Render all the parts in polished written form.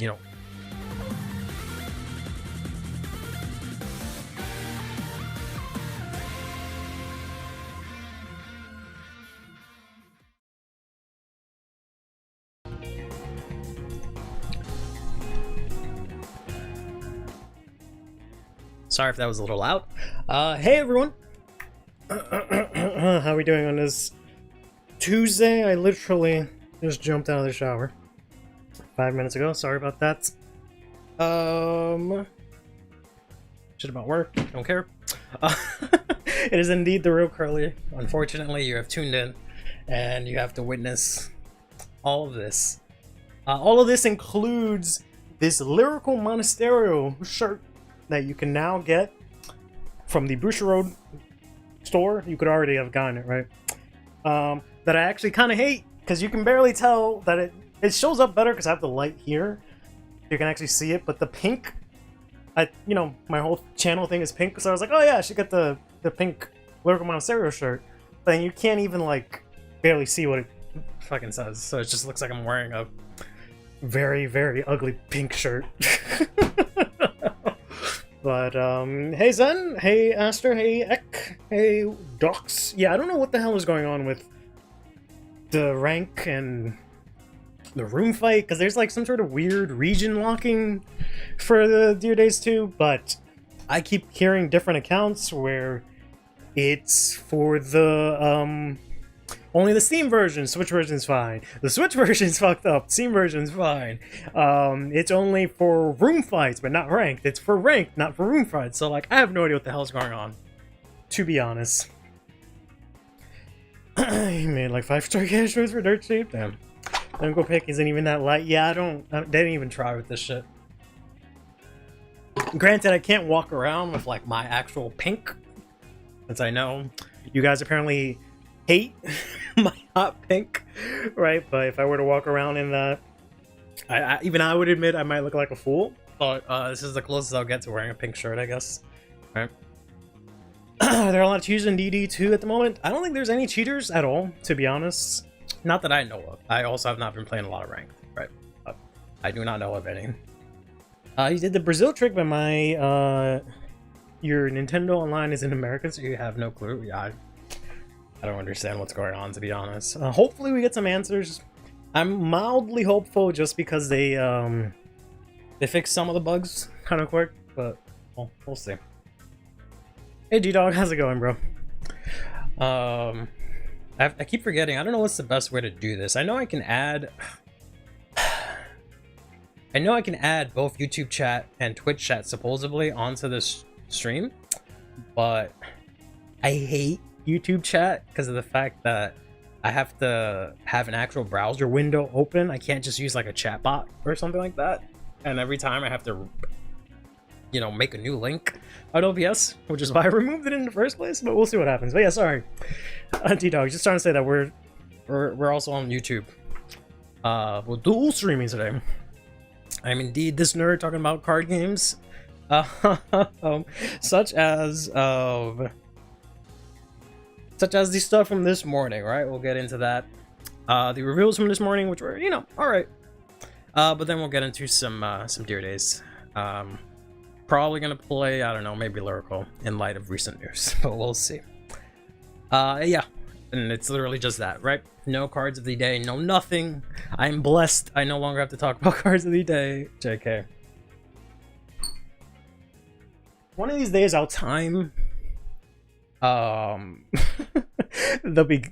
you know. Sorry if that was a little loud. Hey everyone. How are we doing on this Tuesday? I literally just jumped out of the shower 5 minutes ago. Sorry about that. Shit about work. Don't care. It is indeed the real Curly. Unfortunately, you have tuned in and you have to witness all of this. All of this includes this Lyrical Monasterio shirt that you can now get from the Boucher Road store. You could already have gotten it, right? That I actually kind of hate, because you can barely tell that it shows up better because I have the light here. You can actually see it, but the pink, my whole channel thing is pink, so I was like, oh yeah, I should get the pink Lyrical Monasterio shirt. But then you can't even, like, barely see what it fucking says, so it just looks like I'm wearing a very, very ugly pink shirt. But, hey Zen, hey Aster, hey Ek, hey Docs. Yeah, I don't know what the hell is going on with the rank and the room fight, because there's like some sort of weird region locking for the Dear Days 2, but I keep hearing different accounts where it's for the, only the Steam version. Switch version's fine. The Switch version's fucked up. Steam version's fine. It's only for room fights, but not ranked. It's for ranked, not for room fights. So, like, I have no idea what the hell's going on, to be honest. He made like 5-star cash moves for Dirt Cheap. Damn. Don't go pick isn't even that light. Yeah, they didn't even try with this shit. Granted, I can't walk around with like my actual pink, since I know you guys apparently hate my hot pink, right? But if I were to walk around in that, even I would admit I might look like a fool. But this is the closest I'll get to wearing a pink shirt, I guess. Right? There are a lot of cheaters in DD2 at the moment. I don't think there's any cheaters at all, to be honest. Not that I know of. I also have not been playing a lot of ranked, right? But I do not know of any. You did the Brazil trick, but my your Nintendo Online is in America, so you have no clue. Yeah, I don't understand what's going on, to be honest. Hopefully we get some answers. I'm mildly hopeful just because they fixed some of the bugs kind of quick, but well, we'll see. Hey G-Dog, how's it going, bro? I keep forgetting. I don't know what's the best way to do this. I know I can add both YouTube chat and Twitch chat supposedly onto this stream, but I hate YouTube chat because of the fact that I have to have an actual browser window open. I can't just use like a chat bot or something like that, and every time I have to, make a new link on OBS, which is why I removed it in the first place. But we'll see what happens. But yeah, sorry, T-Dog, just trying to say that we're also on YouTube. We're dual streaming today. I'm indeed this nerd talking about card games, such as the stuff from this morning, right? We'll get into that. The reveals from this morning, which were, all right. But then we'll get into some Dear Days. Probably gonna play, I don't know, maybe Lyrical in light of recent news, but we'll see. Yeah, and it's literally just that, right? No cards of the day, no nothing. I'm blessed. I no longer have to talk about cards of the day. JK. One of these days I'll time the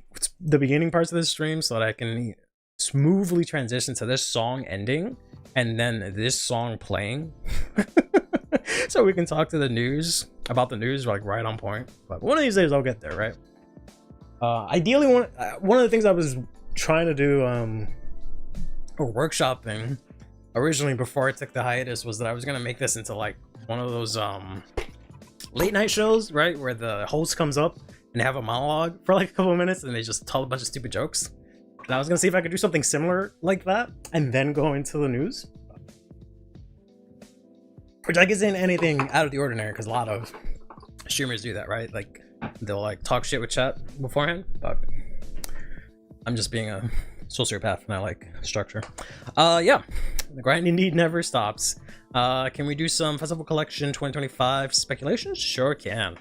beginning parts of this stream so that I can smoothly transition to this song ending and then this song playing. So we can talk to the news about the news like right on point. But one of these days I'll get there, right? Ideally, one of the things I was trying to do or workshopping originally before I took the hiatus was that I was gonna make this into like one of those late night shows, right, where the host comes up and they have a monologue for like a couple of minutes and they just tell a bunch of stupid jokes. And I was gonna see if I could do something similar like that and then go into the news, which like isn't anything out of the ordinary because a lot of streamers do that, right? Like they'll like talk shit with chat beforehand, but I'm just being a sociopath and I like structure. Yeah, the grind indeed never stops. Can we do some Festival Collection 2025 speculations? Sure can.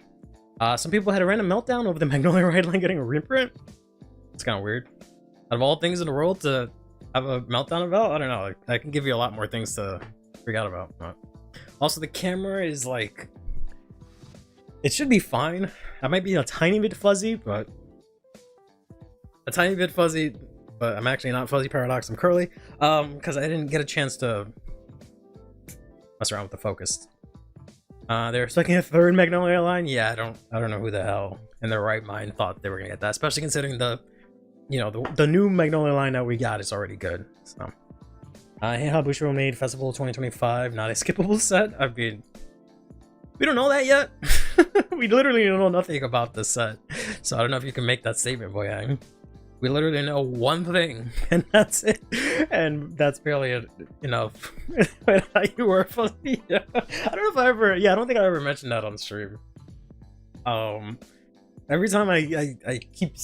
Some people had a random meltdown over the Magnolia Ride line getting a reprint. It's kind of weird. Out of all things in the world to have a meltdown about, I don't know. I can give you a lot more things to freak out about. But also, the camera is like, it should be fine. I might be a tiny bit fuzzy, but I'm actually not Fuzzy Paradox. I'm Curly, because I didn't get a chance to mess around with the focus. They're expecting a third Magnolia line. Yeah, I don't know who the hell in their right mind thought they were gonna get that, especially considering the new Magnolia line that we got is already good. So, hey, how Bushiroad made Festival 2025 not a skippable set. I mean, we don't know that yet. We literally don't know nothing about this set, so I don't know if you can make that statement, Boyang. We literally know one thing, and that's it, and that's barely enough. You were fuzzy. I don't know if I ever. Yeah, I don't think I ever mentioned that on stream. Every time I keep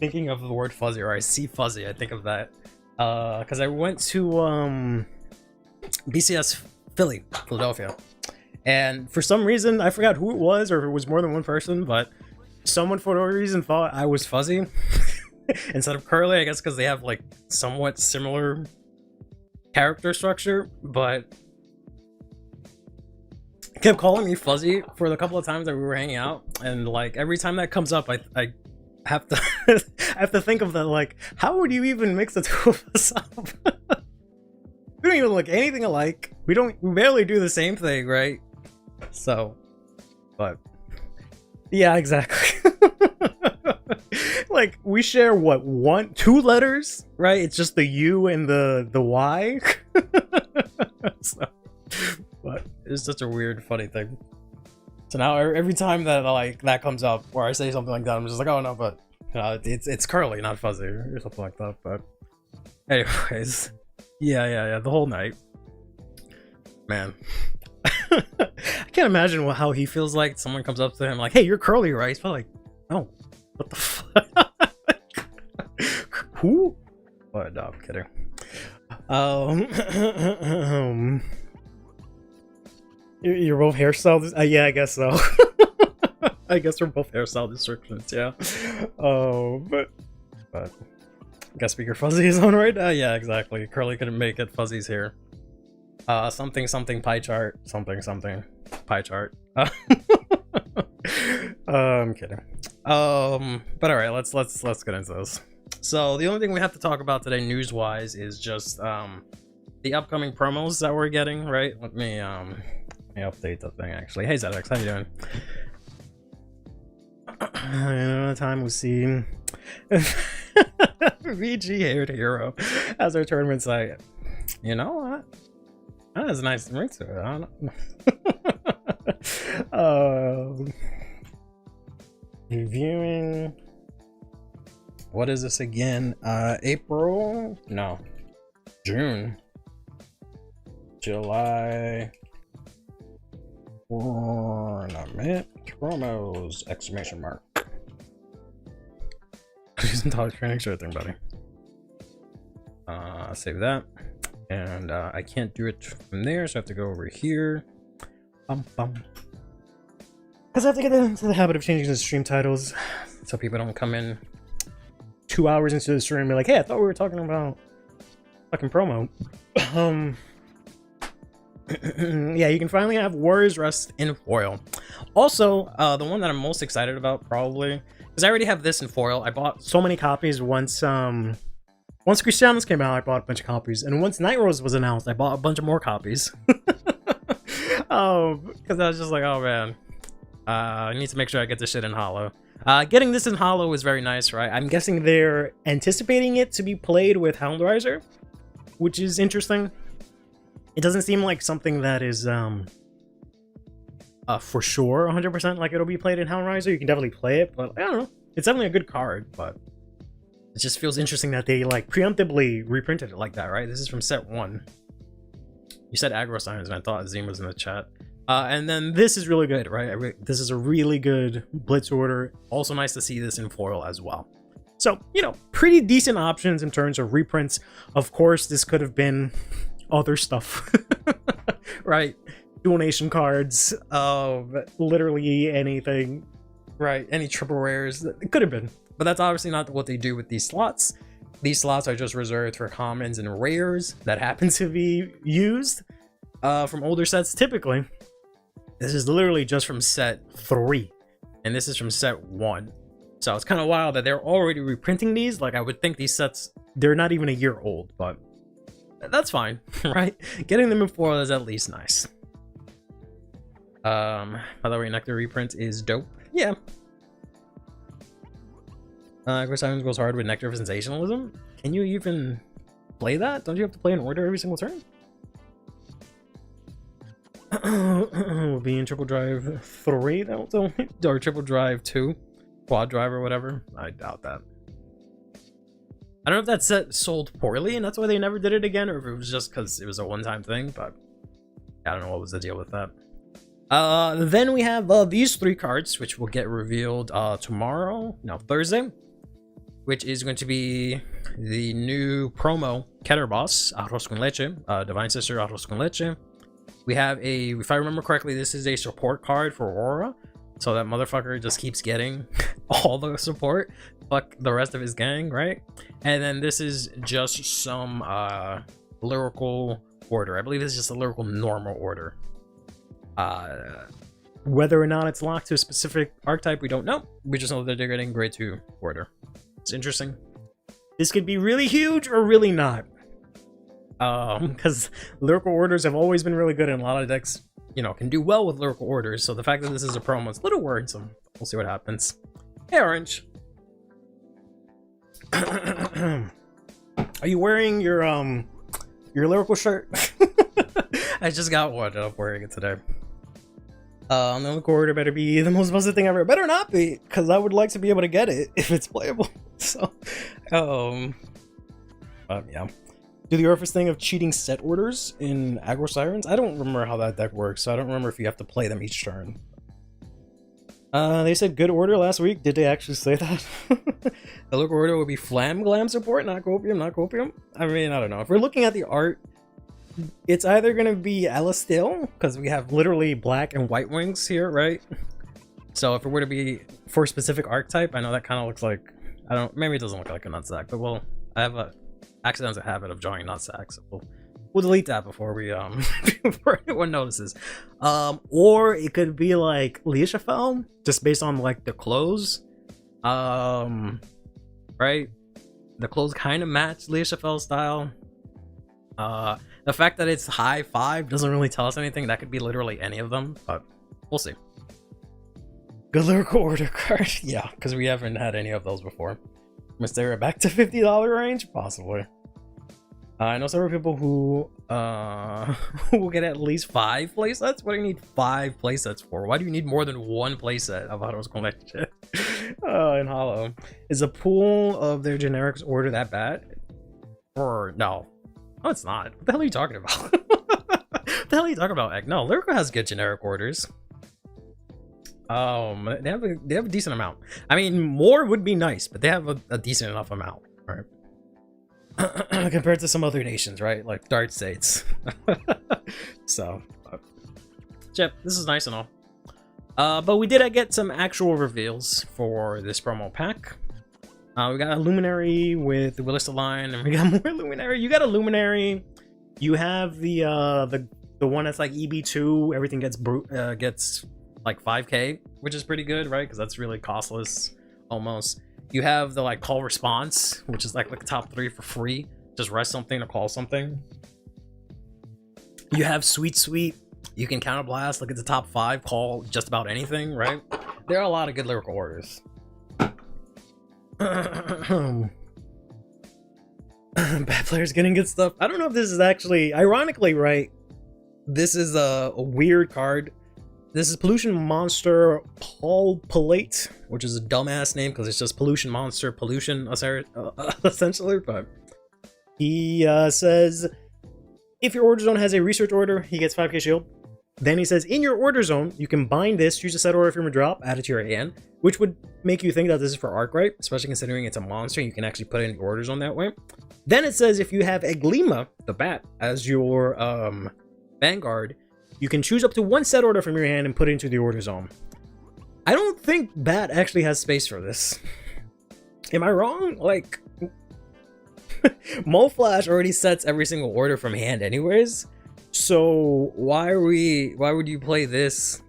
thinking of the word fuzzy, or I see fuzzy, I think of that. Because I went to BCS Philadelphia, and for some reason I forgot who it was, or if it was more than one person, but someone for no reason thought I was fuzzy. Instead of Curly, I guess because they have like somewhat similar character structure, but kept calling me fuzzy for the couple of times that we were hanging out, and like every time that comes up, I have to I have to think of that, like, how would you even mix the two of us up? We don't even look anything alike. We barely do the same thing, right? So, but yeah, exactly. Like, we share what, two letters, right? It's just the U and the Y. So, but it's such a weird, funny thing. So now every time that like that comes up, or I say something like that, I'm just like, oh no, but it's Curly, not Fuzzy, or something like that. But anyways, yeah, the whole night, man. I can't imagine how he feels like someone comes up to him like, hey, you're Curly, right? He's probably like, oh, what the fuck? Who? What? No, I'm kidding. You're both hairstyle. Yeah, I guess so. I guess we're both hairstyle descriptions. Yeah. But I guess Speaker Fuzzy is on right now. Yeah, exactly. Curly couldn't make it. Fuzzy's here. Something pie chart. Something pie chart. I'm kidding. But all right, let's get into this. So the only thing we have to talk about today, news-wise, is just the upcoming promos that we're getting. Right? Let me update the thing actually. Hey ZX, how you doing? Another time we'll see VG Haired Hero as our tournament site. You know what? That has a nice ring to it. I don't know. Reviewing. What is this again? April? No. June. July. Tournament promos! Exclamation mark. Using Todd's training, sure thing, buddy. Save that. And I can't do it from there, so I have to go over here. Because I have to get into the habit of changing the stream titles so people don't come in 2 hours into the stream and be like, hey, I thought we were talking about fucking promo. Yeah, you can finally have Warriors Rest in foil. Also, the one that I'm most excited about, probably, because I already have this in foil. I bought so many copies once Cristiano's came out. I bought a bunch of copies, and once Night Rose was announced, I bought a bunch of more copies. Because I was just like, oh man, I need to make sure I get this shit in holo. Getting this in holo is very nice, right? I'm guessing they're anticipating it to be played with Houndriser, which is interesting. It doesn't seem like something that is for sure 100% like it'll be played in Houndriser. You can definitely play it, but I don't know. It's definitely a good card, but it just feels interesting that they like preemptively reprinted it like that, right? This is from set 1. You said aggro signs, and I thought Zim was in the chat. And then this is really good, right? This is a really good Blitz order. Also nice to see this in foil as well. So, you know, pretty decent options in terms of reprints. Of course, this could have been other stuff, right? Dual Nation cards, literally anything, right? Any triple rares, it could have been. But that's obviously not what they do with these slots. These slots are just reserved for commons and rares that happen to be used from older sets typically. This is literally just from set 3, and this is from set 1. So it's kind of wild that they're already reprinting these. Like, I would think these sets, they're not even a year old, but that's fine, right? Getting them in foil is at least nice. By the way, Nectar reprint is dope. Yeah. Chris Simons goes hard with Nectar of Sensationalism. Can you even play that? Don't you have to play in order every single turn? Will be in Triple Drive 3, or Triple Drive 2, Quad Drive or whatever. I doubt that. I don't know if that set sold poorly and that's why they never did it again, or if it was just because it was a one-time thing, but I don't know what was the deal with that. Then we have these 3 cards, which will get revealed Thursday, which is going to be the new promo Keter Boss, Arroz con Leche, Divine Sister Arroz con Leche. We have if I remember correctly, this is a support card for Aurora, so that motherfucker just keeps getting all the support, fuck the rest of his gang, right? And then this is just some lyrical order. I believe this is just a lyrical normal order. Whether or not it's locked to a specific archetype, we don't know. We just know that they're getting grade 2 order. It's interesting. This could be really huge or really not. Because lyrical orders have always been really good, and a lot of decks, you know, can do well with lyrical orders. So the fact that this is a promo is a little worrisome. We'll see what happens. Hey, Orange. Are you wearing your lyrical shirt? I just got one and I'm wearing it today. The lyrical order better be the most busted thing ever. It better not be, because I would like to be able to get it if it's playable. So, yeah. Do the Orpheus thing of cheating set orders in Aggro Sirens? I don't remember how that deck works, so I don't remember if you have to play them each turn. They said good order last week. Did they actually say that? The local order would be Flam Glam support, not Copium. I mean, I don't know. If we're looking at the art, it's either going to be Alastil, because we have literally black and white wings here, right? So if it were to be for a specific archetype, I know that kind of looks like, maybe it doesn't look like a nutsack, but well, I have a accidental habit of drawing nutsacks, so we'll delete that before we before anyone notices. Or it could be like Leishafel, just based on like the clothes. Right? The clothes kind of match Leishafel's style. The fact that it's high 5 doesn't really tell us anything. That could be literally any of them, but we'll see. Good lyrical order card. Yeah, because we haven't had any of those before. Mysteria back to $50 range? Possibly. I know several people who will get at least 5 playsets. What do you need 5 playsets for? Why do you need more than 1 playset of Arroz con Leche? In Hollow. Is a pool of their generics order that bad? Or no? No, it's not. What the hell are you talking about? What the hell are you talking about, Egg? No, Lyrica has good generic orders. They have a decent amount. I mean, more would be nice, but they have a decent enough amount, right? Compared to some other nations, right? Like Dart States. So, Chip, this is nice and all. But we did get some actual reveals for this promo pack. We got a Luminary with the Willista line, and we got more Luminary. You got a Luminary. You have the one that's like EB2. Everything gets like 5k, which is pretty good, right? Because that's really costless almost. You have the like call response, which is like the top 3 for free. Just rest something to call something. You have Sweet. You can counterblast, look at the top 5, call just about anything, right? There are a lot of good lyrical orders. Bad players getting good stuff. I don't know if this is actually, ironically, right? This is a weird card. This is Pollution Monster Paul Palate, which is a dumbass name because it's just Pollution Monster Pollution, essentially. But he says, if your order zone has a research order, he gets 5k shield. Then he says, in your order zone, you can bind this, choose a set order from your drop, add it to your hand, which would make you think that this is for Arkwright, especially considering it's a monster. You can actually put it in the order zone that way. Then it says if you have Eglima, the bat, as your Vanguard, you can choose up to one set order from your hand and put it into the order zone. I don't think bat actually has space for this. Am I wrong? Like, Moflash already sets every single order from hand anyways. So why would you play this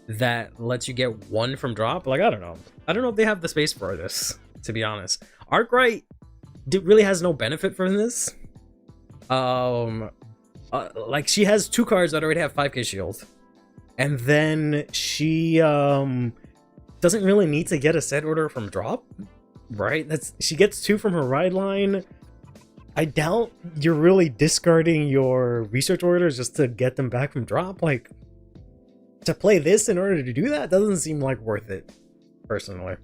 that lets you get one from drop? Like, I don't know if they have the space for this, to be honest. Arkwright really has no benefit from this. Like, she has 2 cards that already have 5k shield, and then she doesn't really need to get a set order from drop, right? She gets 2 from her ride line. I doubt you're really discarding your research orders just to get them back from drop. Like, to play this in order to do that doesn't seem like worth it, personally.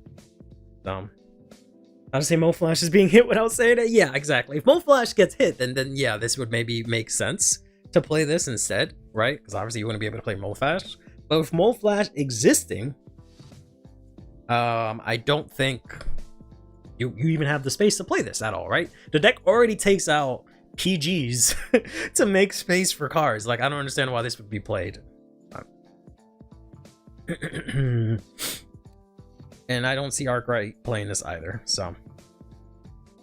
I'd say Moflash is being hit without saying it. Yeah, exactly. If Moflash gets hit, then yeah, this would maybe make sense to play this instead, right? Because obviously you wouldn't be able to play Moflash. But with Moflash existing, I don't think you even have the space to play this at all, right? The deck already takes out PGs to make space for cards. Like, I don't understand why this would be played. And I don't see Arkwright playing this either, so.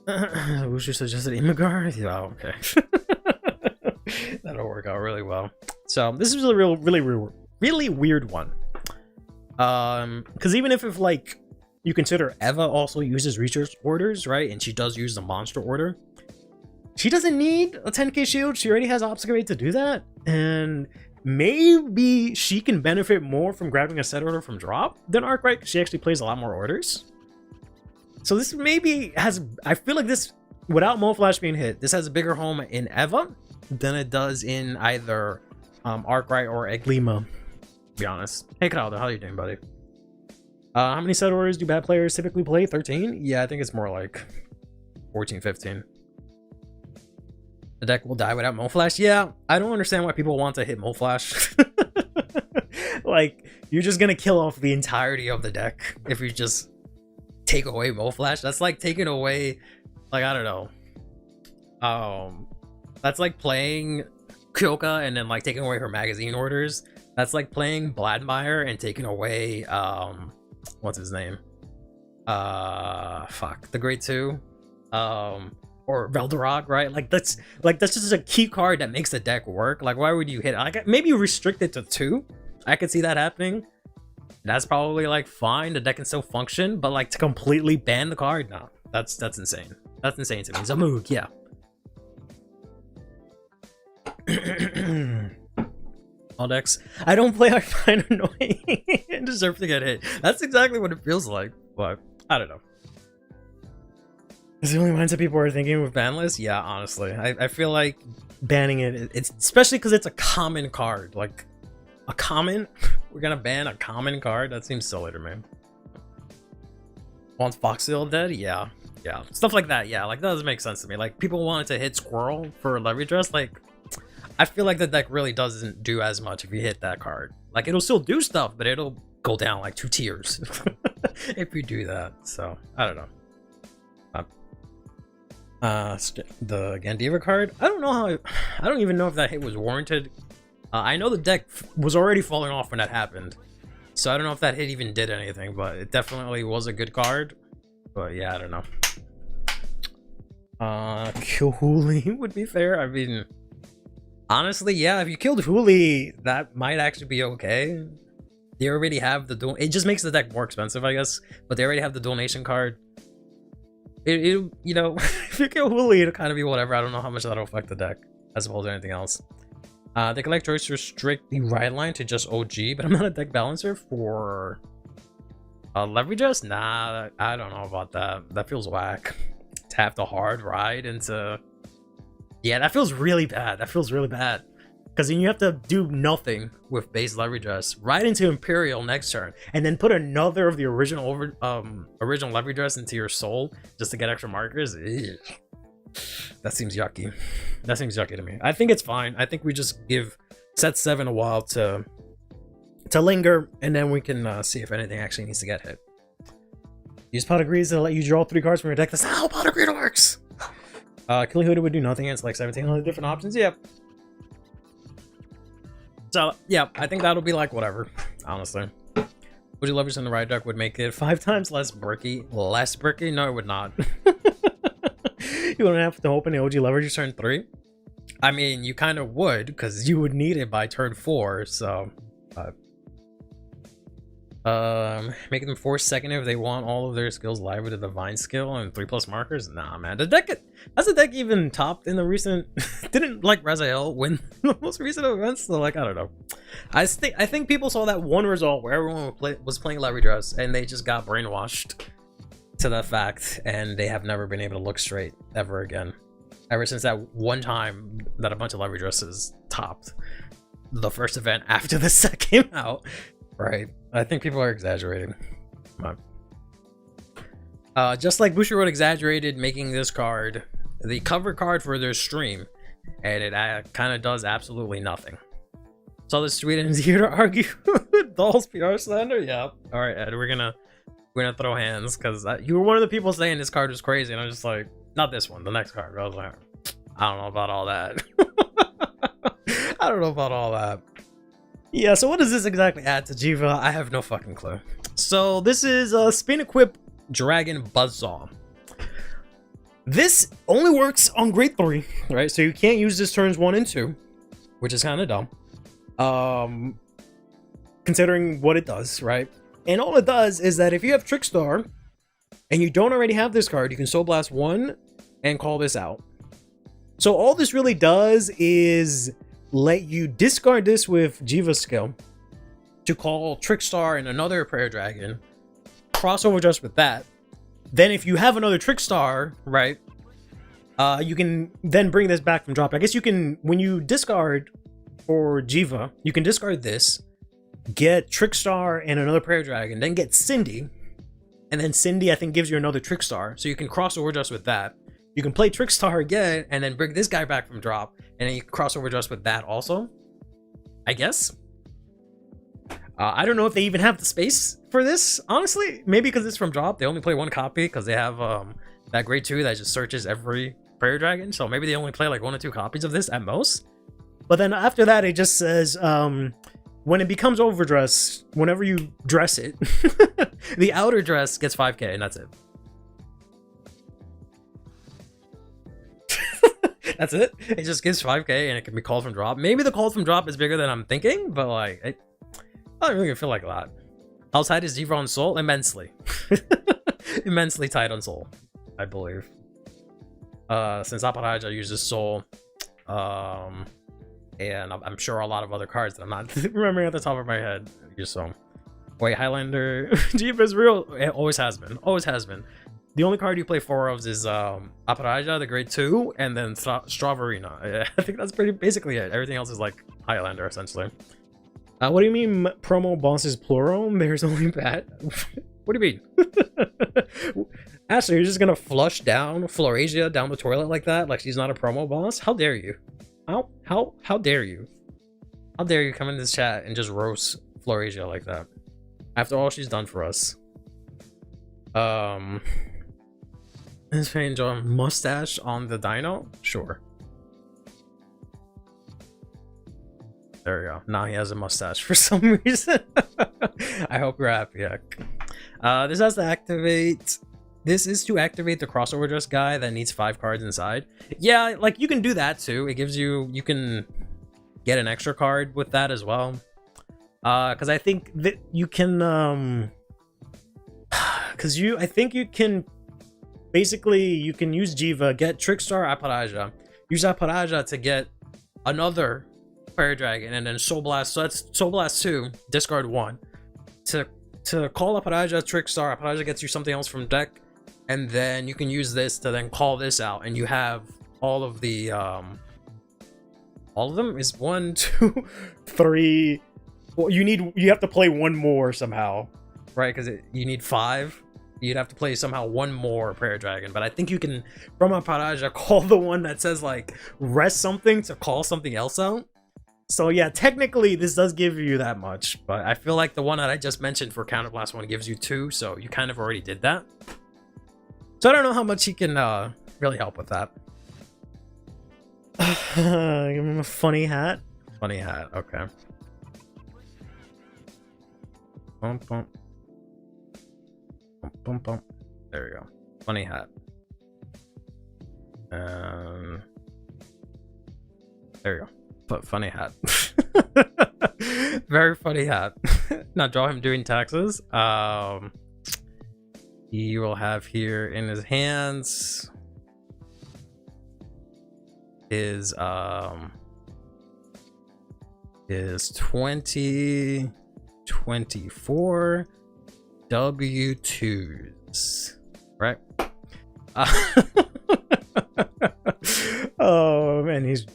Who's just suggested Immigar? Yeah, okay. That'll work out really well. So this is a really weird one. Because even if like you consider Eva also uses research orders, right? And she does use the monster order. She doesn't need a 10k shield. She already has Obfuscate to do that. And maybe she can benefit more from grabbing a set order from drop than Arkwright, because she actually plays a lot more orders. So this maybe has, I feel like this, without Moflash being hit, this has a bigger home in Eva than it does in either Arkwright or Eglima, to be honest. Hey Crowder, how are you doing, buddy? How many set orders do bad players typically play? 13? Yeah, I think it's more like 14, 15. The deck will die without Moflash. Yeah, I don't understand why people want to hit Moflash. Like, you're just gonna kill off the entirety of the deck if you just take away Moflash. That's like taking away, like, I don't know. That's like playing Kyoka and then like taking away her magazine orders. That's like playing Bladmeyer and taking away what's his name? Fuck, the Great 2. Or Veldorog, right? Like that's just a key card that makes the deck work. Like, why would you hit it? Like, maybe restrict it to 2. I could see that happening. That's probably like fine. The deck can still function, but like to completely ban the card, no. That's insane. That's insane to me. Zamoog, yeah. All decks I don't play, I find annoying and deserve to get hit. That's exactly what it feels like, but I don't know. Is the only mindset people are thinking with ban list? Yeah, honestly. I feel like banning it's especially because it's a common card. Like, a common? We're gonna ban a common card? That seems silly to me. Wants Foxtail dead? Yeah. Yeah. Stuff like that, yeah. Like, that doesn't make sense to me. Like, people wanted to hit Squirrel for Leverage Dress. Like, I feel like the deck really doesn't do as much if you hit that card. Like, it'll still do stuff, but it'll go down like 2 tiers if you do that. So, I don't know. The Gandiva card, I don't know how, I don't even know if that hit was warranted. I know the deck was already falling off when that happened, so I don't know if that hit even did anything, but it definitely was a good card. But yeah, I don't know. Kill Hooli would be fair. I mean, honestly, yeah, if you killed Hooli, that might actually be okay. They already have the dual, it just makes the deck more expensive, I guess, but they already have the dual nation card. It you know, if you kill Hooli, it'll kind of be whatever. I don't know how much that'll affect the deck as opposed to anything else. They can like choice to restrict the ride line to just OG, but I'm not a deck balancer for Leverage Dress. Nah, I don't know about that. That feels whack. To have the hard ride into, yeah, that feels really bad. That feels really bad. Because then you have to do nothing with base Leverage Dress, right into Imperial next turn, and then put another of the original original Leverage Dress into your soul just to get extra markers. Ew. That seems yucky. That seems yucky to me. I think it's fine. I think we just give set 7 a while to linger, and then we can see if anything actually needs to get hit. Use pot of greed to let you draw 3 cards from your deck. That's how pot of greed works. CurlyHairedVanguard would do nothing. It's like 1700 different options. Yep. So yeah, I think that'll be like whatever. Honestly, would you leverage in the right deck would make it 5 times less bricky? Less bricky? No, it would not. You wouldn't have to open the OG leverage turn 3. I mean, you kind of would, because you would need it by turn 4. So, making them force second if they want all of their skills live with a divine skill and 3+ markers. Nah, man, the deck has the deck even topped in the recent. Didn't like Raziel win the most recent events? So like, I don't know. I think people saw that one result where everyone was playing Leverage Dress and they just got brainwashed to that fact, and they have never been able to look straight ever again. Ever since that one time that a bunch of Leverage Dresses topped the first event after the set came out, right? I think people are exaggerating. Come on. Just like Bushiroad exaggerated making this card the cover card for their stream, and it kind of does absolutely nothing. So the Sweden's here to argue Doll's PR slander. Yeah. All right, Ed, we're gonna throw hands, because you were one of the people saying this card was crazy, and I'm just like, not this one, the next card. I was like, I don't know about all that. I don't know about all that. Yeah, so what does this exactly add to Jiva? I have no fucking clue. So this is a Spin Equip Dragon Buzzsaw. This only works on grade 3, right? So you can't use this turns 1 and 2, which is kind of dumb. Considering what it does, right? And all it does is that if you have Trickstar and you don't already have this card, you can Soul Blast 1 and call this out. So all this really does is let you discard this with Jiva's skill to call Trickstar and another Prayer Dragon, crossover just with that. Then if you have another Trickstar, right, you can then bring this back from drop. I guess you can, when you discard for Jiva, you can discard this, get Trickstar and another Prayer Dragon, then get Cindy, and then Cindy I think gives you another Trickstar, so you can crossover just with that. You can play Trickstar again and then bring this guy back from drop, and then you can crossover just with that also, I guess. I don't know if they even have the space for this, honestly. Maybe because it's from drop, they only play 1 copy because they have that grade 2 that just searches every Prayer Dragon, so maybe they only play like 1 or 2 copies of this at most. But then after that, it just says when it becomes overdress, whenever you dress it, the outer dress gets 5k, and that's it. That's it. It just gives 5k, and it can be called from drop. Maybe the call from drop is bigger than I'm thinking, but like, I don't really feel like that. How tight is Jiva on Soul? Immensely. Immensely tight on Soul, I believe. Since Aparaja uses Soul, and I'm sure a lot of other cards that I'm not remembering at the top of my head. So, wait, Highlander Jiva is real. It always has been. Always has been. The only card you play 4 of is Aparaja, the grade 2, and then Stravarina. I think that's pretty basically it. Everything else is like Highlander, essentially. What do you mean promo boss is plural? There's only that. What do you mean? Ashley, you're just gonna flush down Florasia down the toilet like that? Like she's not a promo boss? How dare you? How dare you? How dare you come in this chat and just roast Florasia like that? After all she's done for us. Is Fanjo mustache on the dino? Sure. There we go. Now he has a mustache for some reason. I hope you're happy. Yeah. This has to activate. This is to activate the crossover dress guy that needs 5 cards inside. Yeah, like you can do that too. It gives you, you can get an extra card with that as well. Because I think that you can, I think you can, basically you can use Jiva, get Trickstar Aparaja, use Aparaja to get another Prayer Dragon, and then Soul Blast. So that's Soul Blast 2, discard 1 to call Aparaja, Trickstar. Aparaja gets you something else from deck, and then you can use this to then call this out, and you have all of the all of them is 1, 2, 3. Well, you have to play 1 more somehow, right? Because you need 5. You'd have to play somehow 1 more Prayer Dragon, but I think you can from Aparaja call the one that says like rest something to call something else out. So yeah, technically this does give you that much, but I feel like the one that I just mentioned for Counterblast 1 gives you 2, so you kind of already did that. So I don't know how much he can really help with that. Give him a funny hat. Funny hat, okay. Bump, bump. Bump, bump, bump. There we go. Funny hat. There you go. But funny hat. Very funny hat. Now draw him doing taxes. He will have here in his hands is 2024 W2s, right? Oh man, he's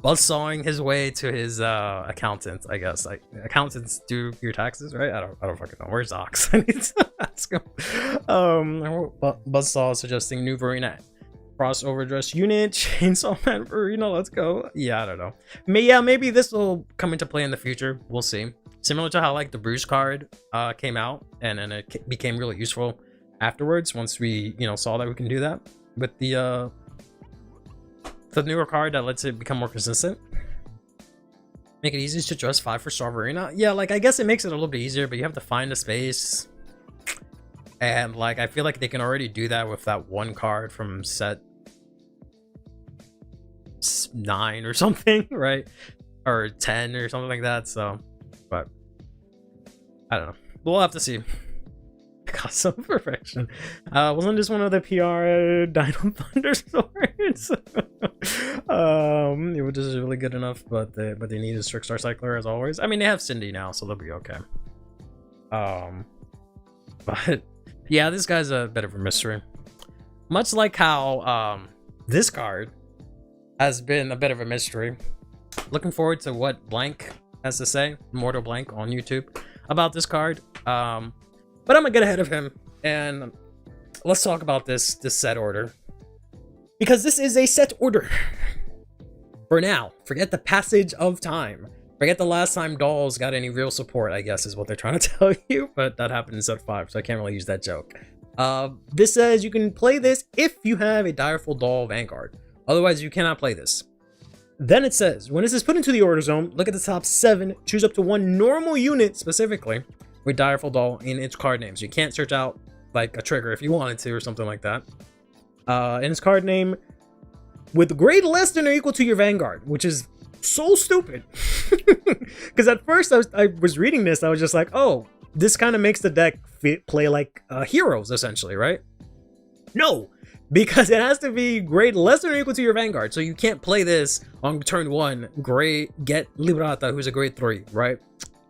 buzzsawing his way to his accountant, I guess. Like accountants do your taxes, right? I don't fucking know. Where's Ox? I need to ask him. Buzzsaw suggesting new Verena crossover dress unit, Chainsaw Man Verena, let's go. Yeah, I don't know. Maybe this will come into play in the future. We'll see. Similar to how like the Bruce card came out and then it became really useful afterwards once we saw that we can do that with the newer card that lets it become more consistent. Make it easy to dress 5-star Verena. Yeah, like I guess it makes it a little bit easier, but you have to find the space. And like I feel like they can already do that with that one card from set 9 or something, right? Or 10 or something like that. So, but I don't know. We'll have to see. Custom perfection. Wasn't this one of the PR Dino Thunder swords? It was just really good enough, but they need a Trickstar Cycler as always. I mean, they have Cindy now, so they'll be okay. But yeah, this guy's a bit of a mystery. Much like how this card has been a bit of a mystery. Looking forward to what Blank has to say, Mortal Blank on YouTube, about this card. But I'm gonna get ahead of him and let's talk about this set order, because this is a set order for now. Forget the passage of time. Forget the last time dolls got any real support, I guess is what they're trying to tell you, but that happened in set 5, so I can't really use that joke. This says you can play this if you have a Direful Doll Vanguard. Otherwise, you cannot play this. Then it says, when this is put into the order zone, look at the top 7, choose up to 1 normal unit specifically with Direful Doll in its card name. So you can't search out like a trigger if you wanted to or something like that. In its card name with grade less than or equal to your Vanguard, which is so stupid. Because at first I was reading this, I was just like, oh, this kind of makes the deck play like heroes essentially, right? No, because it has to be grade less than or equal to your Vanguard. So you can't play this on turn 1, get Librata, who's a grade 3, right?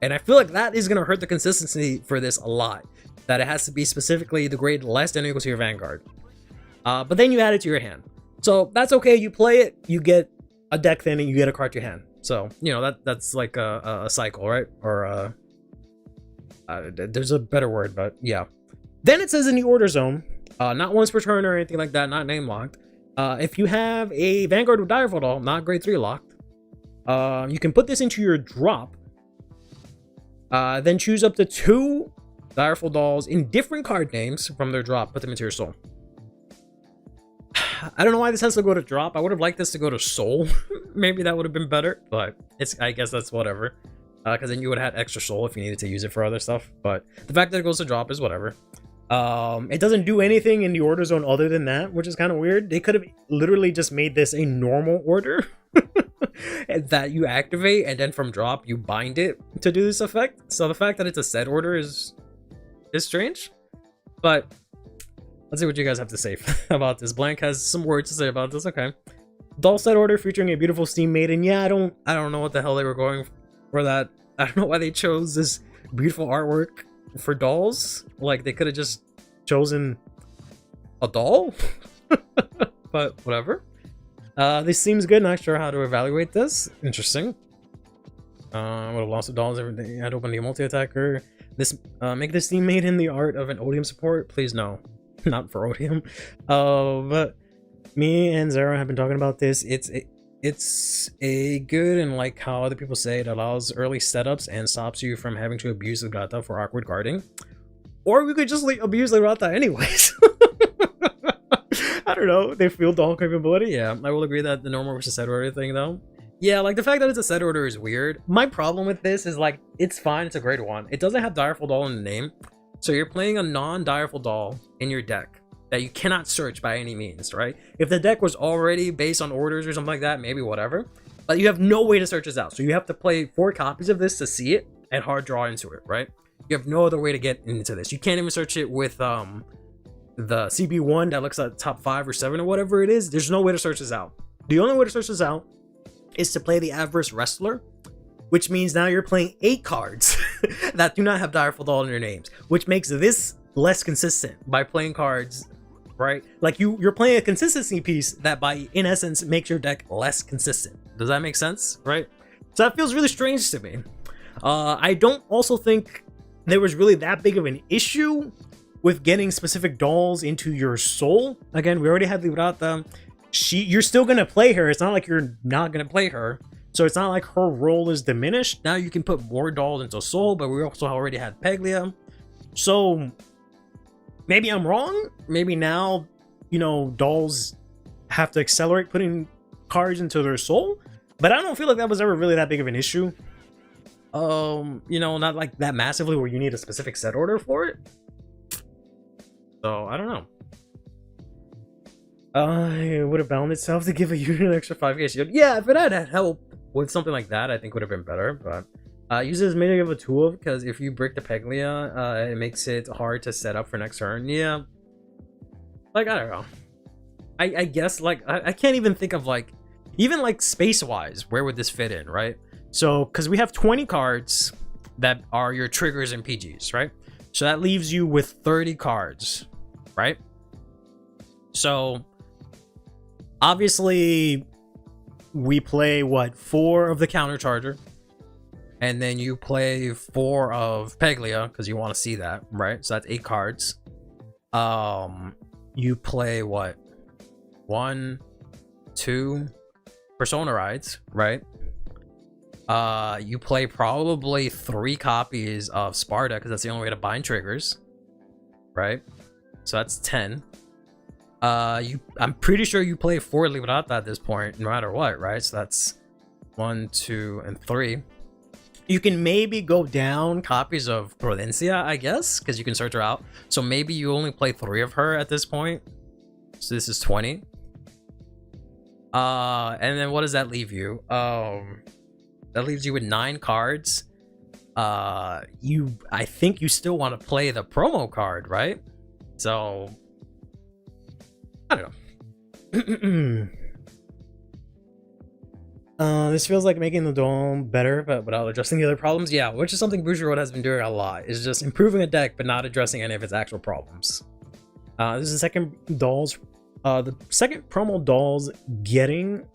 And I feel like that is going to hurt the consistency for this a lot. That it has to be specifically the grade less than or equal to your Vanguard. But then you add it to your hand. So that's okay. You play it, you get a deck thin, and you get a card to your hand. So, that's like a cycle, right? Or there's a better word, but yeah. Then it says in the order zone, not once per turn or anything like that, not name locked. If you have a Vanguard with Direful Doll, not grade 3 locked, you can put this into your drop. Then choose up to 2 Direful Dolls in different card names from their drop. Put them into your soul. I don't know why this has to go to drop. I would have liked this to go to soul. Maybe that would have been better, but I guess that's whatever. Because then you would have had extra soul if you needed to use it for other stuff. But the fact that it goes to drop is whatever. It doesn't do anything in the order zone other than that, which is kind of weird. They could have literally just made this a normal order that you activate, and then from drop you bind it to do this effect. So the fact that it's a set order is strange, but let's see what you guys have to say about this. Blank has some words to say about this. Okay, doll set order featuring a beautiful Steam Maiden. Yeah, I don't know what the hell they were going for that. I don't know why they chose this beautiful artwork for dolls. Like, they could have just chosen a doll. But whatever. This seems good. Not sure how to evaluate this. Interesting. Would have lost the dolls. Everything. I'd open the multi-attacker. This make this Steam Maiden the art of an Odium support. Please no, not for Odium. But me and Zara have been talking about this. It's a good, and like how other people say, it allows early setups and stops you from having to abuse the Librata for awkward guarding. Or we could just abuse the Librata anyways. I don't know. They feel doll capability. Yeah, I will agree that the normal versus set order thing though. Yeah, like the fact that it's a set order is weird. My problem with this is like, it's fine, it's a grade 1. It doesn't have Direful Doll in the name. So you're playing a non-Direful Doll in your deck that you cannot search by any means, right? If the deck was already based on orders or something like that, maybe whatever. But you have no way to search this out. So you have to play 4 copies of this to see it and hard draw into it, right? You have no other way to get into this. You can't even search it with the CB1 that looks at top 5 or 7 or whatever it is. There's no way to search this out. The only way to search this out is to play the Adverse Wrestler, which means now you're playing 8 cards that do not have Direful Doll in their names, which makes this less consistent by playing cards, right? Like you're playing a consistency piece that in essence makes your deck less consistent. Does that make sense? Right? So that feels really strange to me. I don't also think there was really that big of an issue with getting specific dolls into your soul. Again, we already had Librata. You're still gonna play her. It's not like you're not gonna play her. So it's not like her role is diminished. Now you can put more dolls into soul, but we also already had Peglia. So maybe I'm wrong. Maybe now, you know, dolls have to accelerate putting cards into their soul. But I don't feel like that was ever really that big of an issue. You know, not like that massively where you need a specific set order for it. So I don't know. It would have bound itself to give a unit an extra 5k shield. Yeah, if it had help with something like that, I think would have been better. But use it as maybe of a tool, because if you break the Peglia, it makes it hard to set up for next turn. Yeah, like I don't know. I guess like I can't even think of like even like space wise where would this fit in, right? So because we have 20 cards that are your triggers and PGs, right? So that leaves you with 30 cards, right? So obviously we play what, 4 of the countercharger, and then you play 4 of Peglia because you want to see that, right? So that's 8 cards. You play what, 1, 2 Persona Rides, right? You play probably 3 copies of Sparta because that's the only way to bind triggers, right? So that's 10. I'm pretty sure you play 4 Librata at this point, no matter what, right? So that's 1, 2, and 3. You can maybe go down copies of Prudencia, I guess, because you can search her out. So maybe you only play 3 of her at this point. So this is 20. And then what does that leave you? That leaves you with 9 cards. I think you still want to play the promo card, right? So I don't know. This feels like making the dome better, but without addressing the other problems. Yeah, which is something Bougeroid has been doing a lot. Is just improving a deck, but not addressing any of its actual problems. This is the second promo dolls getting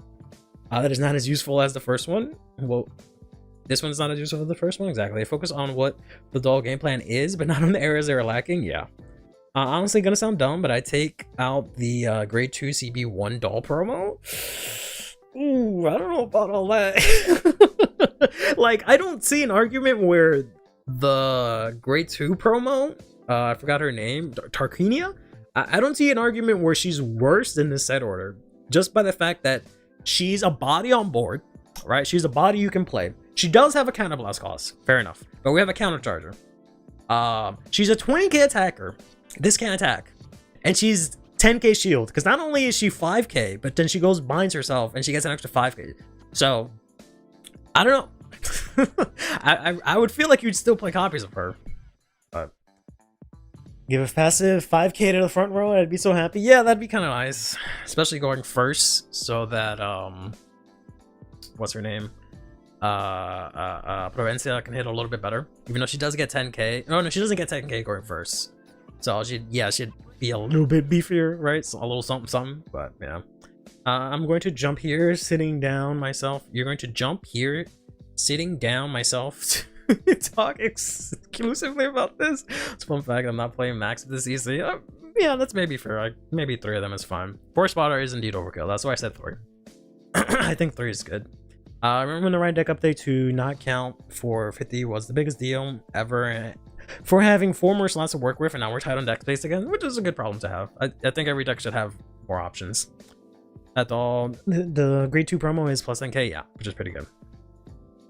that is not as useful as the first one. Well, this one's not as useful as the first one. Exactly. They focus on what the doll game plan is, but not on the areas they are lacking. Yeah. Honestly, gonna sound dumb, but I take out the grade 2 CB1 doll promo. Ooh, I don't know about all that. Like, I don't see an argument where the grade 2 promo, I forgot her name, Tarquinia. I don't see an argument where she's worse than this set order, just by the fact that she's a body on board, right? She's a body you can play. She does have a counterblast cost, fair enough, but we have a countercharger. She's a 20k attacker. This can attack, and she's 10k shield, because not only is she 5k, but then she goes binds herself and she gets an extra 5k. So I don't know. I would feel like you'd still play copies of her, but give a passive 5k to the front row, I'd be so happy. Yeah, that'd be kind of nice, especially going first, so that what's her name, Provencia can hit a little bit better, even though she does get 10k. No, she doesn't get 10k going first. So she'd be a little bit beefier, right? So a little something, but yeah. I'm going to jump here, sitting down myself. You're going to jump here, sitting down myself to talk exclusively about this. It's a fun fact, I'm not playing max this easy. Yeah, that's maybe fair. Maybe 3 of them is fine. 4 spotter is indeed overkill. That's why I said 3. I think 3 is good. I remember when the right deck update to not count for 50 was the biggest deal ever for having 4 more slots to work with, and now we're tight on deck space again, which is a good problem to have. I think every deck should have more options. That's all. The grade 2 promo is plus 10k, yeah, which is pretty good.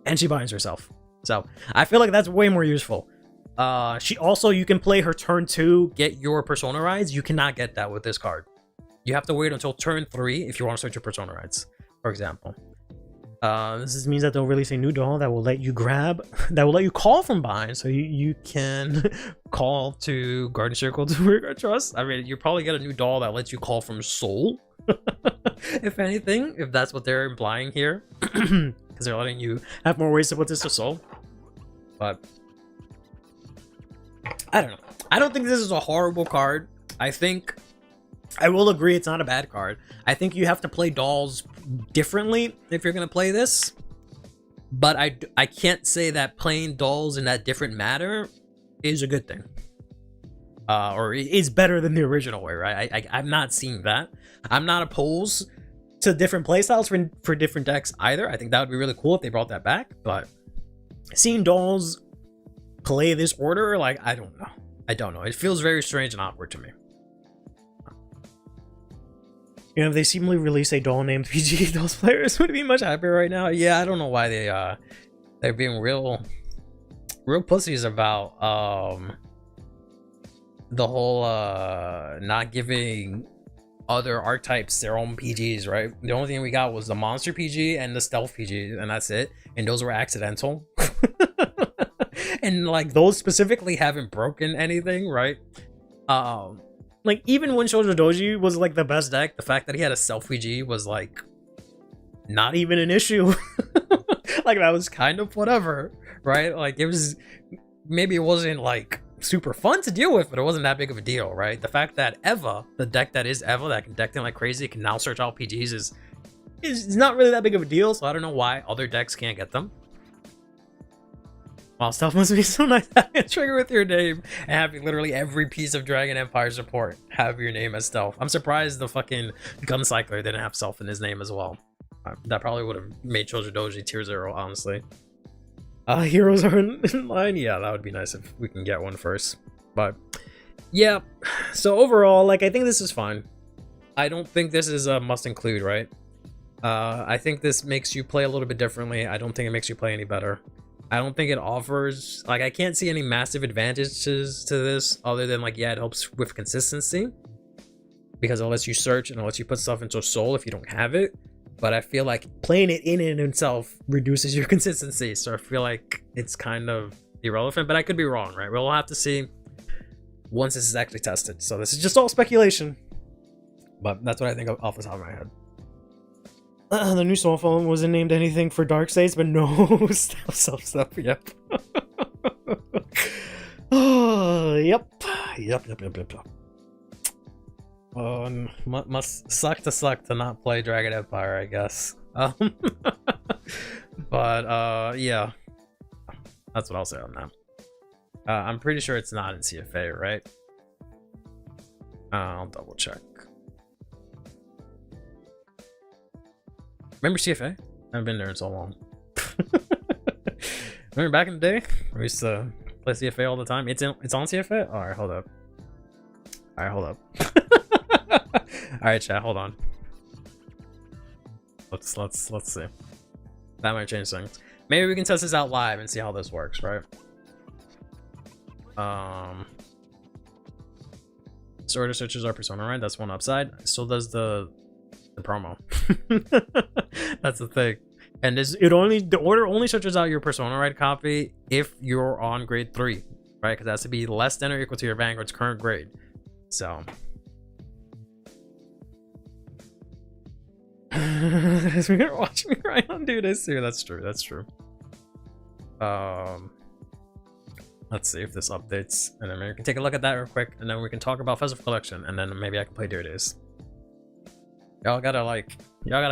And she binds herself. So I feel like that's way more useful. She also, you can play her turn 2, get your Persona rides. You cannot get that with this card. You have to wait until turn 3 if you want to search your Persona rides, for example. This means that they'll release a new doll that will let you call from behind, so you can call to Garden Circle to Regret Trust. I mean, you probably get a new doll that lets you call from Soul, if anything, if that's what they're implying here, because they're letting you have more ways to put this to Soul. But I don't know. I don't think this is a horrible card. I will agree it's not a bad card. I think you have to play dolls differently if you're going to play this. But I can't say that playing dolls in that different manner is a good thing. Or is better than the original way, right? I'm not seeing that. I'm not opposed to different playstyles for different decks either. I think that would be really cool if they brought that back. But seeing dolls play this order, like, I don't know. It feels very strange and awkward to me. You know, if they seemingly release a doll named PG, those players would be much happier right now. Yeah, I don't know why they're being real pussies about the whole not giving other archetypes their own PGs, right? The only thing we got was the monster PG and the stealth PG, and that's it. And those were accidental. And like those specifically haven't broken anything, right? Like, even when Shoujo Doji was like the best deck, the fact that he had a self PG was like not even an issue. Like, that was kind of whatever, right? Like, it was, maybe it wasn't like super fun to deal with, but it wasn't that big of a deal, right? The fact that Eva, the deck that is Eva, that can deck them like crazy, can now search all PGs is not really that big of a deal. So I don't know why other decks can't get them. Wow, stuff must be so nice having a trigger with your name and having literally every piece of Dragon Empire support have your name as stealth. I'm surprised the fucking Guncycler didn't have stealth in his name as well. That probably would have made Shoujo Doji tier 0, honestly. Heroes are in line. Yeah, that would be nice if we can get one first. But yeah, so overall, like, I think this is fine. I don't think this is a must include, right? I think this makes you play a little bit differently. I don't think it makes you play any better. I don't think it offers, like, I can't see any massive advantages to this other than, like, yeah, it helps with consistency because it lets you search and it lets you put stuff into Soul if you don't have it. But I feel like playing it in and itself reduces your consistency, so I feel like it's kind of irrelevant, but I could be wrong, right? We'll have to see once this is actually tested. So this is just all speculation, but that's what I think off the top of my head. The new Soul phone wasn't named anything for Dark States, but no, stuff, yep. Oh, yep. Must suck to not play Dragon Empire, I guess. But yeah, that's what I'll say on that. I'm pretty sure it's not in CFA, right? I'll double check. Remember CFA? I haven't been there in so long. Remember back in the day? We used to play CFA all the time. It's on CFA? Alright, hold up. Alright, chat, hold on. Let's see. That might change things. Maybe we can test this out live and see how this works, right? Sort of searches our Persona, right? That's one upside. So does the promo. That's the thing. And the order only searches out your Persona right copy if you're on grade 3, right? Because it has to be less than or equal to your Vanguard's current grade. So we're gonna watch me cry on do this here. That's true. Let's see if this updates, and then maybe we can take a look at that real quick, and then we can talk about Festival Collection, and then maybe I can play Dear Days. Y'all gotta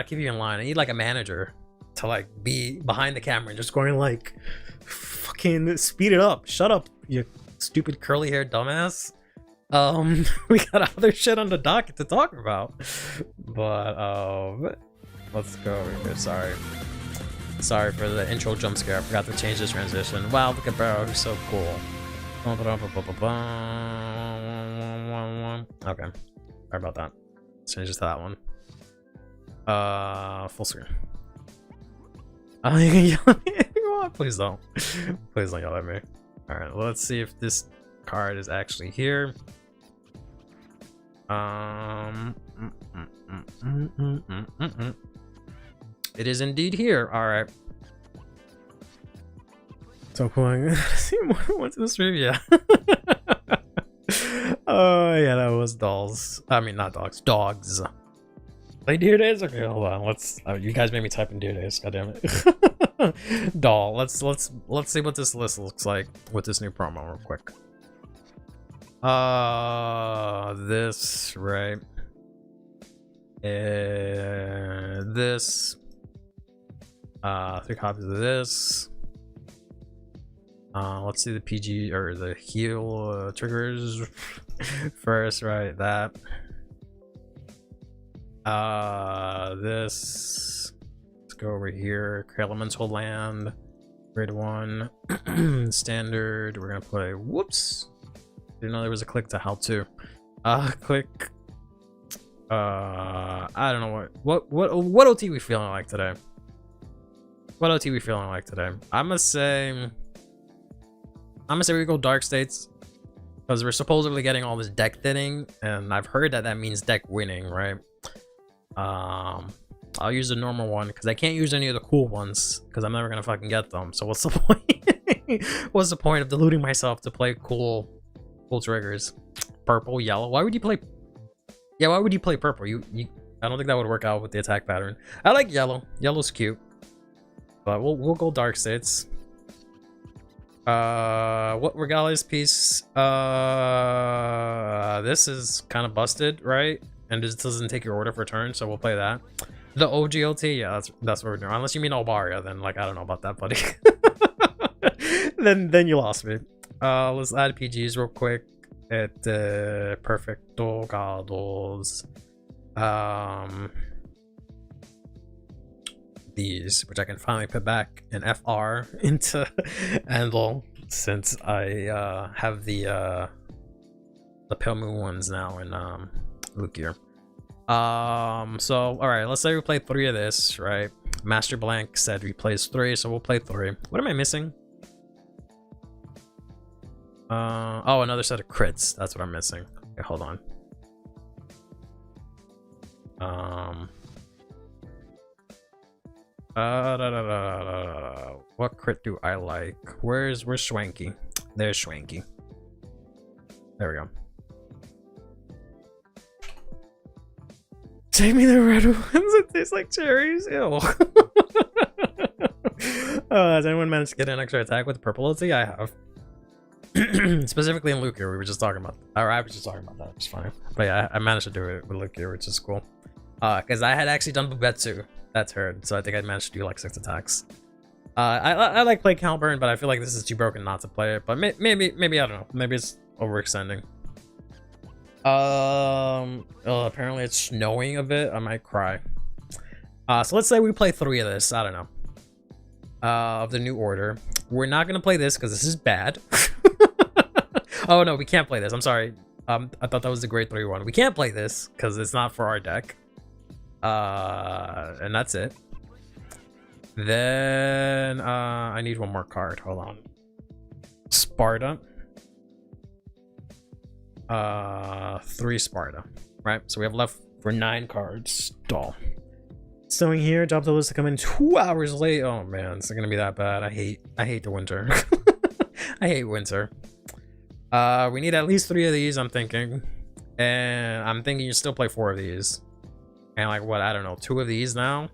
keep you in line. I need like a manager to like be behind the camera and just going like, fucking speed it up. Shut up, you stupid curly haired dumbass. We got other shit on the docket to talk about. But let's go over here. Sorry for the intro jump scare. I forgot to change this transition. Wow, look at Barrow. He's so cool. Okay. Sorry about that. Let's change this to that one. Full screen. Oh, you can yell at me if you want. Please don't. Please don't yell at me. Alright, let's see if this card is actually here. It is indeed here. Alright. So cool. See more once in the stream, yeah. Oh yeah, that was dolls. I mean, not dogs. Dogs. Play Deer Days. Okay, hold on. Let's. You guys made me type in Deer Days. God damn it. Doll. Let's see what this list looks like with this new promo real quick. This right. This. 3 copies of this. Let's see the PG or the heal triggers first, right? That. This. Let's go over here. Elemental Land. Grade 1. Standard. We're gonna play. Whoops. Didn't know there was a click to how to. Click. I don't know what OT we feeling like today. What OT we feeling like today? I'm gonna say we go Dark States because we're supposedly getting all this deck thinning, and I've heard that means deck winning, right? I'll use the normal one because I can't use any of the cool ones because I'm never gonna fucking get them. So what's the point? What's the point of deluding myself to play cool triggers? Purple, yellow. Why would you play? Yeah, why would you play purple? I don't think that would work out with the attack pattern. I like yellow. Yellow's cute. But we'll go Dark States. What Regalia's piece? This is kind of busted, right? And this doesn't take your order for turn, so we'll play that. The OGLT, yeah, that's what we're doing. Unless you mean Albaria, then like I don't know about that, buddy. then you lost me. Let's add PGs real quick. At Perfecto Gados. These, which I can finally put back in FR into Andal since I have the Pale Moon ones now in Lukier. So alright, let's say we play 3 of this, right? Master Blank said we plays 3, so we'll play 3. What am I missing? Oh, another set of crits. That's what I'm missing. Okay, hold on. What crit do I like? Where's Schwanky? There's Schwanky. There we go. Take me the red ones. It tastes like cherries. Ew. Has anyone managed to get an extra attack with purple OT? I have. Specifically in Lukier, we were just talking about. Or I was just talking about that. It's fine. But yeah, I managed to do it with Lukier, which is cool. Because I had actually done Bubetsu that turn, so I think I managed to do like 6 attacks. I like play Calburn, but I feel like this is too broken not to play it. But maybe I don't know. Maybe it's overextending. Apparently it's snowing a bit. I might cry. So let's say we play 3 of this. I don't know. Of the new order. We're not gonna play this because this is bad. Oh no, we can't play this. I'm sorry. I thought that was the grade 3 one. We can't play this because it's not for our deck. And that's it. Then I need one more card. Hold on. Sparta. 3 Sparta. Right? So we have left for 9 cards. Doll. Sewing here, job to list to come in 2 hours late. Oh man, it's not gonna be that bad. I hate the winter. I hate winter. We need at least 3 of these, I'm thinking. And I'm thinking you still play 4 of these. And like what, I don't know, 2 of these now?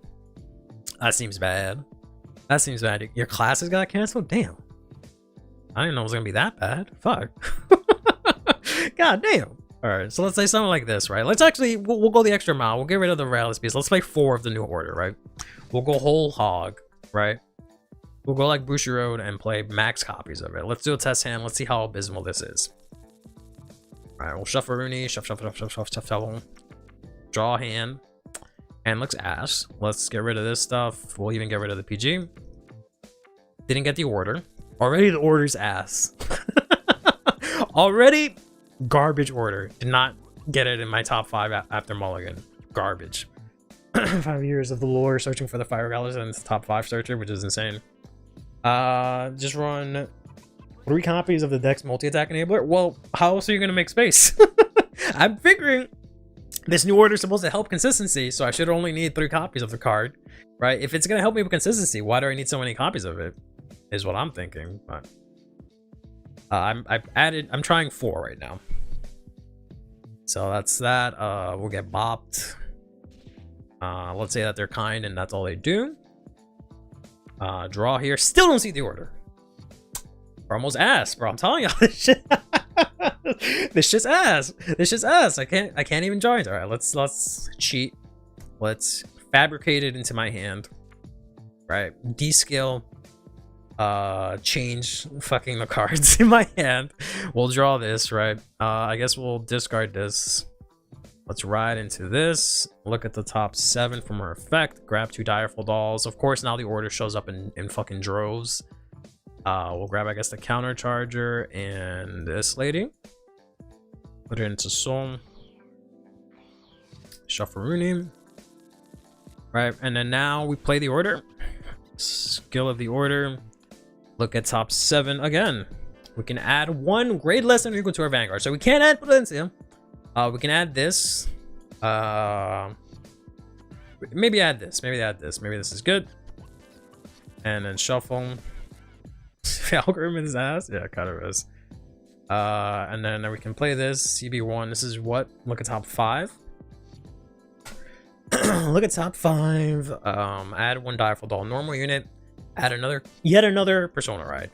That seems bad. That seems bad. Your classes got canceled? Damn. I didn't know it was gonna be that bad. Fuck. God damn. Alright, so let's say something like this, right? Let's actually, we'll go the extra mile. We'll get rid of the Realist piece. Let's play 4 of the new order, right? We'll go whole hog, right? We'll go like Bushiroad and play max copies of it. Let's do a test hand. Let's see how abysmal this is. Alright, we'll shuffle Rooney, shuffle. Draw a hand. and looks ass. Let's get rid of this stuff. We'll even get rid of the PG. Didn't get the order. Already the order's ass. Already garbage order. Did not get it in my top 5 after Mulligan. Garbage. 5 years of the lore searching for the fire gallows and it's the top 5 searcher, which is insane. Just run 3 copies of the Dex multi-attack enabler. Well, how else are you gonna make space? I'm figuring this new order is supposed to help consistency, so I should only need 3 copies of the card, right? If it's gonna help me with consistency, why do I need so many copies of it? Is what I'm thinking. But I'm trying 4 right now. So that's that. We'll get bopped. Let's say that they're kind and that's all they do. Draw here. Still don't see the order. We're almost ass, bro. I'm telling y'all this shit. This shit's ass. This shit's ass. I can't even join. All right, let's cheat. Let's fabricate it into my hand. Right. Descale. Change fucking the cards in my hand. We'll draw this, right? I guess we'll discard this. Let's ride into this. Look at the top 7 from her effect. Grab 2 Direful Dolls. Of course, now the order shows up in fucking droves. We'll grab, I guess, the counter charger and this lady. Put it into Soul. Shuffle Rooney. Right, and then now we play the order. Skill of the order. Look at top 7 again. We can add 1 grade less than or equal to our Vanguard. So we can't add Valencia. We can add this. Maybe add this. Maybe add this. Maybe this is good. And then shuffle. The algorithm is ass. Yeah, kind of is. And then we can play this CB1. This is what? Look at top 5. Look at top 5. Add 1 Direful Doll normal unit. Add yet another Persona ride.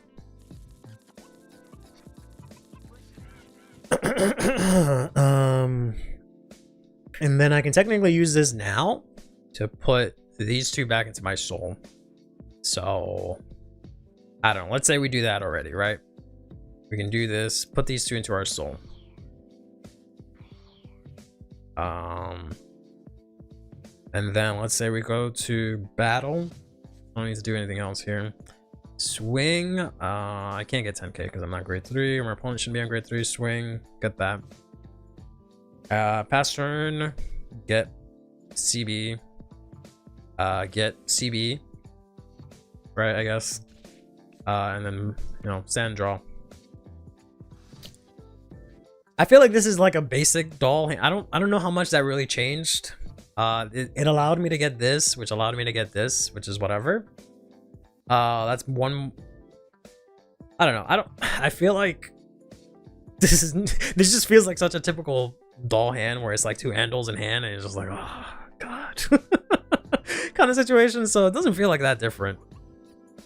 And then I can technically use this now to put these 2 back into my soul. So I don't know. Let's say we do that already, right? We can do this. Put these 2 into our soul. And then let's say we go to battle. I don't need to do anything else here. Swing. I can't get 10k because I'm not grade 3. My opponent should be on grade 3. Swing. Get that. Pass turn. Get CB. Get CB. Right, I guess. And then, you know, stand draw. I feel like this is like a basic doll. I don't know how much that really changed. It allowed me to get this, which allowed me to get this, which is whatever. That's 1. I don't know. I feel like this just feels like such a typical doll hand where it's like 2 handles in hand and it's just like, oh god. Kind of situation. So it doesn't feel like that different.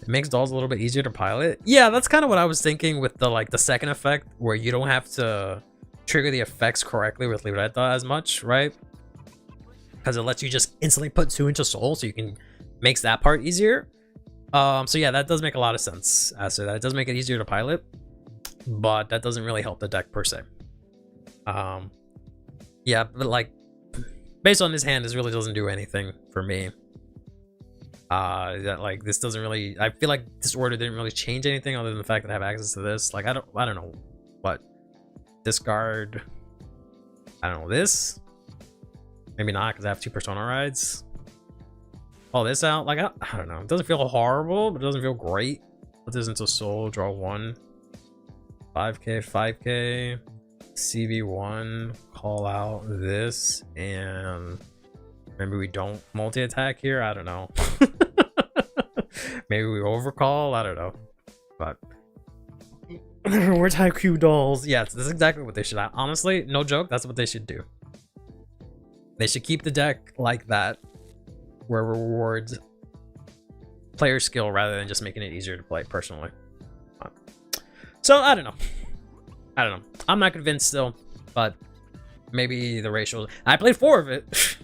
It makes dolls a little bit easier to pilot. Yeah, that's kind of what I was thinking with the second effect, where you don't have to trigger the effects correctly with Libretta as much, right? Because it lets you just instantly put 2 into soul, so you can makes that part easier. So yeah, that does make a lot of sense. So that does make it easier to pilot, but that doesn't really help the deck per se. Yeah, but like based on this hand, this really doesn't do anything for me. That like this doesn't really. I feel like this order didn't really change anything other than the fact that I have access to this. Like I don't know what discard. I don't know this. Maybe not because I have 2 Persona rides. All this out, like I don't know. It doesn't feel horrible, but it doesn't feel great. Put this into soul, draw 1. 5k, CB1, call out this, and maybe we don't multi-attack here. I don't know. Maybe we overcall. I don't know. But we're type Q dolls. Yeah, that's exactly what they should. Honestly, no joke. That's what they should do. They should keep the deck like that, where it rewards player skill rather than just making it easier to play personally. So I don't know. I'm not convinced still, but maybe the ratios. I played 4 of it.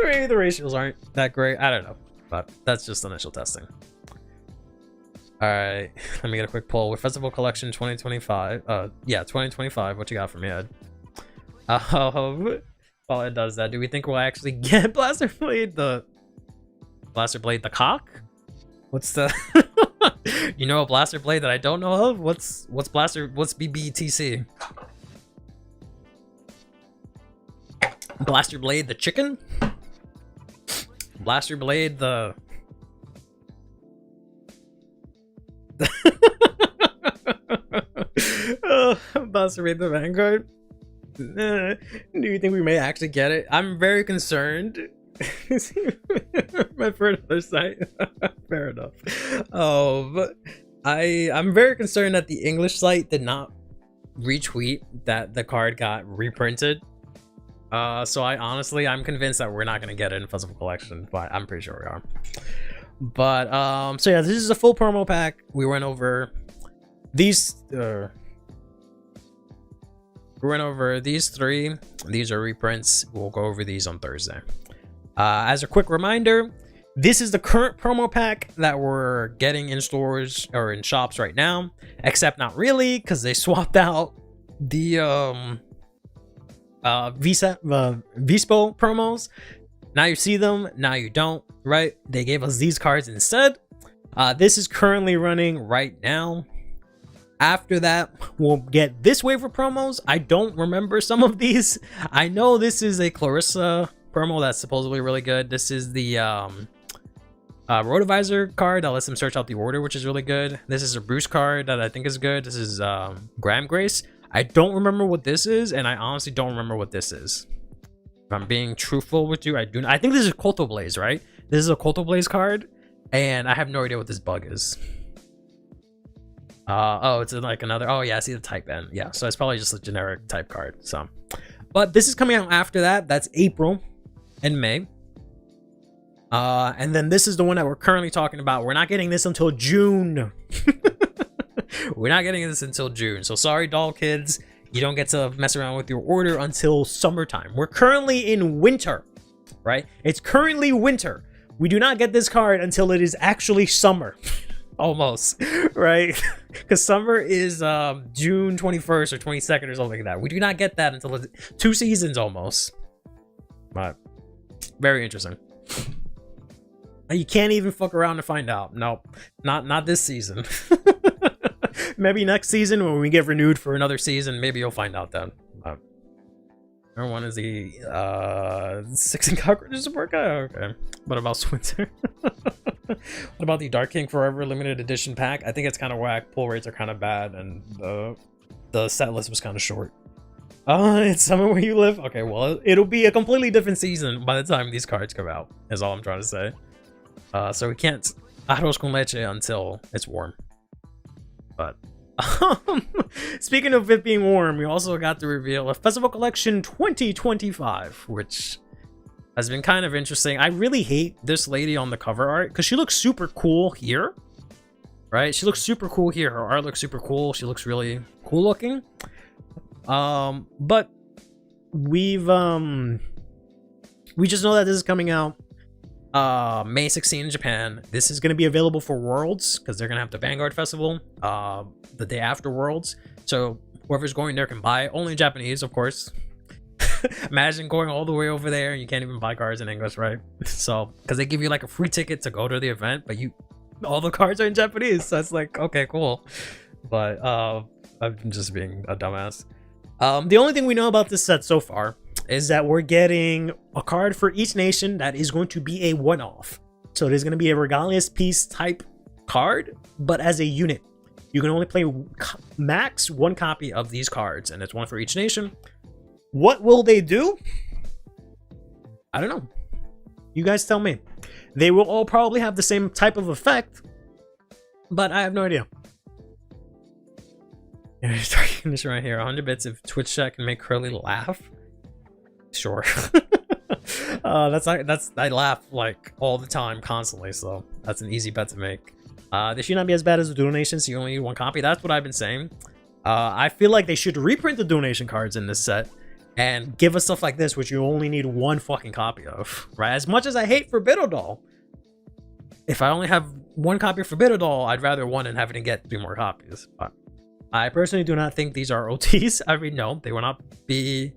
Maybe the ratios aren't that great. I don't know, but that's just initial testing. All right, let me get a quick poll. With Festival Collection 2025. Yeah, 2025. What you got for me, Ed? while it does that, do we think we'll actually get Blaster Blade the cock? What's the you know a Blaster Blade that I don't know of? What's BBTC? Blaster Blade the chicken? Blaster Blade the Blaster Blade the Vanguard? Do you think we may actually get it? I'm very concerned. My first other site. Fair enough. But I'm very concerned that the English site did not retweet that the card got reprinted. So I'm convinced that we're not gonna get it in physical collection, but I'm pretty sure we are. But so yeah, this is a full promo pack. We went over these three. These are reprints. We'll go over these on Thursday. As a quick reminder, this is the current promo pack that we're getting in stores or in shops right now, except not really, because they swapped out the Vispo promos. Now you see them, now you don't, right? They gave us these cards instead. This is currently running right now. After that, we'll get this wave of promos. I don't remember some of these. I know this is a Clarissa promo that's supposedly really good. This is the Rotovisor card that lets them search out the order, which is really good. This is a Bruce card that I think is good. This is Graham Grace. I don't remember what this is, and I honestly don't remember what this is. If I'm being truthful with you, I think this is Colto Blaze, right? This is a Colto Blaze card, and I have no idea what this bug is. It's like another. Oh yeah, I see the type N. Yeah, so it's probably just a generic type card. So, but this is coming out after that. That's April and May. And then this is the one that we're currently talking about. We're not getting this until June. We're not getting this until June. So sorry, doll kids. You don't get to mess around with your order until summertime. We're currently in winter, right? It's currently winter. We do not get this card until it is actually summer. Almost, right? Because summer is June 21st or 22nd or something like that. We do not get that until 2 seasons almost. But very interesting. You can't even fuck around to find out. Nope, not this season. Maybe next season when we get renewed for another season, maybe you'll find out then. Number one is the 6 and Cockroaches support guy. Okay, what about Swinter? What about the Dark King Forever limited edition pack? I think it's kind of whack. Pull rates are kind of bad, and the set list was kind of short. It's summer where you live. Okay, well, it'll be a completely different season by the time these cards come out. Is all I'm trying to say. So we can't arroz con leche until it's warm. But speaking of it being warm, we also got to reveal a Festival Collection 2025, which has been kind of interesting. I really hate this lady on the cover art because she looks super cool here, right? She looks super cool here. Her art looks super cool. She looks really cool looking. But we just know that this is coming out May 16 in Japan. This is going to be available for Worlds because they're going to have the Vanguard Festival the day after Worlds. So whoever's going there can buy it. Only in Japanese, of course. Imagine going all the way over there and you can't even buy cards in English, right? So because they give you like a free ticket to go to the event, but all the cards are in Japanese, so it's like, okay, cool. But I'm just being a dumbass. The only thing we know about this set so far is that we're getting a card for each nation that is going to be a one-off. So there's going to be a Regalia's Piece type card, but as a unit. You can only play max one copy of these cards, and it's one for each nation. What will they do? I don't know. You guys tell me. They will all probably have the same type of effect, but I have no idea. Starting this right here. 100 bits if Twitch chat can make Curly laugh. Sure. I laugh like all the time, constantly, so that's an easy bet to make. They should not be as bad as the Dual Nations, so you only need one copy. That's what I've been saying. I feel like they should reprint the Dual Nation cards in this set and give us stuff like this, which you only need one fucking copy of, right? As much as I hate Forbidden Doll, if I only have one copy of Forbidden Doll, I'd rather one and having to get 3 more copies. But I personally do not think these are OTs. I mean, no, they will not be.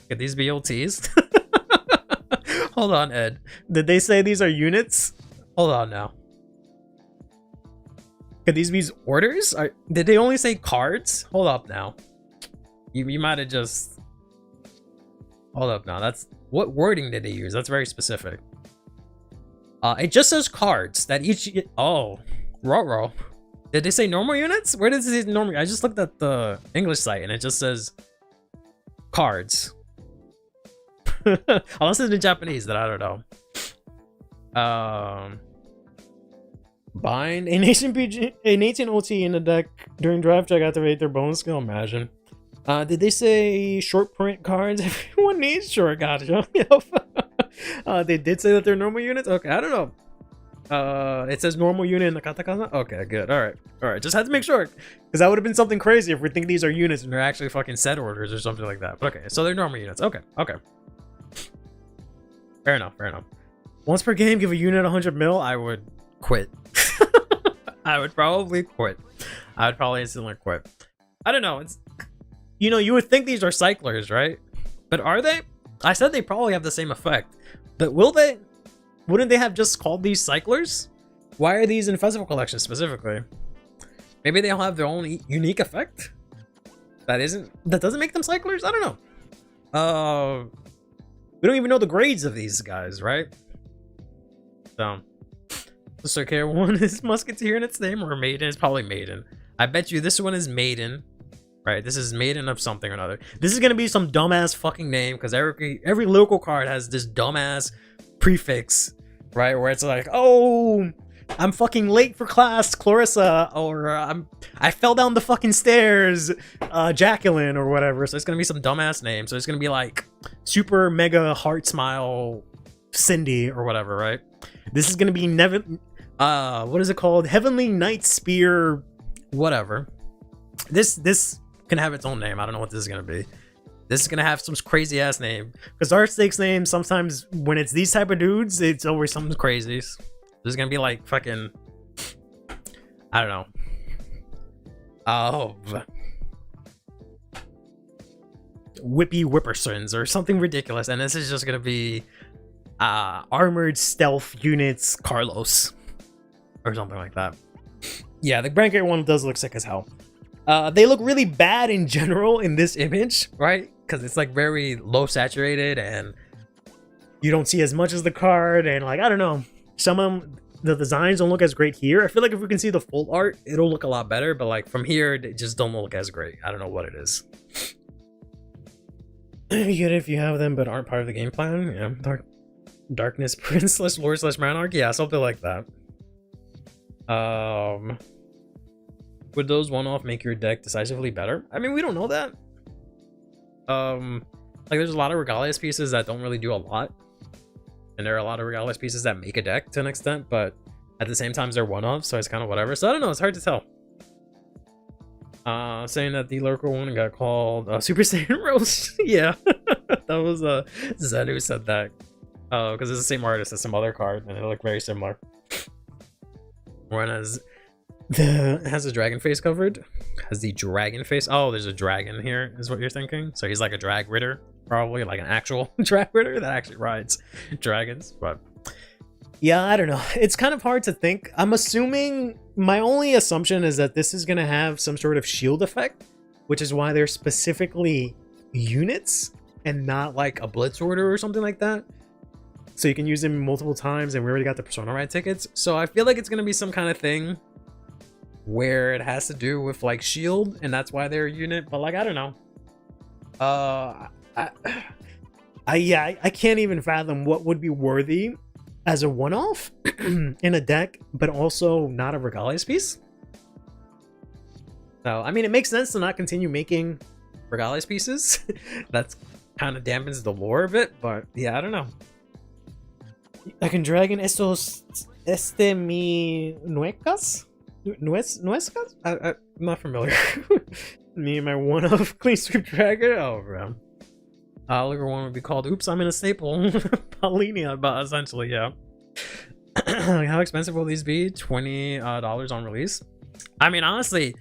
Could these be OTs? Hold on, Ed. Did they say these are units? Hold on now. Could these be orders? Did they only say cards? Hold up now. You might have just... Hold up now. That's... What wording did they use? That's very specific. It just says cards that each... Oh. Ruh-roh. Did they say normal units? Where does it say normal? I just looked at the English site and it just says cards. Unless it's in Japanese, that I don't know. Bind an ancient OT in the deck during draft check activate their bonus skill. Imagine. Did they say short print cards? Everyone needs short. Gotcha. They did say that they're normal units. Okay, I don't know. It says normal unit in the katakana. Okay, good. All right. Just had to make sure, because that would have been something crazy if we think these are units and they're actually fucking set orders or something like that. But okay, so they're normal units. Okay. Fair enough. Once per game, give a unit 100 mil. I would quit. I would probably quit. I would probably instantly quit. I don't know. It's, you would think these are cyclers, right? But are they? I said they probably have the same effect, but will they? Wouldn't they have just called these cyclers? Why are these in festival collections specifically? Maybe they all have their own unique effect. That doesn't make them cyclers. I don't know. We don't even know the grades of these guys, right? So, the Circaire one is Musketeer in its name, or Maiden? It's probably Maiden. I bet you this one is Maiden. Right, this is Maiden of something or another. This is gonna be some dumbass fucking name, because every local card has this dumbass prefix, right? Where it's like, oh, I'm fucking late for class, Clarissa, or I fell down the fucking stairs, Jacqueline, or whatever. So it's gonna be some dumbass name. So it's gonna be like super mega heart smile Cindy or whatever, right? This is gonna be what is it called? Heavenly Knight Spear, whatever. This can have its own name. I don't know what this is gonna be. This is gonna have some crazy ass name, because our stakes name sometimes when it's these type of dudes, it's always something crazy. This is gonna be like fucking, I don't know. Oh, Whippy Whippersons or something ridiculous, and this is just gonna be armored stealth units Carlos or something like that. Yeah, the Grand Gate one does look sick as hell. They look really bad in general in this image, right? Because it's like very low saturated and you don't see as much as the card, and like, I don't know, some of them, the designs don't look as great here. I feel like if we can see the full art, it'll look a lot better, but like from here, they just don't look as great. I don't know what it is. You get it if you have them, but aren't part of the game plan. Yeah, Darkness Prince / Lord / Monarch. Yeah, something like that. Would those one-off make your deck decisively better? I mean, we don't know that. Like there's a lot of Regalias pieces that don't really do a lot, and there are a lot of Regalias pieces that make a deck to an extent, but at the same time they're one-offs, so it's kind of whatever. So I don't know, it's hard to tell. Saying that the local one got called Super Saiyan Rose. Yeah, that was Zed who said that. Because it's the same artist as some other card, and they look very similar. One has a dragon face covered. Has the dragon face. Oh, there's a dragon here, is what you're thinking. So he's like a drag rider, probably like an actual drag rider that actually rides dragons. But yeah, I don't know. It's kind of hard to think. I'm assuming, my only assumption is that this is going to have some sort of shield effect, which is why they're specifically units and not like a blitz order or something like that. So you can use them multiple times, and we already got the Persona Ride tickets. So I feel like it's going to be some kind of thing where it has to do with like shield, and that's why they're a unit. But like, I don't know. I can't even fathom what would be worthy as a one-off in a deck, but also not a Regalias piece. So I mean, it makes sense to not continue making Regalias pieces. That's kind of dampens the lore a bit, but yeah, I don't know. I can dragon estos mi nuecas? Nuescas? I'm not familiar. Me and my one-off clean sweep dragon? Oh, bro. Oliver one would be called Oops, I'm in a staple. Paulinia, but essentially, yeah. How expensive will these be? $20 on release? I mean, honestly,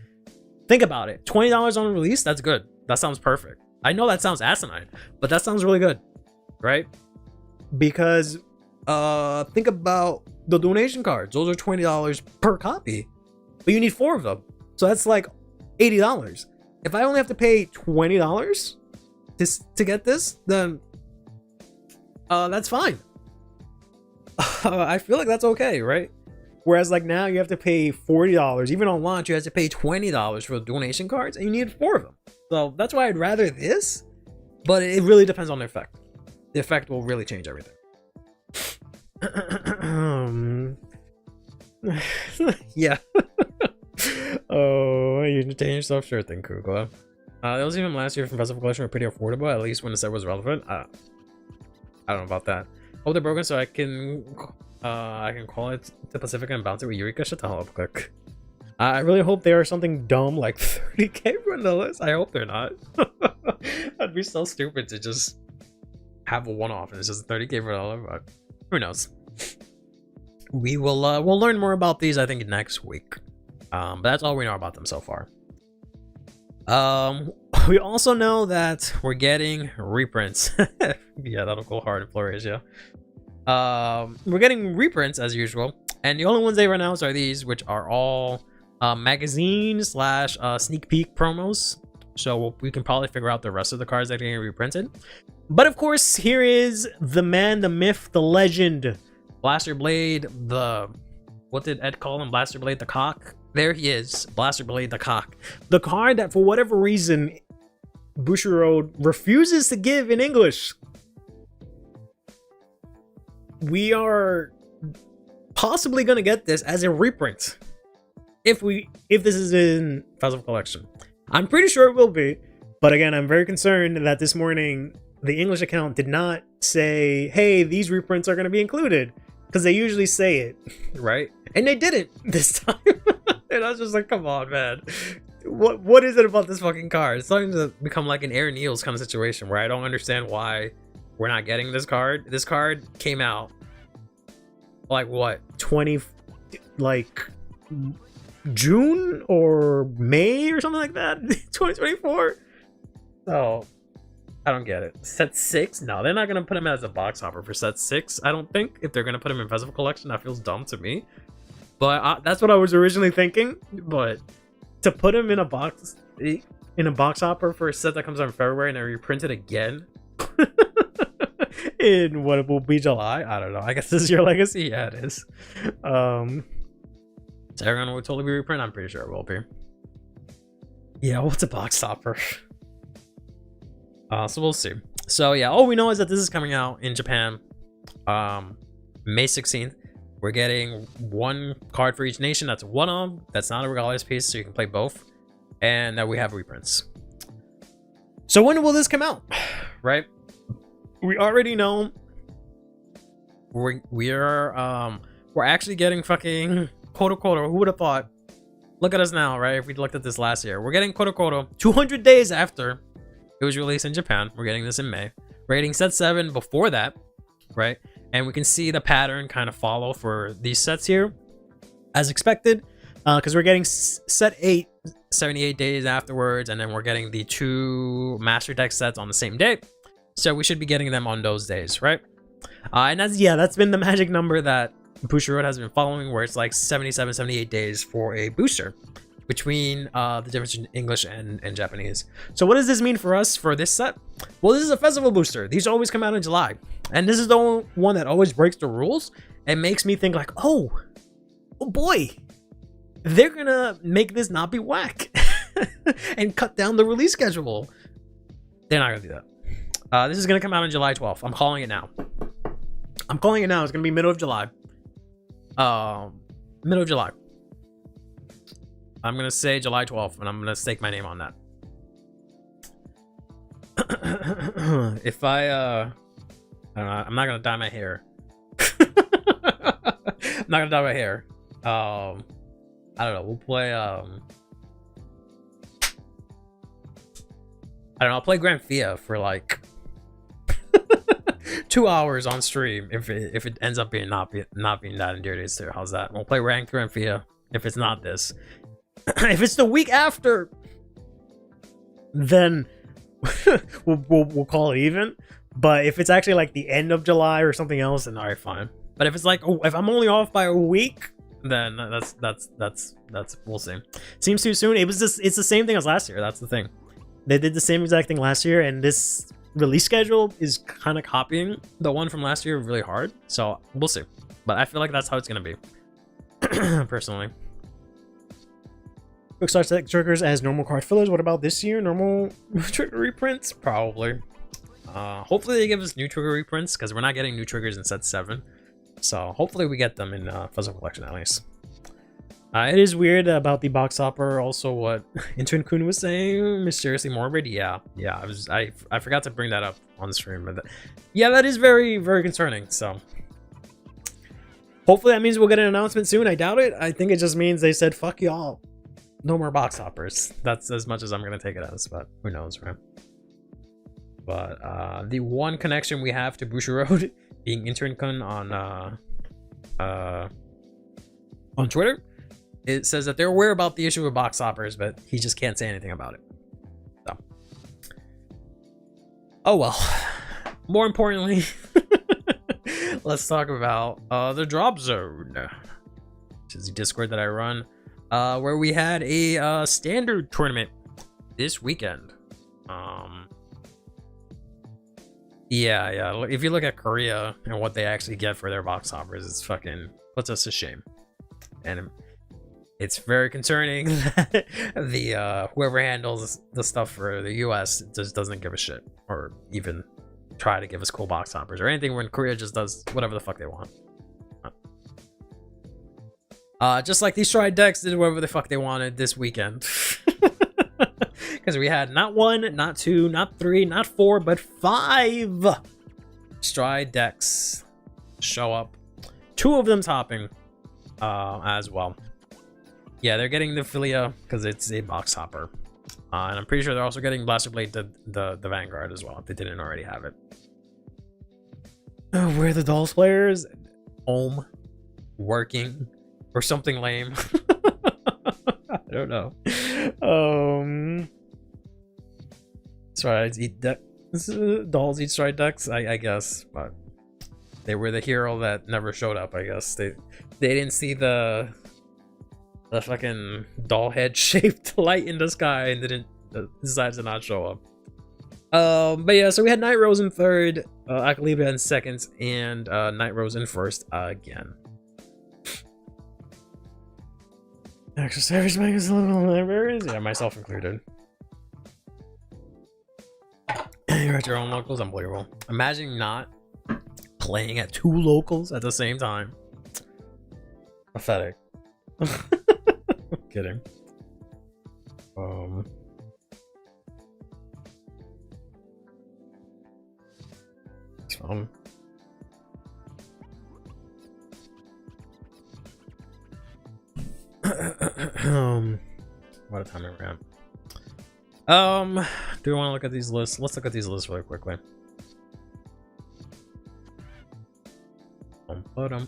think about it. $20 on release? That's good. That sounds perfect. I know that sounds asinine, but that sounds really good, right? Because think about the donation cards. Those are $20 per copy, but you need 4 of them, so that's like $80. If I only have to pay $20 to get this, then that's fine. I feel like that's okay, right? Whereas like now you have to pay $40. Even on launch, you have to pay $20 for the donation cards, and you need 4 of them. So that's why I'd rather this, but it really depends on the effect. The effect will really change everything. Yeah. Oh, you entertain yourself? Sure thing, Kugla. Those even last year from Festival Collection were pretty affordable, at least when the set was relevant. I don't know about that. Oh, they're broken, so I can call it to Pacifica and bounce it with Eureka. Shut the hell up, quick. I really hope they are something dumb like 30k vanillas. I hope they're not. That'd be so stupid to just have a one-off and it's just 30k vanilla, but who knows? We will we'll learn more about these, I think, next week. But that's all we know about them so far. We also know that we're getting reprints. Yeah, that'll go hard in Florasia. We're getting reprints as usual, and the only ones they've announced are these, which are all magazine slash sneak peek promos. So we can probably figure out the rest of the cards that are getting reprinted. But of course, here is the man, the myth, the legend, Blaster Blade, the, what did Ed call him? Blaster Blade the cock? There he is, Blaster Blade the cock. The card that for whatever reason Bushiroad refuses to give in English. We are possibly gonna get this as a reprint if this is in Festival Collection. I'm pretty sure it will be, but again, I'm very concerned that this morning the English account did not say, hey, these reprints are gonna be included, because they usually say it, right? And they didn't this time. And I was just like, come on, man. What is it about this fucking card? It's starting to become like an Aaron Neal's kind of situation where I don't understand why we're not getting this card. This card came out like what, June or May or something like that, 2024. So I don't get it. Set 6? No, they're not gonna put him as a box hopper for set 6. I don't think. If they're gonna put him in Festival Collection, that feels dumb to me. But that's what I was originally thinking. But to put him in a box hopper for a set that comes out in February and then reprint it again in what it will be July, I don't know. I guess this is your legacy. Yeah, it is. So everyone will totally be reprint. I'm pretty sure it will be. Yeah, what's a box hopper? So we'll see. So yeah, all we know is that this is coming out in Japan May 16th. We're getting 1 card for each nation. That's one of them. That's not a regardless piece, so you can play both. And that we have reprints. So when will this come out? Right? We already know we're actually getting fucking Koto Koto. Who would have thought? Look at us now, right? If we looked at this last year, we're getting Koto Koto 200 days after it was released in Japan. We're getting this in May. We're getting set 7 before that, right? And we can see the pattern kind of follow for these sets here, as expected, because we're getting set 8 78 days afterwards, and then we're getting the 2 master deck sets on the same day. So we should be getting them on those days, right? And that's been the magic number that Bushiroad has been following, where it's like 77, 78 days for a booster between the difference in English and Japanese. So what does this mean for us for this set? Well, this is a festival booster. These always come out in July. And this is the one that always breaks the rules and makes me think like, oh boy, they're gonna make this not be whack and cut down the release schedule. They're not gonna do that. This is gonna come out on July 12th. I'm calling it now. I'm calling it now. It's gonna be middle of July. Middle of July. I'm gonna say July 12th, and I'm gonna stake my name on that. If I don't know, I'm not gonna dye my hair. I'm not gonna dye my hair. I don't know. We'll play. I don't know. I'll play Granfia for like 2 hours on stream. If it ends up being not being that endearing to, how's that? We'll play ranked Granfia if it's not this. If it's the week after, then we'll call it even. But if it's actually like the end of July or something else, then all right, fine. But if it's like, oh, if I'm only off by a week, then that's we'll see. Seems too soon. It's the same thing as last year. That's the thing. They did the same exact thing last year, and this release schedule is kind of copying the one from last year really hard. So we'll see. But I feel like that's how it's gonna be, personally. Quick start set triggers as normal card fillers. What about this year? Normal trigger reprints? Probably. Hopefully they give us new trigger reprints, because we're not getting new triggers in set 7. So hopefully we get them in Puzzle Collection at least. It is weird about the box hopper. Also, what Intern Kun was saying, mysteriously morbid. Yeah. I forgot to bring that up on the stream, but yeah, that is very, very concerning. So hopefully that means we'll get an announcement soon. I doubt it. I think it just means they said, fuck y'all, no more box hoppers. That's as much as I'm gonna take it as, but who knows, right? But the one connection we have to Bushiroad being Intern Kun on Twitter, it says that they're aware about the issue with box hoppers, but he just can't say anything about it. So, oh well. More importantly, let's talk about the drop zone, which is the Discord that I run, where we had a standard tournament this weekend. Yeah. If you look at Korea and what they actually get for their box hoppers, it's fucking puts us to shame, and it's very concerning that the whoever handles the stuff for the US just doesn't give a shit, or even try to give us cool box hoppers or anything, when Korea just does whatever the fuck they want. Just like these Stride decks did whatever the fuck they wanted this weekend. Because we had not 1, not 2, not 3, not 4, but 5 Stride decks show up. 2 of them topping as well. Yeah, they're getting the Philia because it's a box hopper. And I'm pretty sure they're also getting Blaster Blade the Vanguard as well, if they didn't already have it. Where are the Dolls players? Home. Working. Or something lame. I don't know. Strides eat decks. Dolls eat Stride decks, I guess. But they were the hero that never showed up, I guess. They didn't see the fucking doll head shaped light in the sky and didn't decide to not show up. But yeah, so we had Night Rose in 3rd, Akalibra in 2nd, and Night Rose in 1st again. Extra service makers living libraries? Yeah, myself included. You're at your own locals? Unbelievable. Imagine not playing at 2 locals at the same time. Pathetic. I'm kidding. It's fun. What a time we're at. Do we want to look at these lists? Let's look at these lists really quickly. The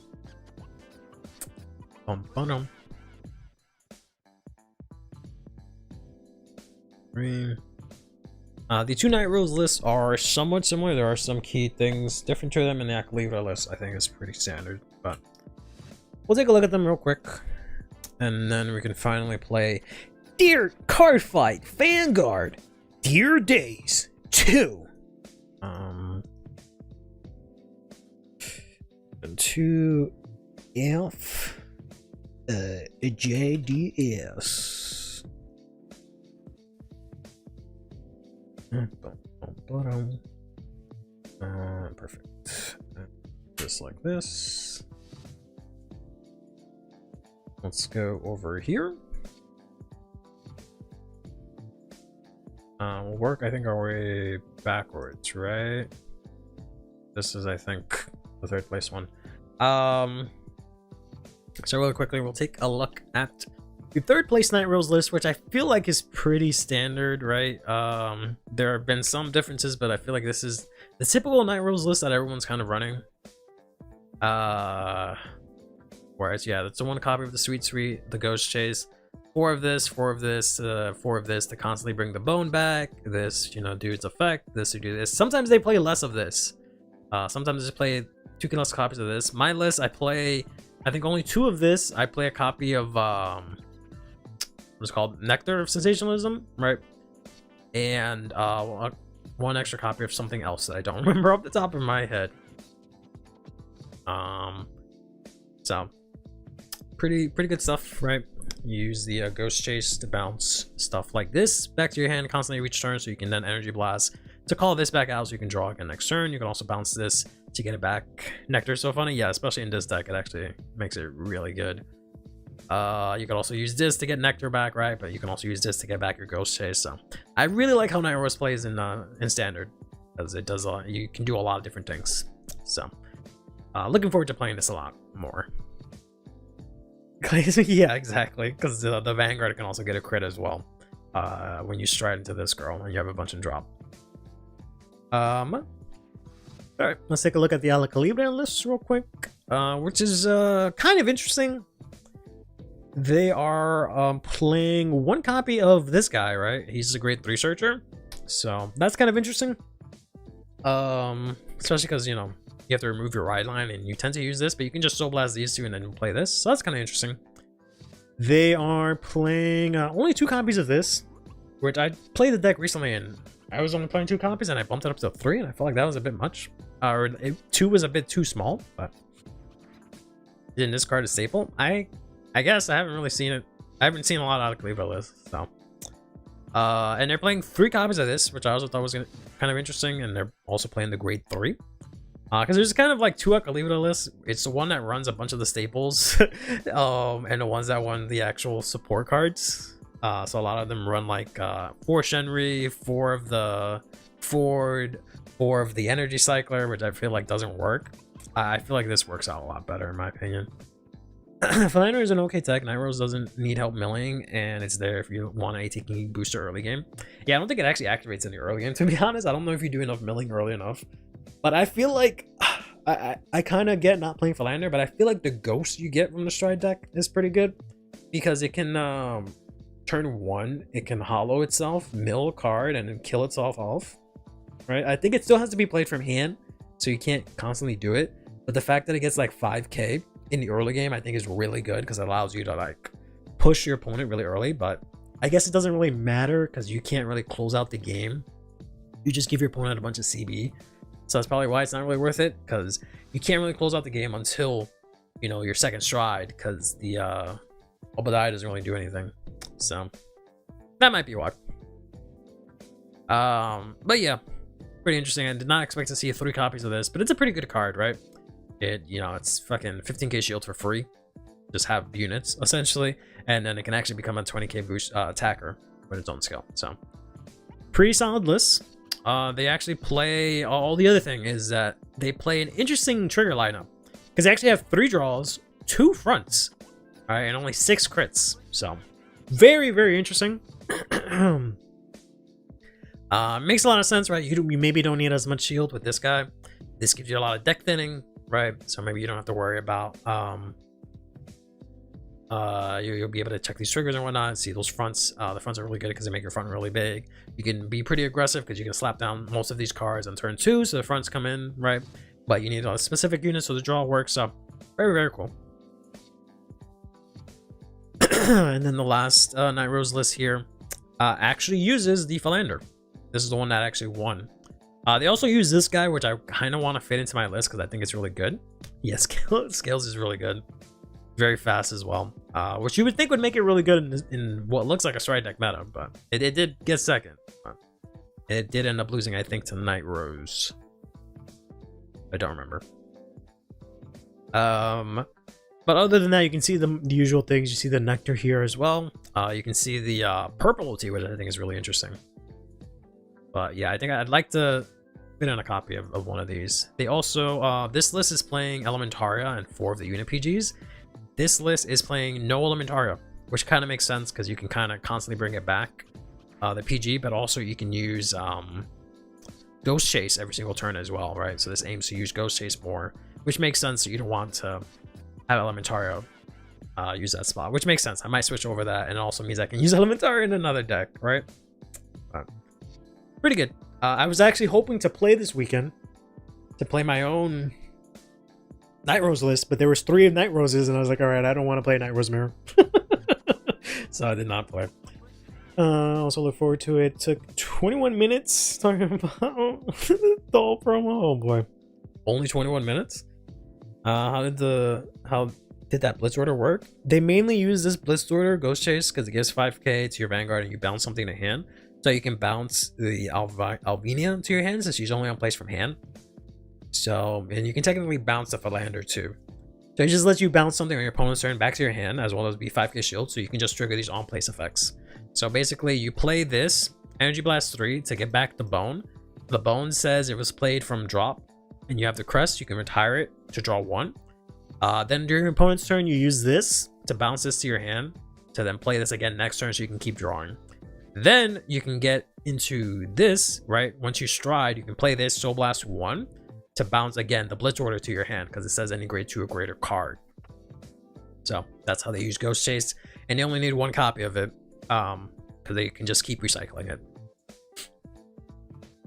2 Night Rose lists are somewhat similar. There are some key things different to them, and the Akalibra list I think is pretty standard, but we'll take a look at them real quick, and then we can finally play Dear Card Fight Vanguard Dear Days 2. 2F JDS. Perfect. Just like this. Let's go over here. We'll work, I think, our way backwards, right? This is, I think, the 3rd place one. So really quickly, we'll take a look at the 3rd place Night Rose list, which I feel like is pretty standard, right? There have been some differences, but I feel like this is the typical Night Rose list that everyone's kind of running. Whereas, yeah, that's the one copy of the Sweet Sweet, the Ghost Chase. 4 of this, 4 of this, 4 of this to constantly bring the bone back. This, you know, do its effect. This to do this. Sometimes they play less of this. Sometimes they just play 2 less copies of this. My list, I play, I think only 2 of this. I play a copy of what's called Nectar of Sensationalism, right? And 1 extra copy of something else that I don't remember off the top of my head. So pretty good stuff, right? You use the Ghost Chase to bounce stuff like this back to your hand constantly each turn, so you can then Energy Blast to call this back out so you can draw again next turn. You can also bounce this to get it back. Nectar's so funny, yeah, especially in this deck, it actually makes it really good. You can also use this to get Nectar back, right? But you can also use this to get back your Ghost Chase. So I really like how Night Rose plays in Standard, because it does you can do a lot of different things. So looking forward to playing this a lot more. Yeah, exactly, because the Vanguard can also get a crit as well when you stride into this girl and you have a bunch in drop. All right, let's take a look at the Alakalibre list real quick, which is kind of interesting. They are playing 1 copy of this guy, right? He's a grade 3 searcher, so that's kind of interesting. Especially because, you know, you have to remove your ride line and you tend to use this, but you can just Soul Blast these 2 and then play this, so that's kind of interesting. They are playing only 2 copies of this, which I played the deck recently and I was only playing 2 copies and I bumped it up to 3, and I felt like that was a bit much. Or 2 was a bit too small, but then this card is staple. I guess I haven't really seen it. I haven't seen a lot out of Cleaver list, so. And they're playing 3 copies of this, which I also thought was kind of interesting, and they're also playing the grade 3. Because there's kind of like 2 Alakalibre lists. It's the one that runs a bunch of the staples, and the ones that run the actual support cards. So a lot of them run like 4 Shenri, 4 of the Ford, 4 of the Energy Cycler, which I feel like doesn't work. I feel like this works out a lot better in my opinion. Philander is an okay tech. Night Rose doesn't need help milling, and it's there if you want a taking booster early game. Yeah, I don't think it actually activates in the early game, to be honest. I don't know if you do enough milling early enough. But I feel like I kind of get not playing Philander, but I feel like the ghost you get from the Stride deck is pretty good, because it can turn 1, it can hollow itself, mill a card, and then kill itself off. Right? I think it still has to be played from hand, so you can't constantly do it. But the fact that it gets like 5k in the early game, I think is really good, because it allows you to like push your opponent really early. But I guess it doesn't really matter, because you can't really close out the game. You just give your opponent a bunch of CB. So that's probably why it's not really worth it, because you can't really close out the game until, you know, your second stride, because the Obadiah doesn't really do anything. So that might be why. But yeah, pretty interesting. I did not expect to see 3 copies of this, but it's a pretty good card, right? It, you know, it's fucking 15k shield for free. Just have units essentially, and then it can actually become a 20k boost attacker with its own skill. So pretty solid list. They actually play, all the other thing is that they play an interesting trigger lineup, because they actually have 3 draws, 2 fronts, all right, and only 6 crits. So very interesting. Makes a lot of sense, right? You maybe don't need as much shield with this guy. This gives you a lot of deck thinning, right? So maybe you don't have to worry about you'll be able to check these triggers and whatnot. See those fronts. The fronts are really good because they make your front really big. You can be pretty aggressive because you can slap down most of these cards on turn 2, so the fronts come in, right? But you need a specific unit so the draw works. So very cool. And then the last Night Rose list here actually uses the Philander. This is the one that actually won. They also use this guy, which I kind of want to fit into my list because I think it's really good. Yeah, Scales is really good. Very fast as well, which you would think would make it really good in what looks like a Stride deck meta, but it did get second. It did end up losing, I think, to Night Rose. I don't remember. But other than that, you can see the usual things. You see the Nectar here as well. You can see the purple OT, which I think is really interesting. But yeah, I think I'd like to fit in a copy of one of these. They also, this list is playing Elementaria and 4 of the unit PGs. This list is playing no Elementaria, which kind of makes sense because you can kind of constantly bring it back, the PG, but also you can use Ghost Chase every single turn as well, right? So this aims to use Ghost Chase more, which makes sense. So you don't want to have Elementaria use that spot, which makes sense. I might switch over that, and it also means I can use Elementar in another deck, right? Pretty good. I was actually hoping to play this weekend, to play my own Night Rose list, but there was 3 of Night Roses, and I was like, all right, I don't want to play Night Rose Mirror. So I did not play. Also look forward to it. Took 21 minutes talking about the whole promo. Oh boy. Only 21 minutes? How did that Blitz order work? They mainly use this Blitz order, Ghost Chase, because it gives 5k to your Vanguard and you bounce something to hand. So you can bounce the Alvinia to your hand since she's only on place from hand. So, and you can technically bounce the Philander too. So it just lets you bounce something on your opponent's turn back to your hand, as well as be 5k shield, so you can just trigger these on-place effects. So basically, you play this Energy Blast 3 to get back the Bone. The Bone says it was played from drop, and you have the Crest, you can retire it to draw 1. Then during your opponent's turn, you use this to bounce this to your hand, to then play this again next turn so you can keep drawing. Then you can get into this, right? Once you stride, you can play this Soul Blast 1 to bounce again the Blitz order to your hand, because it says any grade 2 or greater card. So that's how they use Ghost Chase, and they only need 1 copy of it, because they can just keep recycling it.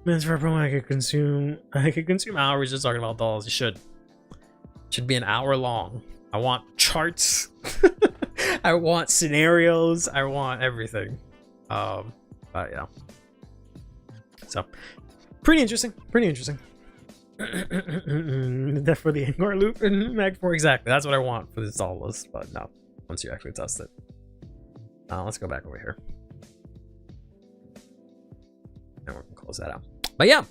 Man's for a promo I could consume hours just talking about dolls. You should be an hour long. I want charts. I want scenarios. I want everything. But yeah. So pretty interesting. That for the Angar loop and Mag 4, exactly. That's what I want for this doll list, but no, once you actually test it. Let's go back over here. And we can close that out. But yeah,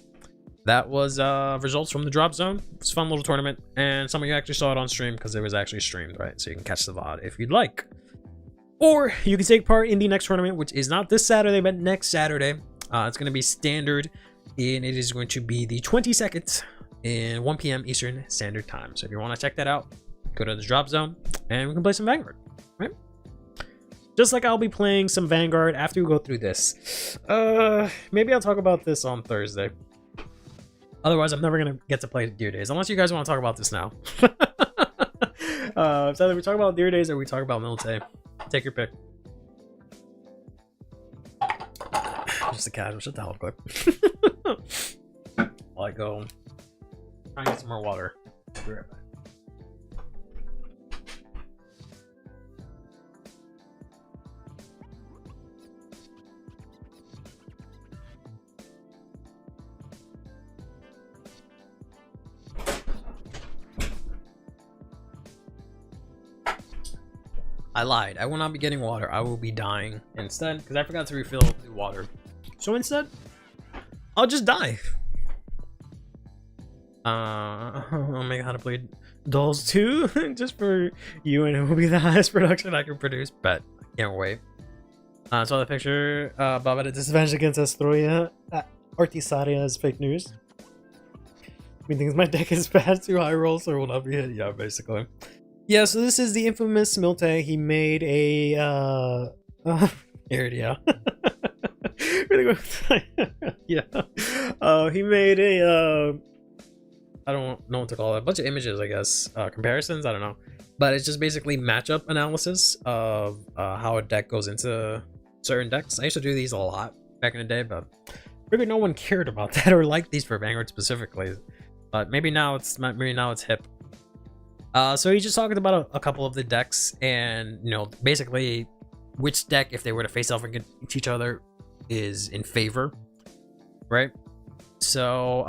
that was results from the drop zone. It's a fun little tournament, and some of you actually saw it on stream because it was actually streamed, right? So you can catch the VOD if you'd like. Or you can take part in the next tournament, which is not this Saturday, but next Saturday. It's going to be standard, and it is going to be the 22nd in 1 p.m. Eastern Standard Time. So if you want to check that out, go to the drop zone, and we can play some Vanguard, right? Just like I'll be playing some Vanguard after we go through this. Maybe I'll talk about this on Thursday. Otherwise, I'm never going to get to play Deer Days, unless you guys want to talk about this now. It's either we talk about Deer Days or we talk about Military. Take your pick. Just a casual. Shut the hell up, quick. While I go try and get some more water. Be right back. I lied. I will not be getting water. I will be dying instead because I forgot to refill the water. So instead, I'll just die. Oh my god, how to play Dolls 2 just for you, and it will be the highest production I can produce. Bet. Can't wait. Saw the picture. Bob at a disadvantage against Astroya. Artisaria is fake news. I mean, my deck is bad, too high rolls, so it will not be hit. Yeah, basically. Yeah, so this is the infamous Milte. He made a here, yeah. Really yeah. He made a I don't know what to call it. A bunch of images, I guess. Comparisons, I don't know. But it's just basically matchup analysis of how a deck goes into certain decks. I used to do these a lot back in the day, but figured no one cared about that or liked these for Vanguard specifically. But maybe now it's hip. So he's just talking about a couple of the decks, and you know, basically which deck, if they were to face off against each other, is in favor, right? So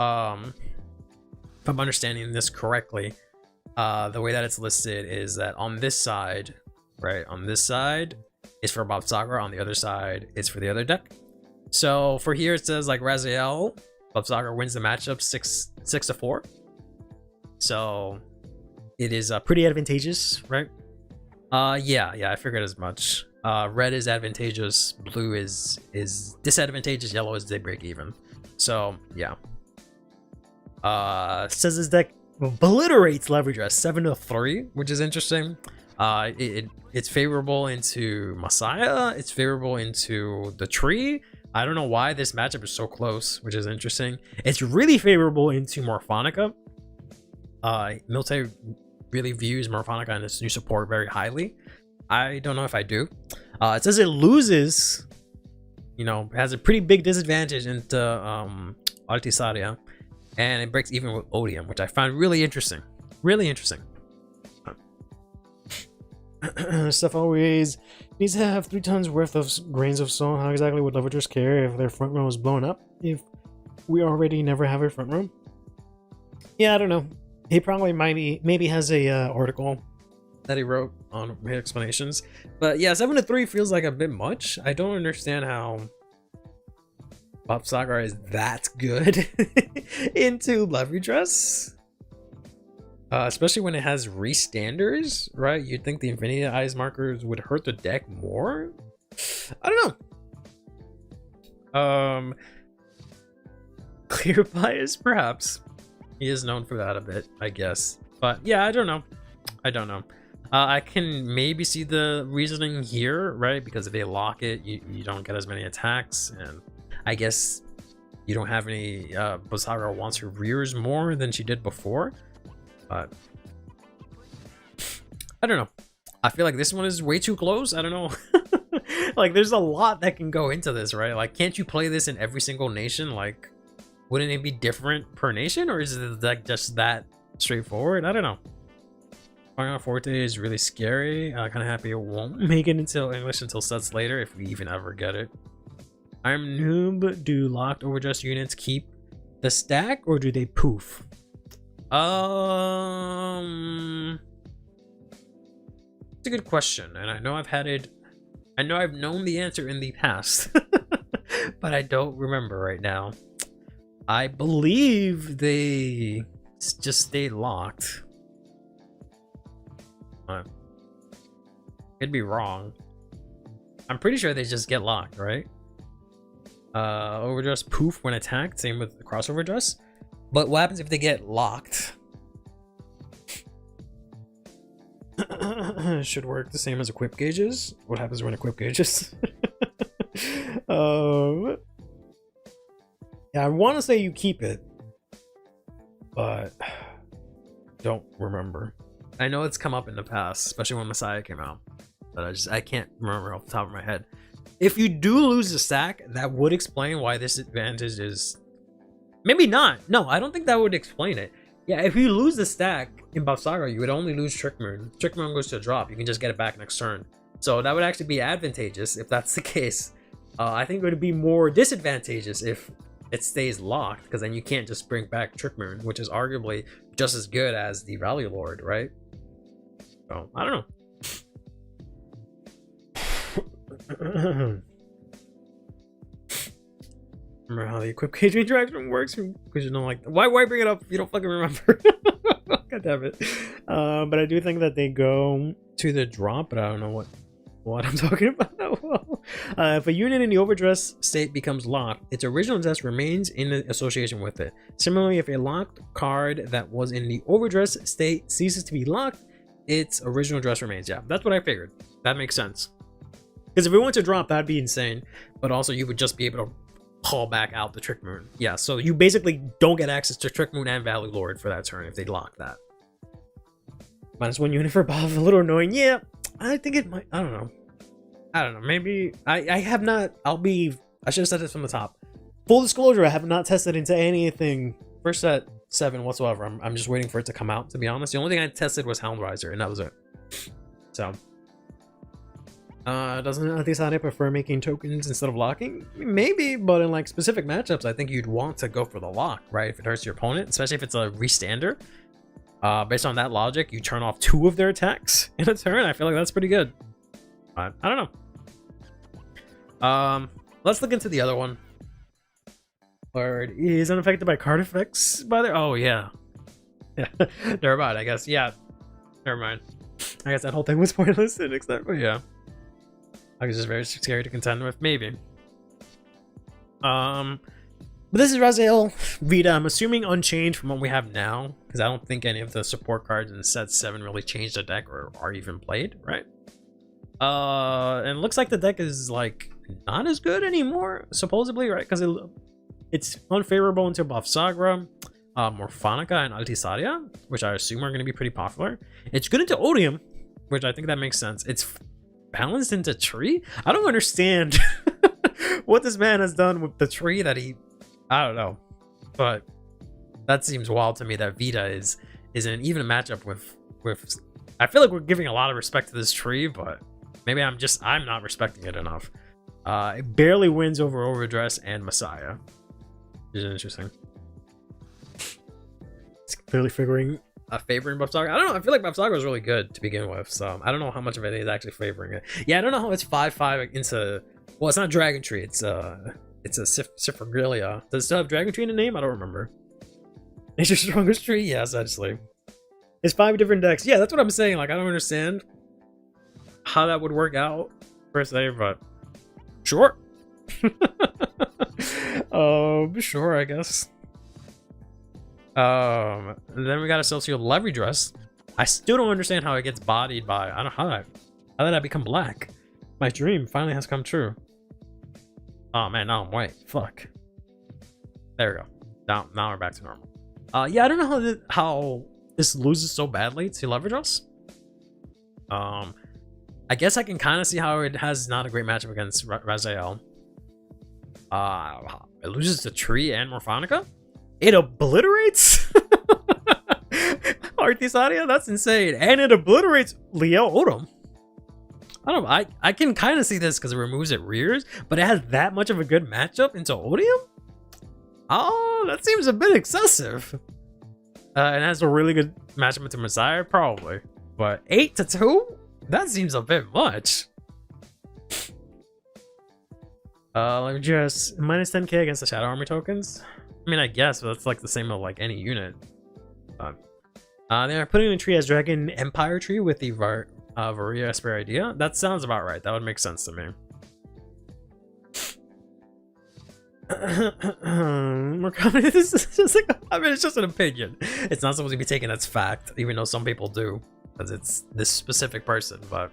if I'm understanding this correctly, the way that it's listed is that on this side, right, on this side is for Bob Sagar, on the other side is for the other deck. So for here it says like Raziel, Bob Sagar wins the matchup 6-4. So it is pretty advantageous, right? Yeah, I figured as much. Red is advantageous, blue is disadvantageous, yellow is they break even. So yeah. Says this deck obliterates leverage at 7-3, which is interesting. It's favorable into Messiah. It's favorable into the tree. I don't know why this matchup is so close, which is interesting. It's really favorable into Morphonica. Milte really views Morphonica and its new support very highly. I don't know if I do. It says it loses, you know, has a pretty big disadvantage into Altisaria, and it breaks even with Odium, which I find really interesting. Really interesting. Stuff always needs to have 3 tons worth of grains of salt. How exactly would Leveragers care if their front row is blown up? If we already never have a front row? Yeah, I don't know. He probably maybe has a article that he wrote on explanations. But yeah, 7 to 3 feels like a bit much. I don't understand how Bob Sagar is that good into Leveragers. Especially when it has restanders, right? You'd think the Infinity Eyes markers would hurt the deck more. I don't know. Clear bias, perhaps. He is known for that a bit, I guess. But yeah, I don't know. I don't know. I can maybe see the reasoning here, right? Because if they lock it, you don't get as many attacks, and I guess you don't have any. Basagra wants her rears more than she did before. But I don't know. I feel like this one is way too close. I don't know. Like, there's a lot that can go into this, right? Like, can't you play this in every single nation? Like, wouldn't it be different per nation, or is it like just that straightforward? I don't know. Final Forte is really scary. Kind of happy it won't make it until English until sets later, if we even ever get it. I'm noob. Do locked overdress units keep the stack, or do they poof? It's a good question, and I know I've had it. I know I've known the answer in the past, but I don't remember right now. I believe they just stay locked. Could be wrong. I'm pretty sure they just get locked, right? Overdress poof when attacked. Same with the crossover dress. But what happens if they get locked? Should work the same as equip gauges. What happens when equip gauges? Yeah, I want to say you keep it, but don't remember. I know it's come up in the past, especially when Messiah came out, but I can't remember off the top of my head. If you do lose the stack, that would explain why this advantage is. Maybe not. No, I don't think that would explain it. Yeah, if you lose the stack in Bafsaga, you would only lose Trick Moon. Trick Moon goes to a drop. You can just get it back next turn. So that would actually be advantageous if that's the case. I think it would be more disadvantageous if it stays locked, because then you can't just bring back Trick Moon, which is arguably just as good as the Rally Lord, right? So, I don't know. Remember how the equip cage interaction works? Because you don't like. Why bring it up if you don't fucking remember? God damn it. But I do think that they go to the drop, but I don't know what I'm talking about that well. If a unit in the overdress state becomes locked, its original dress remains in association with it. Similarly, if a locked card that was in the overdress state ceases to be locked, its original dress remains. Yeah, that's what I figured. That makes sense. Because if it went to drop, that'd be insane. But also, you would just be able to call back out the Trick Moon. Yeah, so you basically don't get access to Trick Moon and Valley Lord for that turn if they lock that. -1 unit for Bob, a little annoying. Yeah, I think it might. I don't know. Maybe I have not. I should have said this from the top. Full disclosure, I have not tested into anything for set 7 whatsoever. I'm just waiting for it to come out, to be honest. The only thing I tested was Houndriser, and that was it. So doesn't Antisane prefer making tokens instead of locking? Maybe, but in like specific matchups, I think you'd want to go for the lock, right? If it hurts your opponent, especially if it's a restander. Based on that logic, you turn off 2 of their attacks in a turn. I feel like that's pretty good. I don't know. Let's look into the other one. Lord is unaffected by card effects by their. Oh yeah. Yeah. Never mind. I guess. Yeah. Never mind. I guess that whole thing was pointless to an extent, but yeah. I guess it's very scary to contend with, maybe. But this is Raziel Vita. I'm assuming unchanged from what we have now, because I don't think any of the support cards in set 7 really changed the deck or are even played, right? And it looks like the deck is like not as good anymore, supposedly, right? Because it's unfavorable into Bafsagra. Morphonica and Altisaria, which I assume are going to be pretty popular. It's good into Odium, which I think that makes sense. It's balanced into Tree. I don't understand what this man has done with the tree that he... I don't know. But that seems wild to me that Vita is in an even matchup with... I feel like we're giving a lot of respect to this tree, but maybe I'm not respecting it enough. It barely wins over Overdress and Messiah, which is interesting. It's clearly favoring Buff Saga. I don't know. I feel like Buff Saga was really good to begin with, so I don't know how much of it is actually favoring it. Yeah, I don't know how it's 5-5 into... Well, it's not Dragon Tree. It's a Cyphreglia. Does it still have Dragon Tree in the name? I don't remember. Nature's strongest tree? Yeah, essentially. It's 5 different decks. Yeah, that's what I'm saying. Like, I don't understand how that would work out per se, but sure. Sure, I guess. Then we got a SocialMedia. I still don't understand how it gets bodied by... I don't know how did I become black? My dream finally has come true. Oh man, now I'm white. Fuck. There we go. Now we're back to normal. Yeah, I don't know how this loses so badly to Leverage. I guess I can kind of see how it has not a great matchup against Raziel. It loses to Tree and Morphonica. It obliterates Artisaria? That's insane. And it obliterates Liel Odom. I don't know. I can kind of see this because it removes it rears, but it has that much of a good matchup into Odium? Oh, that seems a bit excessive. And has a really good matchup into Messiah, probably. But 8-2? That seems a bit much. Let me just... minus 10k against the Shadow Army tokens? I mean, I guess, but that's like the same of like any unit. They're putting in a tree as Dragon Empire tree with the Varia Esper idea. That sounds about right. That would make sense to me. More comment. This is just like, I mean, it's just an opinion. It's not supposed to be taken as fact, even though some people do, because it's this specific person. But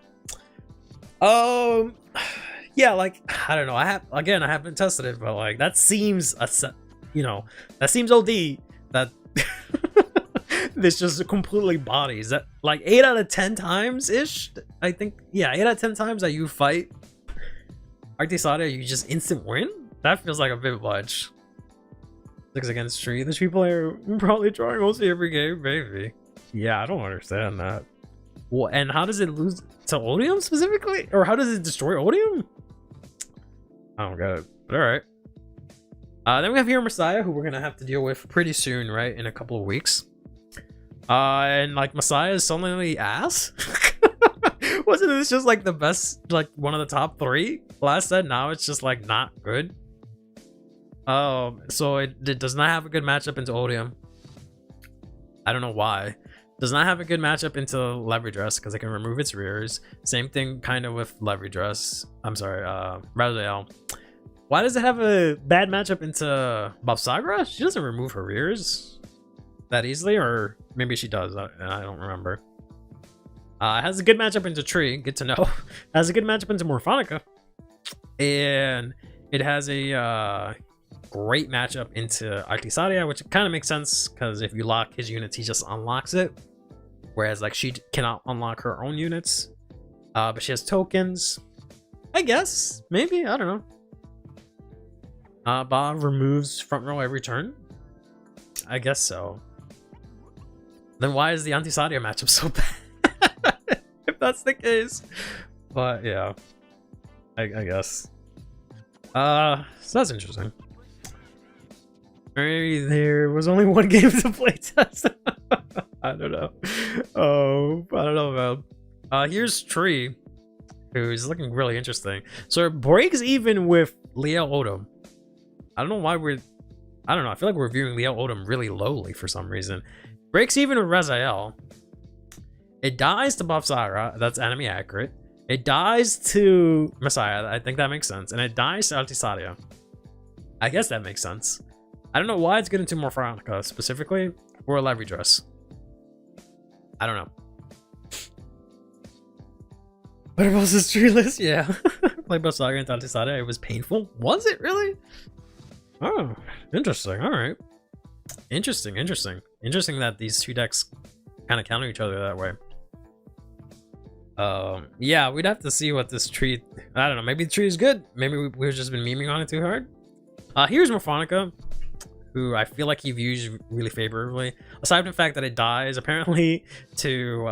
yeah, like I don't know. I haven't tested it, but like that seems that seems OD. That this just completely bodies that. Like 8 out of 10 times ish. I think, yeah, 8 out of 10 times that you fight Artisaria, you just instant win. That feels like a bit much. 6 against Tree. The Tree player probably drawing mostly every game, maybe. Yeah, I don't understand that. Well, and how does it lose to Odium specifically? Or how does it destroy Odium? I don't get it. But alright. Then we have here Messiah, who we're gonna have to deal with pretty soon, right? In a couple of weeks. And like Messiah is suddenly ass. Wasn't this just like the best, like one of the top 3 last set? Now it's just like not good. So it does not have a good matchup into Odium. I don't know why. Does not have a good matchup into Leverage because it can remove its rears. Same thing kind of with Leverage. I'm sorry, Raziel. Why does it have a bad matchup into Bafsagra? She doesn't remove her rears that easily, or maybe she does. I don't remember. It has a good matchup into Tree. Good to know. It has a good matchup into Morphonica, and it has a great matchup into Artisaria, which kind of makes sense because if you lock his units, he just unlocks it. Whereas like she cannot unlock her own units, but she has tokens. I guess maybe, I don't know. Bob removes front row every turn. I guess so. Then why is the Antisadia matchup so bad? If that's the case. But yeah, I guess. So that's interesting. Maybe there was only one game to play test. I don't know. Oh, I don't know, man. Here's Tree, who's looking really interesting. So it breaks even with Liel Odom. I don't know why I don't know. I feel like we're viewing Liel Odom really lowly for some reason. Breaks even with Raziel. It dies to Bafsagra. That's enemy accurate. It dies to Messiah. I think that makes sense. And it dies to Altisaria. I guess that makes sense. I don't know why it's getting to Morphonica specifically, or a Library Dress. I don't know. But about this tree list, yeah. Played Bafsagra and Altisaria. It was painful. Was it really? Oh, interesting. All right. Interesting, interesting. Interesting that these two decks kind of counter each other that way. Yeah, we'd have to see what this tree... I don't know, maybe the tree is good. Maybe we've just been memeing on it too hard. Here's Morphonica, who I feel like you've used really favorably. Aside from the fact that it dies, apparently, to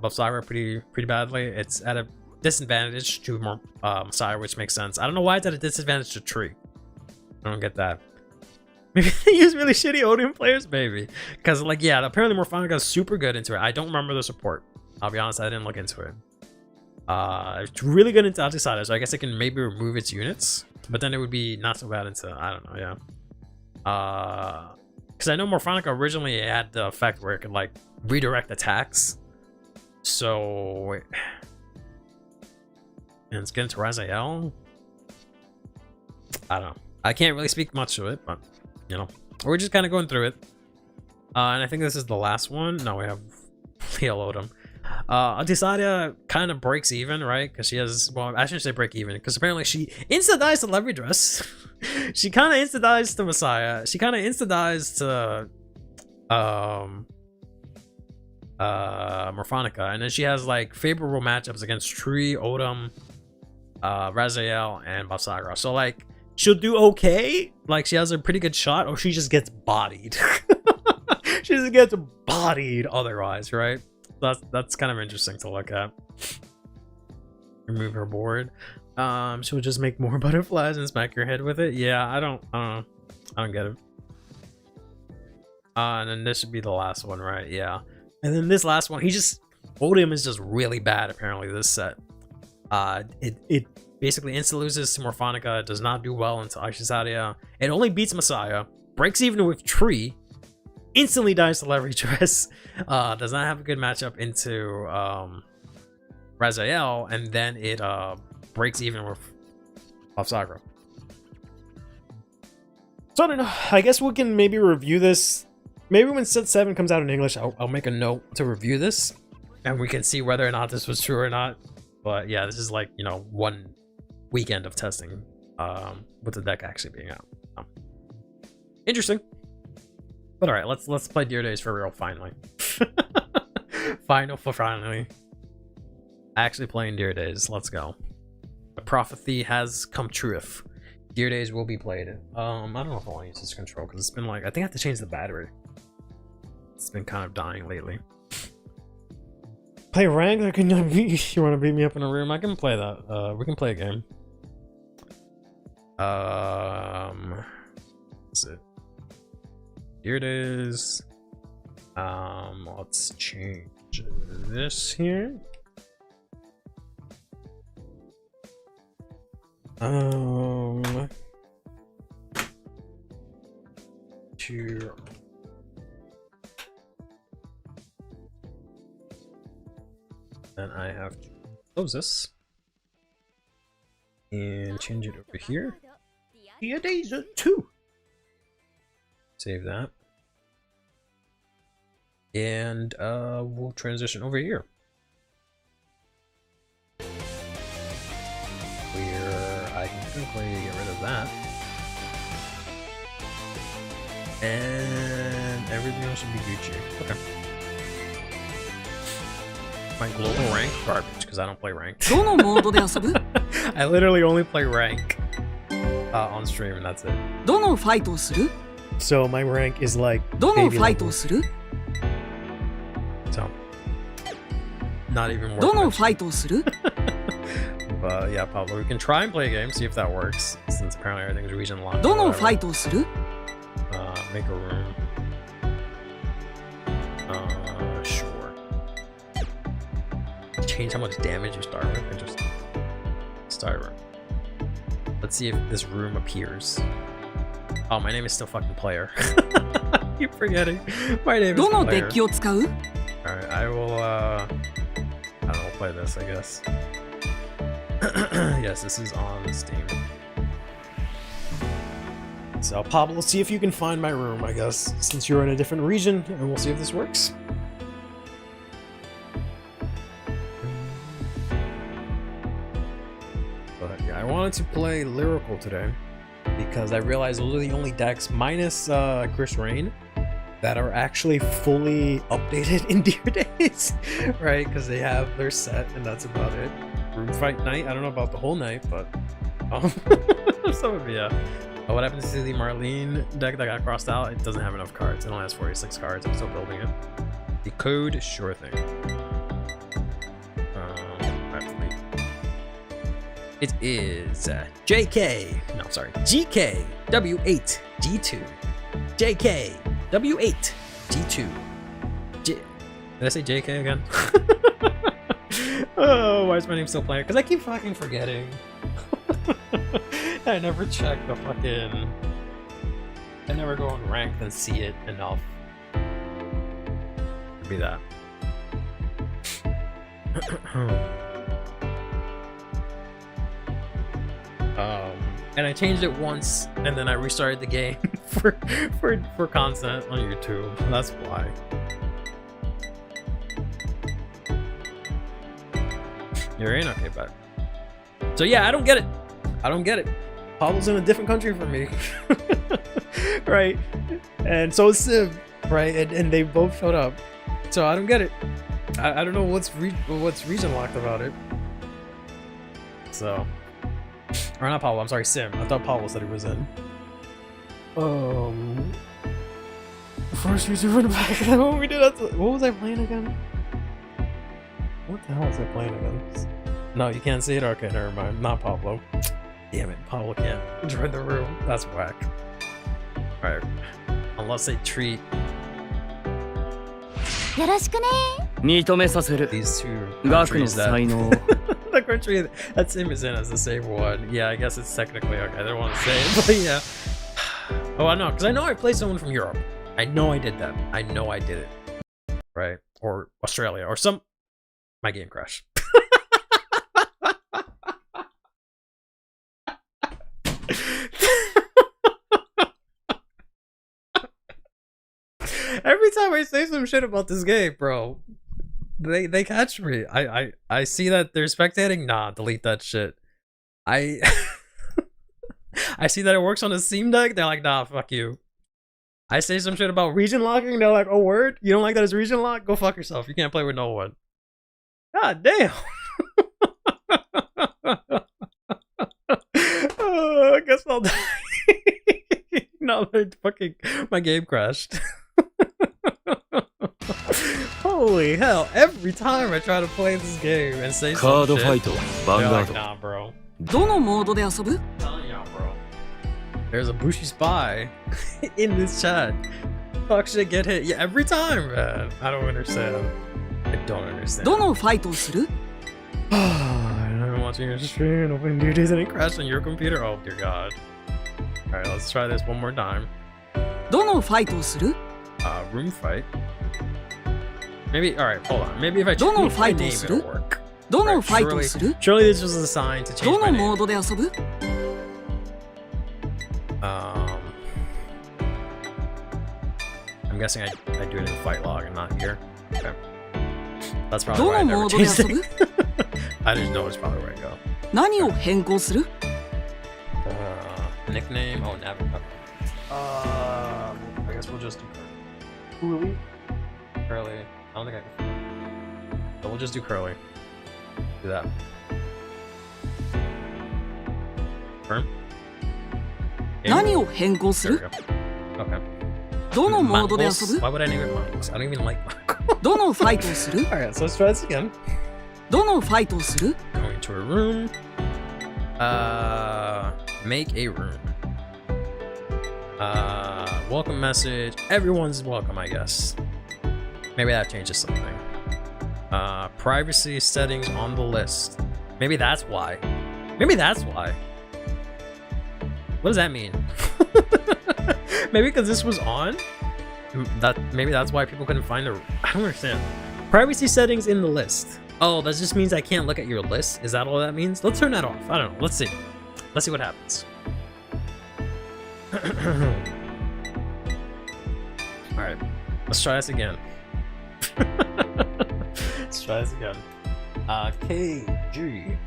Messiah pretty badly. It's at a disadvantage to Messiah, which makes sense. I don't know why it's at a disadvantage to Tree. I don't get that. Maybe they use really shitty Odium players, maybe. Because, like, yeah, apparently Morphonica is super good into it. I don't remember the support. I'll be honest, I didn't look into it. It's really good into Outsider, so I guess it can maybe remove its units. But then it would be not so bad into, I don't know, yeah. Because I know Morphonica originally had the effect where it could, like, redirect attacks. So... And it's getting to Raziel. I don't know. I can't really speak much to it, but, you know. We're just kind of going through it. And I think this is the last one. No, we have Leo Odom. Adesanya kind of breaks even, right? Because she has, well, I shouldn't say break even, because apparently she insta-dies to Leverage Dress. She kind of insta-dies to Messiah. She kind of insta-dies to Morphonica, and then she has like favorable matchups against Tree, Odom, Raziel, and Basagra. So like she'll do okay, like she has a pretty good shot, or she just gets bodied. She just gets bodied otherwise, right? That's kind of interesting to look at. Remove her board. She'll just make more butterflies and smack your head with it. Yeah, I don't get it. And then this should be the last one, right? Yeah. And then this last one, Odium is just really bad apparently this set. It basically insta loses to Morphonica, does not do well into Aishizadia. It only beats Messiah, breaks even with Tree, instantly dies to Leverage Dress, does not have a good matchup into Raziel, and then it breaks even with Sagra. So I don't know. I guess we can maybe review this. Maybe when set 7 comes out in English, I'll make a note to review this, and we can see whether or not this was true or not. But yeah, this is like, you know, one weekend of testing with the deck actually being out. Interesting. But all right, let's play Dear Days for real finally. Finally. Actually playing Dear Days. Let's go. The prophecy has come true. Dear Days will be played. I don't know if I want to use this control because it's been like, I think I have to change the battery. It's been kind of dying lately. Play rank? You want to beat me up in a room? I can play that. We can play a game. That's it. Here it is. Let's change this here. To then I have to close this and change it over here. Dear Days 2. Save that. And we'll transition over here. Where I can quickly get rid of that. And everything else should be Gucci. Okay. My global rank garbage because I don't play rank. I literally only play rank on stream and that's it. So my rank is like baby level. So not even worth it. But yeah, Pablo, we can try and play a game, see if that works. Since apparently everything's region locked. Make a room. Sure. Change how much damage you start with and just start room. Let's see if this room appears. Oh, my name is still fucking player. Keep forgetting. My name is player. Alright, I will I don't know, play this, I guess. Yes, this is on Steam. So Pablo, see if you can find my room, I guess, since you're in a different region, and we'll see if this works. But yeah, I wanted to play Lyrical today because I realized those are the only decks minus Chris Rain that are actually fully updated in Deer Days, right? Because they have their set, and that's about it. Room fight night. I don't know about the whole night, but some of it, yeah. What happens to the Marlene deck that got crossed out? It doesn't have enough cards. It only has 46 cards. I'm still building it. The code, sure thing. It is JK. No, sorry. GK W8 G2. JK W8 G2. Did I say JK again? Oh, why is my name still playing? Because I keep fucking forgetting. I never check the fucking. I never go on ranked and see it enough. Could be that. And I changed it once, and then I restarted the game for content on YouTube. That's why. You're in? Okay, bye. So yeah, I don't get it. I don't get it. Pablo's in a different country from me. Right? And so is Sim, right? And they both showed up. So I don't get it. I don't know what's region locked about it. So, or not Pablo, I'm sorry, Sim. I thought Pablo said he was in. First region for the back. What we did, what was I playing again? What the hell was I playing again? No, you can't see it? Okay, never mind. Not Pablo. Damn it, Pablo can't join the room. That's whack. Alright. Unless they treat these two countries that the country that Sim is in as the same one. Yeah, I guess it's technically okay. I don't want to say it, but yeah. Oh, I know, because I know I played someone from Europe. I know I did that. I know I did it. Right? Or Australia, or some. My game crashed. Every time I say some shit about this game, bro, they catch me. I see that they're spectating. Nah, delete that shit. I see that it works on a Steam deck. They're like, nah, fuck you. I say some shit about region locking. They're like, oh, word? You don't like that it's region lock? Go fuck yourself. You can't play with no one. God damn. I guess I'll die. No, my game crashed. Holy hell, every time I try to play this game and say some shit, they're like, nah, bro. Telling y'all, bro. There's a Bushi spy in this chat. Fuck shit, get hit. Yeah, every time, man. I don't understand. I don't understand. I'm watching your stream, opening Deer Days and it crashed on your computer. Oh dear god. Alright, let's try this one more time. Room fight. Maybe, alright, hold on. Maybe if I change my name, it'll work. Right, surely this was a sign to change my name. I'm guessing I do it in fight log and not here. Okay. That's probably why I never changed it. I just know it's probably where I go. Nickname? Oh, Navigator. I guess we'll just do Curly. Curly. I don't think I can. So we'll just do Curly. Do that. Confirm. There we go. Okay. Why would I name it Monks? I don't even like Monks. Alright, so let's try this again. Going to a room. Make a room. Welcome message. Everyone's welcome, I guess. Maybe that changes something. Privacy settings on the list. Maybe that's why. Maybe that's why. What does that mean? Maybe because this was on? Maybe that's why people couldn't find the... I don't understand. Privacy settings in the list. Oh, that just means I can't look at your list? Is that all that means? Let's turn that off. I don't know. Let's see. Let's see what happens. Alright. Let's try this again. Let's try this again. KGAQE4.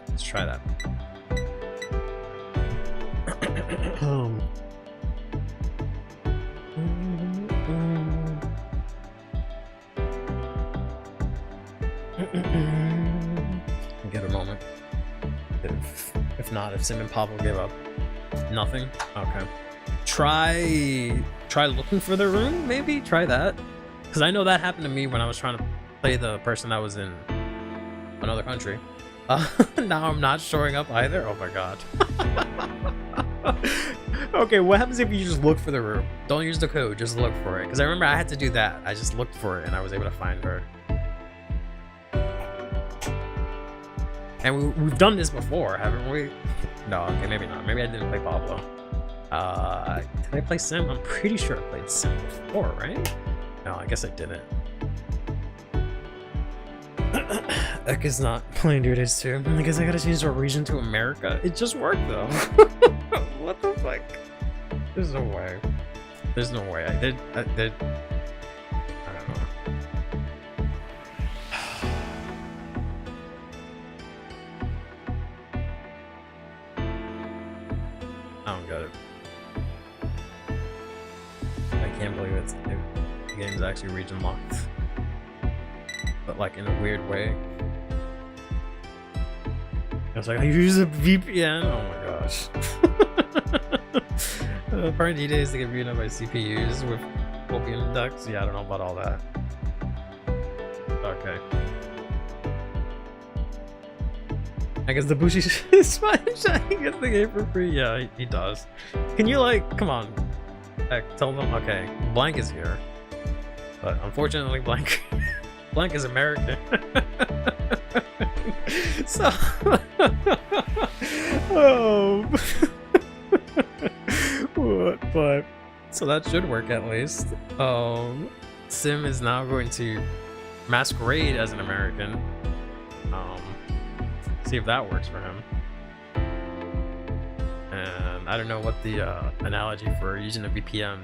Let's try that. Get a moment. If not, if Sim and Pablo give up. Nothing? Okay. Try looking for the room, maybe? Try that. Because I know that happened to me when I was trying to play the person that was in another country. Now I'm not showing up either? Oh my god. Okay, what happens if you just look for the room? Don't use the code, just look for it. Because I remember I had to do that. I just looked for it and I was able to find her. And we've done this before, haven't we? No, okay, maybe not. Maybe I didn't play Pablo. Did I play Sim? I'm pretty sure I played Sim before, right? No, I guess I didn't. Ek is not playing duties too. I guess I gotta change our region to America. It just worked though. What the fuck? There's no way. There's no way. I did. I don't know. I don't get it. I can't believe the game's actually region locked. But like in a weird way. I was like, I use a VPN. Oh my gosh. Apparently days to get beaten up by CPUs with opium ducts. Yeah, I don't know about all that. Okay. I guess the Bushi is fine. He gets the game for free. Yeah, he does. Can you like, come on, heck, tell them, okay, Blank is here. But unfortunately, Blank is American. So, oh, but so that should work at least. Sim is now going to masquerade as an American. See if that works for him. And I don't know what the analogy for using a VPN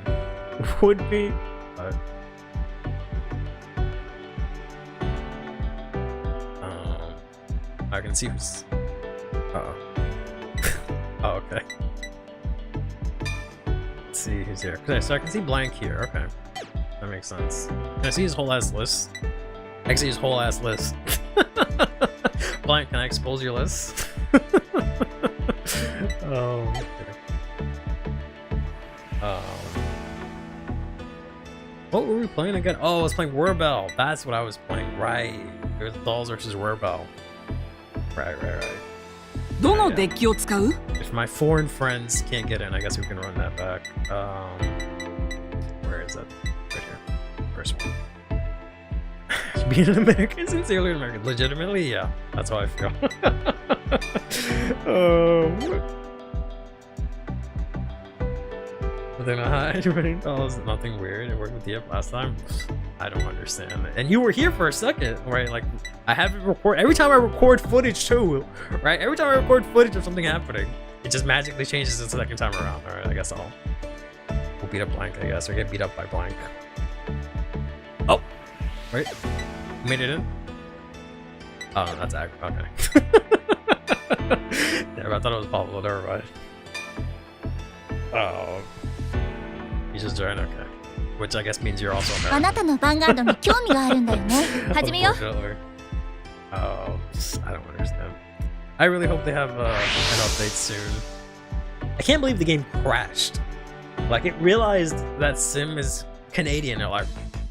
would be, but I can see who's. Oh, okay. Let's see who's here. Okay, so I can see Blank here. Okay, that makes sense. Can I see his whole ass list? I can see his whole ass list. Blank, can I expose your list? What were we playing again? Oh, I was playing Werbell. That's what I was playing. Right. It was Dolls versus Werbell. Right. If my foreign friends can't get in, I guess we can run that back. Where is that? Right here. First one. Being an American, sincerely American. Legitimately, yeah. That's how I feel. Nothing to hide, right? Oh, it's nothing weird. It worked with TF last time. I don't understand. And you were here for a second, right? Like, I have it record every time I record footage too, right? Every time I record footage of something happening, it just magically changes the second time around. All right, I guess we'll beat up Blank, I guess, or get beat up by Blank. Oh, right. Made it in? Oh, that's okay. Damn, I thought it was Pablo. Never mind. Oh, you just joined. Okay, which I guess means you're also American. Unfortunately. Oh, I don't understand. I really hope they have an update soon. I can't believe the game crashed. Like, it realized that Sim is Canadian. They're like,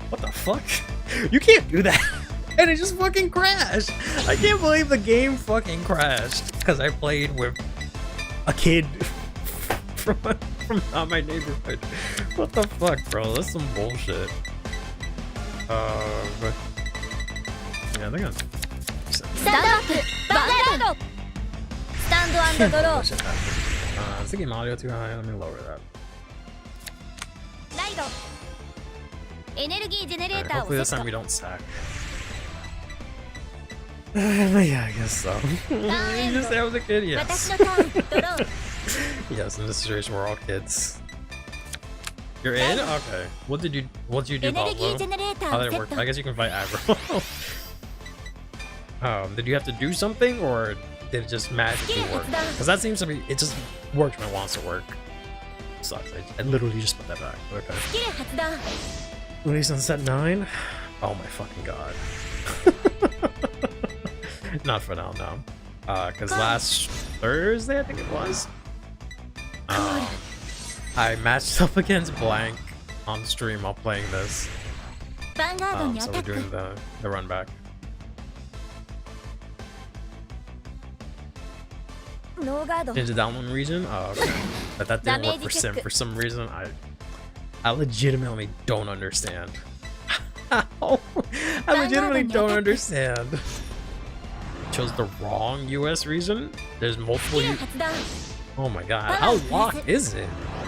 what the fuck? You can't do that. And it just fucking crashed. I can't believe the game fucking crashed because I played with a kid from not my neighborhood. What the fuck, bro? That's some bullshit. But yeah, they're gonna. Is the game audio too high? Let me lower that. Right, hopefully this time we don't sack. Yeah, I guess so. You just say I was a kid, yes. Yes, in this situation we're all kids. You're in? Okay. What did you do, Pablo? How did it work? I guess you can fight aggro. Did you have to do something, or did it just magically work? Because that seems to be, it just works when it wants to work. Sucks. I literally just put that back. Okay. Release on set 9? Oh my fucking god. Not for now, no. Because last Thursday, I think it was, I matched up against Blank on stream while playing this. So we're doing the run back. Change the downwind region? Oh, okay. But that didn't work for Sim for some reason. I legitimately don't understand. How? I legitimately don't understand. Chose the wrong US region? There's multiple Oh my god, how locked is it?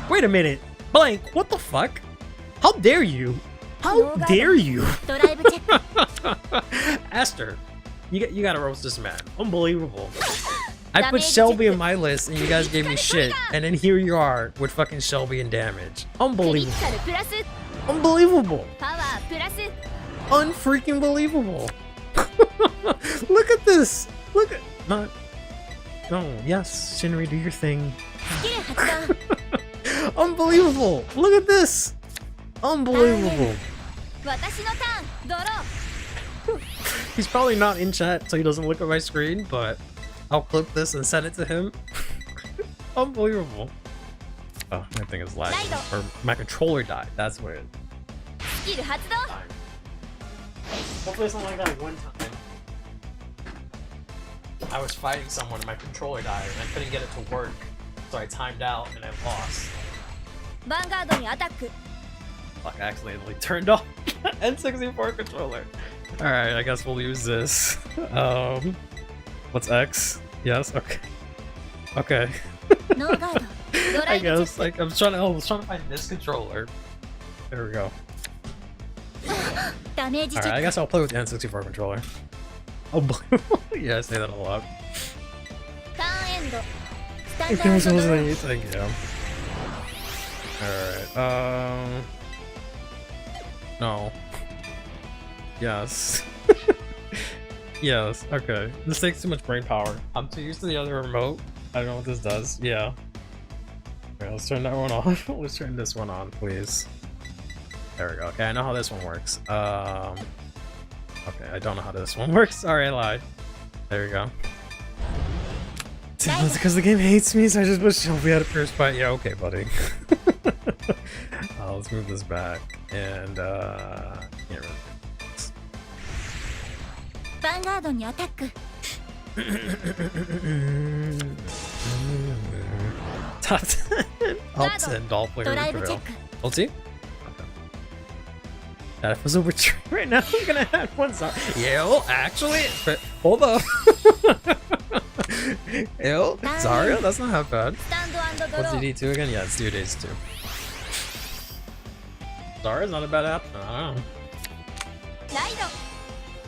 Wait a minute, Blank, what the fuck? How dare you? How dare you? Esther, you gotta roast this man. Unbelievable. I put Shelby in my list and you guys gave me shit, and then here you are with fucking Shelby and damage. Unbelievable. Unbelievable. Unfreaking believable. Look at this. Look at not. No, yes, Shinri, do your thing. Unbelievable. Look at this. Unbelievable. He's probably not in chat, so he doesn't look at my screen, but I'll clip this and send it to him. Unbelievable. Oh, my thing is lagging. Or my controller died. That's what it is. Hopefully something like that one time. I was fighting someone and my controller died and I couldn't get it to work. So I timed out and I lost. Fuck, I accidentally turned off N64 controller. Alright, I guess we'll use this. What's X? Yes, okay. Okay. I guess, like, I was trying to find this controller. There we go. Alright, I guess I'll play with the N64 controller. Unbelievable. Yeah, I say that a lot. Thank you. Alright, no. Yes. Yes, okay. This takes too much brain power. I'm too used to the other remote. I don't know what this does. Yeah. Okay, let's turn that one off. Let's turn this one on, please. There we go. Okay, I know how this one works. Okay, I don't know how this one works. Sorry, I lied. There we go. It's because the game hates me, so I just put Shelby out of first fight. Yeah, okay, buddy. Let's move this back. And, yeah, really. Top 10. Top 10 doll player drill. Ulti? Okay. That if it was over right now, I'm gonna have one song. Yo, actually, but hold up. Yo, Zarya, that's not half bad. What's DD2 again? Yeah, it's 2 days 2. Zarya's not a bad app. I don't know.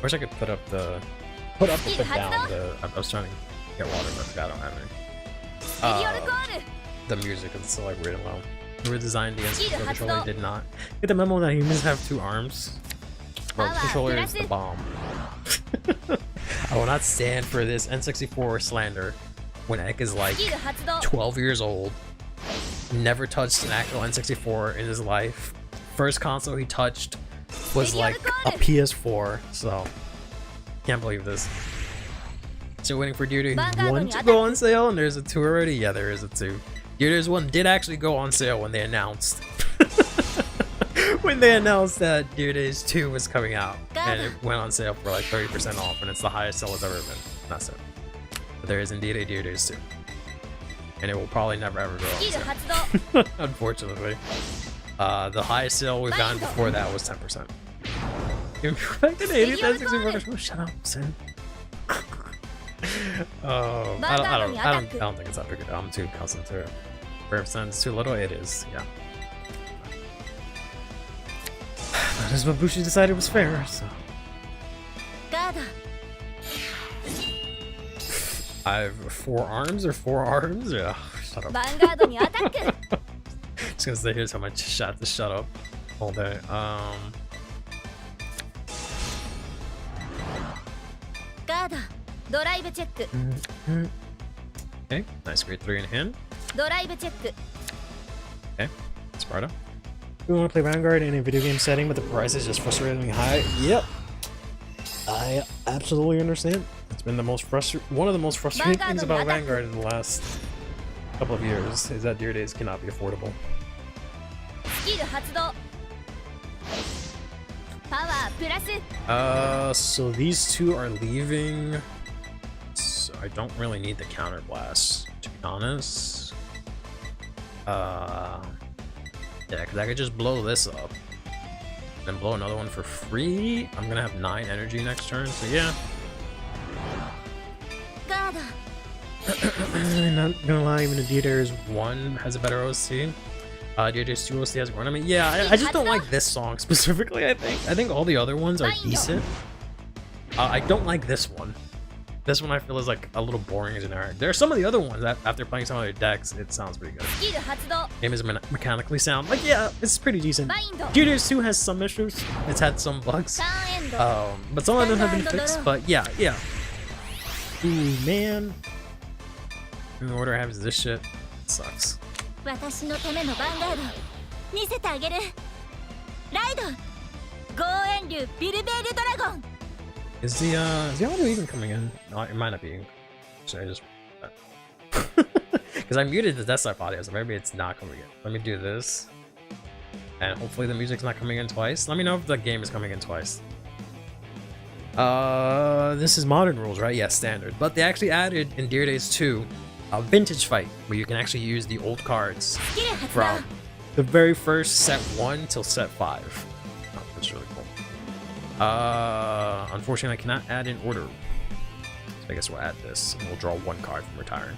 Wish I could put up or put down the. I was trying to get water, but I don't have any. The music is still like weird and low. Redesigned the N64 controller did not get the memo that humans have 2 arms. Well, the controller is the bomb. I will not stand for this N64 slander when Ek is like 12 years old, never touched an actual N64 in his life. First console he touched was like a PS4, so can't believe this. So waiting for Duty 1 to go on sale, and there's a 2 already? Yeah, there is a 2. Duty's 1 did actually go on sale when they announced when they announced that Duty's 2 was coming out, and it went on sale for like 30% off, and it's the highest sale it's ever been. That's it. But there is indeed a Duty's 2, and it will probably never ever go on sale. Unfortunately. The highest sale we've gotten before that was 10%. You back in 80, that's 60. Shut up, Sin. I don't think it's that big a deal. I'm too accustomed to it. 30% is too little. It is, yeah. That is what Bushi decided was fair. So. I have 4 arms or 4 arms. Yeah. Shut up. Just gonna say here's how much shot to shut up all day. ドライブチェック Okay, nice grade 3 in hand. ドライブチェック Okay, Sparta. We want to play Vanguard in a video game setting, but the price is just frustratingly high. Yep. I absolutely understand. It's been one of the most frustrating things about Vanguard in the last couple of years is that Dear Days cannot be affordable. スキル発動パワープラス So these two are leaving. So I don't really need the counter blast, to be honest. Yeah, because I could just blow this up. Then blow another one for free. I'm gonna have 9 energy next turn, so yeah. ガード Not gonna lie, even the Dieter's 1 has a better OC. DJ's 2 OC has a I mean, yeah, I just don't like this song specifically, I think. I think all the other ones are decent. I don't like this one. This one I feel is like a little boring and generic. There are some of the other ones that after playing some of their decks, it sounds pretty good. スキル発動 Game is mechanically sound. Like, yeah, it's pretty decent. DJ's 2 has some issues. It's had some bugs. ターンエンド But some of them have been fixed. But yeah. ooh, man. In order has this shit. It sucks. 私のためのヴァンガード見せてあげるライドゴーエン竜ビルベールドラゴン Is the audio even coming in? No, it might not be. Should I just because I muted the desktop audio, so maybe it's not coming in. Let me do this. And hopefully the music's not coming in twice. Let me know if the game is coming in twice. This is modern rules, right? Yeah, standard. But they actually added in Dear Days 2 a vintage fight where you can actually use the old cards スキル発動 from the very first set 1 till set 5. Oh, that's really cool. Unfortunately, I cannot add in order. So I guess we'll add this and we'll draw 1 card from retiring.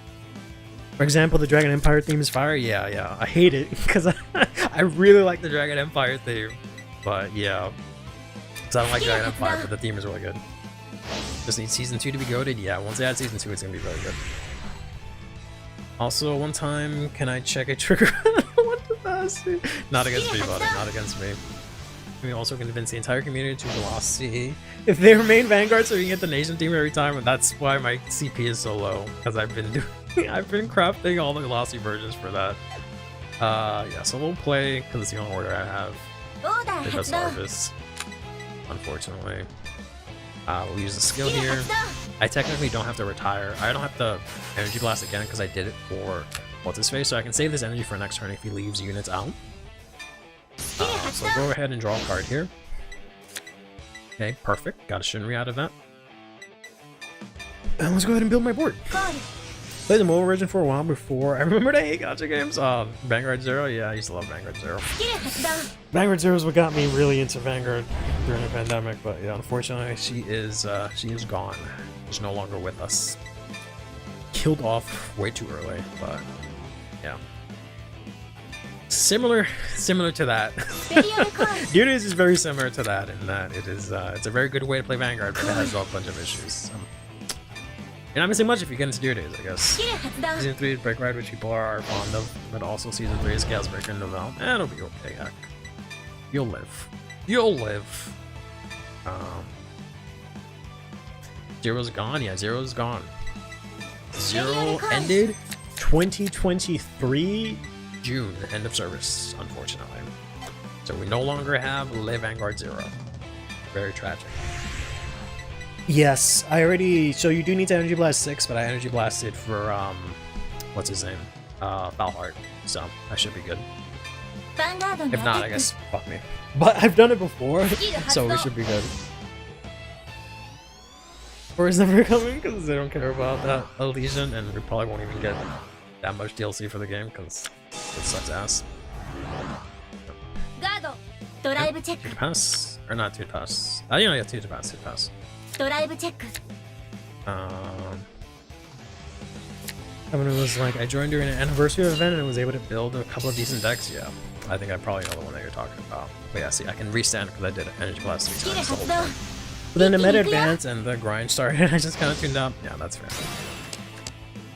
For example, the Dragon Empire theme is fire. Fire, yeah. I hate it because I really like the Dragon Empire theme, but yeah, because I don't like Dragon Empire, but the theme is really good. Just need season 2 to be goated. Yeah, once they add season 2, it's gonna be really good. Also, one time, can I check a trigger? What does that say? Not against me, buddy. Not against me. We also convince the entire community to Velocity. If they remain Vanguard, so you can get the nation team every time, and that's why my CP is so low. Because I've been crafting all the Velocity versions for that. Yeah, so we'll play because it's the only order I have. オーダー It 発 does 動 harvest, unfortunately. We'll use the skill スキル here. 発動 I technically don't have to retire. I don't have to energy blast again because I did it for what's his face, so I can save this energy for next turn if he leaves units out. So go ahead and draw a card here. Okay, perfect. Got a Shinri out of that. And let's go ahead and build my board. ゴール Played the mobile version for a while before. I remembered I hate gacha games. Vanguard Zero? Yeah, I used to love Vanguard Zero. スキル発動 Vanguard Zero is what got me really into Vanguard. During the pandemic, but yeah, unfortunately, she is gone. She's no longer with us. Killed off way too early, but yeah. Similar to that. ベリアルコール Dear Days is very similar to that in that it is it's a very good way to play Vanguard, but it has a bunch of issues. You're not missing much if you get into Dear Days, I guess. スキル発動 Season 3 is Break Ride, which people are fond of, but also Season 3 is Chaos Breaker and Novel. It'll be okay, heck. You'll live. You'll live. Zero's gone? Yeah, Zero's gone. Zero ended 2023. June, end of service, unfortunately. So we no longer have Le Vanguard Zero. Very tragic. Yes, I already. So you do need to Energy Blast 6, But I energy blasted for what's his name? Valhart. So I should be good. ヴァンガードに If アタ not, ッ I ク guess fuck me. but I've done it before. スキル発 So 動 we should be good. Or is never coming? Because they don't care about that Elysian, and we probably won't even get that much DLC for the game because it sucks ass. ガードドライブチェッ Two ク to pass or not two to pass? Yeah, two to pass. Two to pass. ドライブチェック I mean, it was like I joined during an anniversary event and was able to build a couple of decent decks. Yeah, I think I probably know the one that you're talking about. But yeah, see, I can restand because I did Energy Blast 3 スキル times. The 発 whole 動 time. But then the meta Advance and the grind started. I just kind of tuned out. Yeah, that's fair.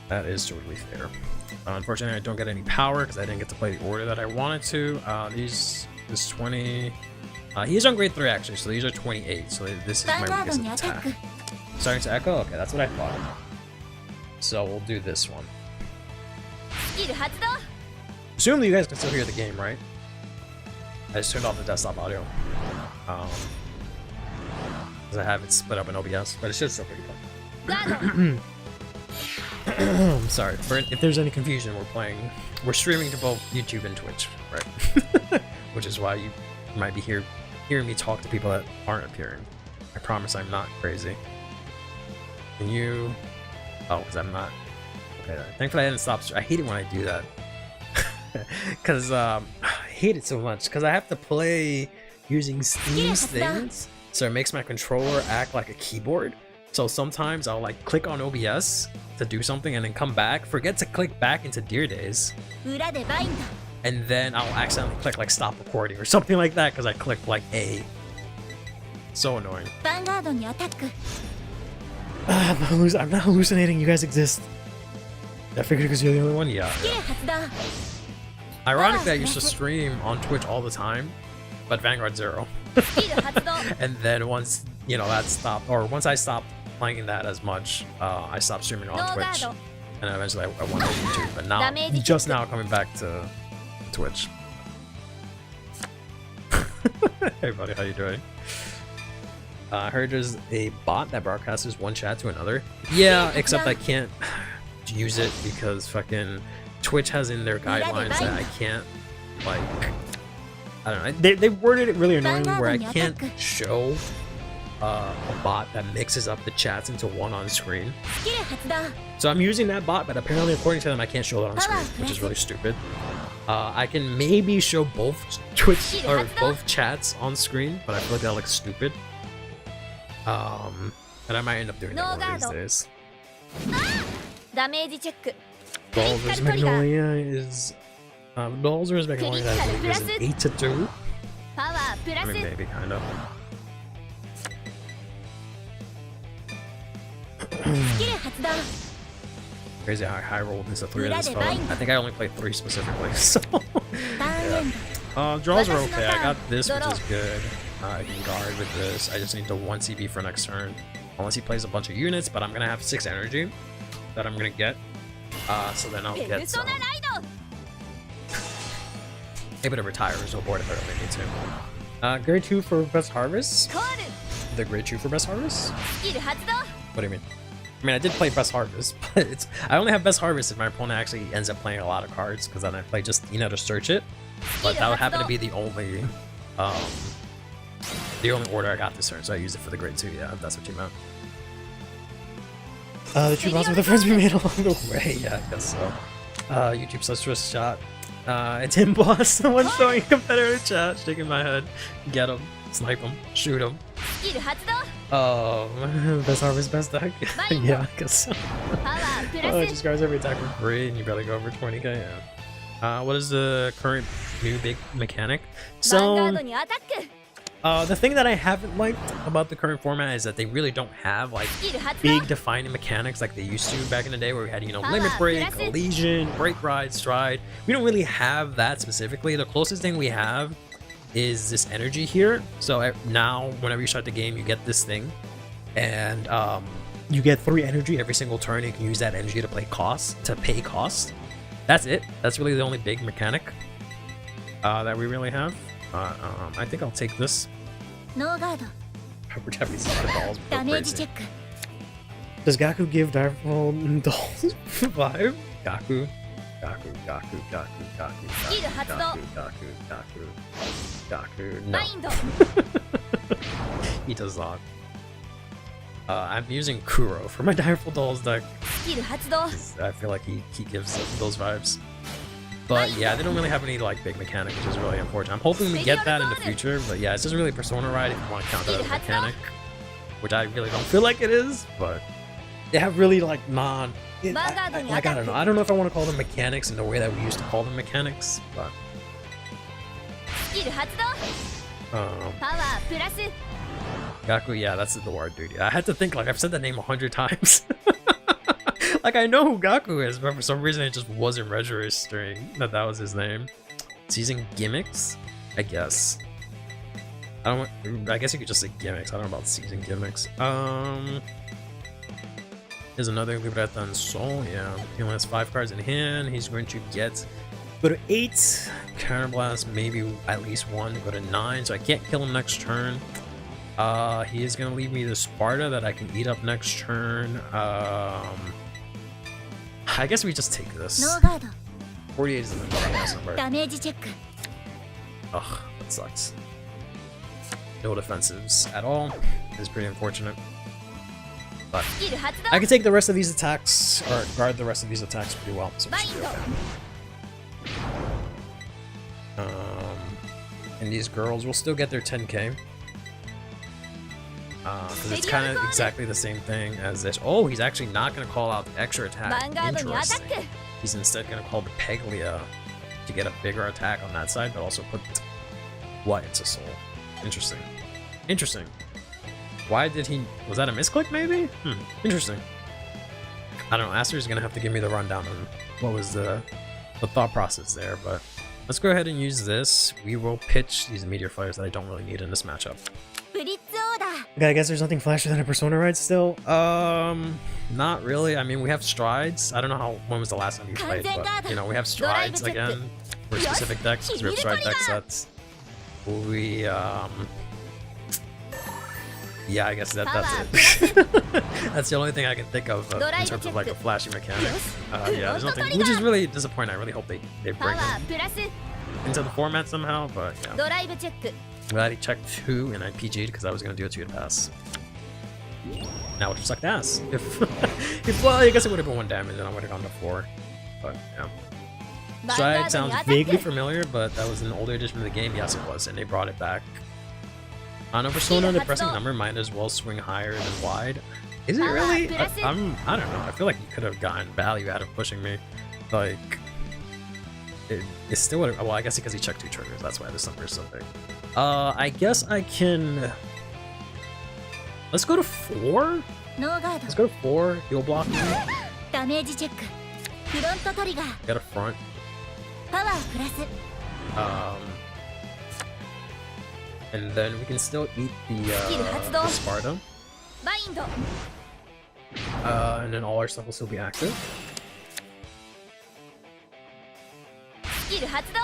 That is totally fair. Unfortunately, I don't get any power because I didn't get to play the order that I wanted to. This 20. He's on grade 3 actually, so these are 28. So this is ヴァンガ my ード weakest にアタッ attack. ク Starting to echo? Okay, that's what I thought. So we'll do this one. スキル発動 Assuming you guys can still hear the game, right? I just turned off the desktop audio. Because I have it split up in OBS, but it should still be fun. ガード I'm sorry, if there's any confusion, we're streaming to both YouTube and Twitch, right? Which is why you might be hearing me talk to people that aren't appearing. I promise I'm not crazy. Can you... Oh, because I'm not... Okay, thankfully I didn't stop. I hate it when I do that. Because I hate it so much, because I have to play using Steam's things, so it makes my controller act like a keyboard. So sometimes I'll like click on OBS to do something and then come back, forget to click back into Dear Days, 裏でバインド and then I'll accidentally click like stop recording or something like that because I clicked like A. So annoying. ヴァンガードにアタック I'm not hallucinating, you guys exist. I figured because you're the only one? Yeah. スキル発動 Ironic that I used to stream on Twitch all the time, but Vanguard 0. スキル発動 And then once, you know, that stopped, or once I stopped playing that as much, I stopped streaming on Twitch. And eventually I went to YouTube, but now, just now coming back to Twitch. Hey buddy, how you doing? I heard there's a bot that broadcasts one chat to another. Yeah, except I can't use it because fucking Twitch has in their guidelines that I can't, like, I don't know. They worded it really annoyingly where I can't show a bot that mixes up the chats into one on screen. スキル発動 So I'm using that bot, but apparently according to them I can't show that on screen, which is really stupid. I can maybe show both Twitch or both chats on screen, but I feel like that looks stupid. And I might end up doing that one of these days. ダメージチェック Dolls Magnolia is Dolls Magnolia I believe is an 8 to 2. パワープラ I ス mean maybe kind of. スキル発動 Crazy how I rolled into 3 of this fella. I think I only played 3 specifically, so ターンエンド draws are okay. I got this, which is good. I can guard with this. I just need the 1 CB for next turn. Unless he plays a bunch of units, but I'm gonna have 6 energy that I'm gonna get. So then I'll ペル get ソ some. ナライド Able to retire or so board if I really need to. Grade 2 for Best Harvest? コール The grade 2 for Best Harvest? スキル発動 What do you mean? I mean, I did play Best Harvest, but I only have Best Harvest if my opponent actually ends up playing a lot of cards, because then I play just, you know, to search it. But that would happen to be the only order I got this turn, so I used it for the grade 2, yeah, if that's what you meant. The true boss with the friends we made along the way, yeah, I guess so. YouTube says twist shot. It's him, boss. Someone's showing competitor chat, shaking my head. Get him, snipe him, shoot him. スキル発動 Oh, best harvest, best deck. Yeah, I guess so. パワープラ Oh, it ス just guards every attack for free, and you barely go over 20k. Yeah. What is the current new big mechanic? ヴァンガード So, にアタック the thing that I haven't liked about the current format is that they really don't have like スキル発動 big defining mechanics like they used to back in the day, where we had, you know, limit break, collision, break ride, stride. We don't really have that specifically. The closest thing we have is this energy here. So now whenever you start the game, you get this thing, and you get 3 energy every single turn. You can use that energy to pay cost. That's it. That's really the only big mechanic that we really have. I think I'll take this. ノーガード Whichever is the dolls. ダメージチェック Does Gaku give Direful dolls vibe? Gaku. No. マインド He does not. I'm using Kuro for my Direful Dolls deck. スキル発動 I feel like he gives those vibes. But yeah, they don't really have any like big mechanic, which is really unfortunate. I'm hoping we get that in the future, but yeah, it's just really Persona Ride if you want to count that as a mechanic, which I really don't feel like it is, but they have really like I don't know. I don't know if I want to call them mechanics in the way that we used to call them mechanics, but スキル発動 パワープラス Gaku, yeah, that's the word, dude. I had to think, like, I've said that name 100 times. Like, I know who Gaku is, but for some reason it just wasn't registering that was his name. Season gimmicks? I guess. I guess you could just say gimmicks. I don't know about season gimmicks. is another Libreta and Soul. Yeah, he only has 5 cards in hand. He's going to go to 8. Counterblast, maybe at least 1 to go to 9. So I can't kill him next turn. He is going to leave me the Sparta that I can eat up next turn. I guess we just take this. 48 is the last number. ダメージチェック Ugh, that sucks. No defensives at all. It's pretty unfortunate. But スキル発動 I can take the rest of these attacks, or guard the rest of these attacks pretty well. So it should be okay. And these girls will still get their 10k. Because it's kind of exactly the same thing as this. Oh, he's actually not going to call out the extra attack. ヴァンガードにアタッ Interesting. ク He's instead going to call the Peglia to get a bigger attack on that side, but also put what into soul. Interesting. Interesting. Why did he... Was that a misclick, maybe? Interesting. I don't know. Aster's going to have to give me the rundown on what was the thought process there, but let's go ahead and use this. We will pitch these meteor flares that I don't really need in this matchup. ブリッツオーダー Okay, I guess there's nothing flashier than a Persona ride still. Not really. I mean, we have strides. I don't know when was the last time you played, but you know, we have strides again for specific decks because we have stride deck sets. We yeah, I guess that's it. That's the only thing I can think of in terms of like a flashy mechanic. Yeah, there's nothing, which is really disappointing. I really hope they パ bring ワー it プラス into the format somehow, but yeah. ドライブチェック Glad he checked 2 and I PG'd because I was gonna do a 2 to pass. Now it just sucked ass. If well, I guess it would have been 1 damage and I would have gone to 4. But yeah. ヴァンガ Stride ードに sounds アタッ vaguely ク familiar, but that was an older edition of the game. Yes, it was, and they brought it back. On a Persona, the pressing number might as well swing higher than wide. Is it really? I don't know. I feel like you could have gotten value out of pushing me. Like, it's still, well, I guess because he checked 2 triggers. That's why this number is so big. I guess I can. Let's go to 4. ノーガー Let's ド go to 4. He'll block me. ダメージチェックフロントトリガー Get a front. パワープラス And then we can still eat the Sparta. バインド And then all our stuff will still be active. スキル発動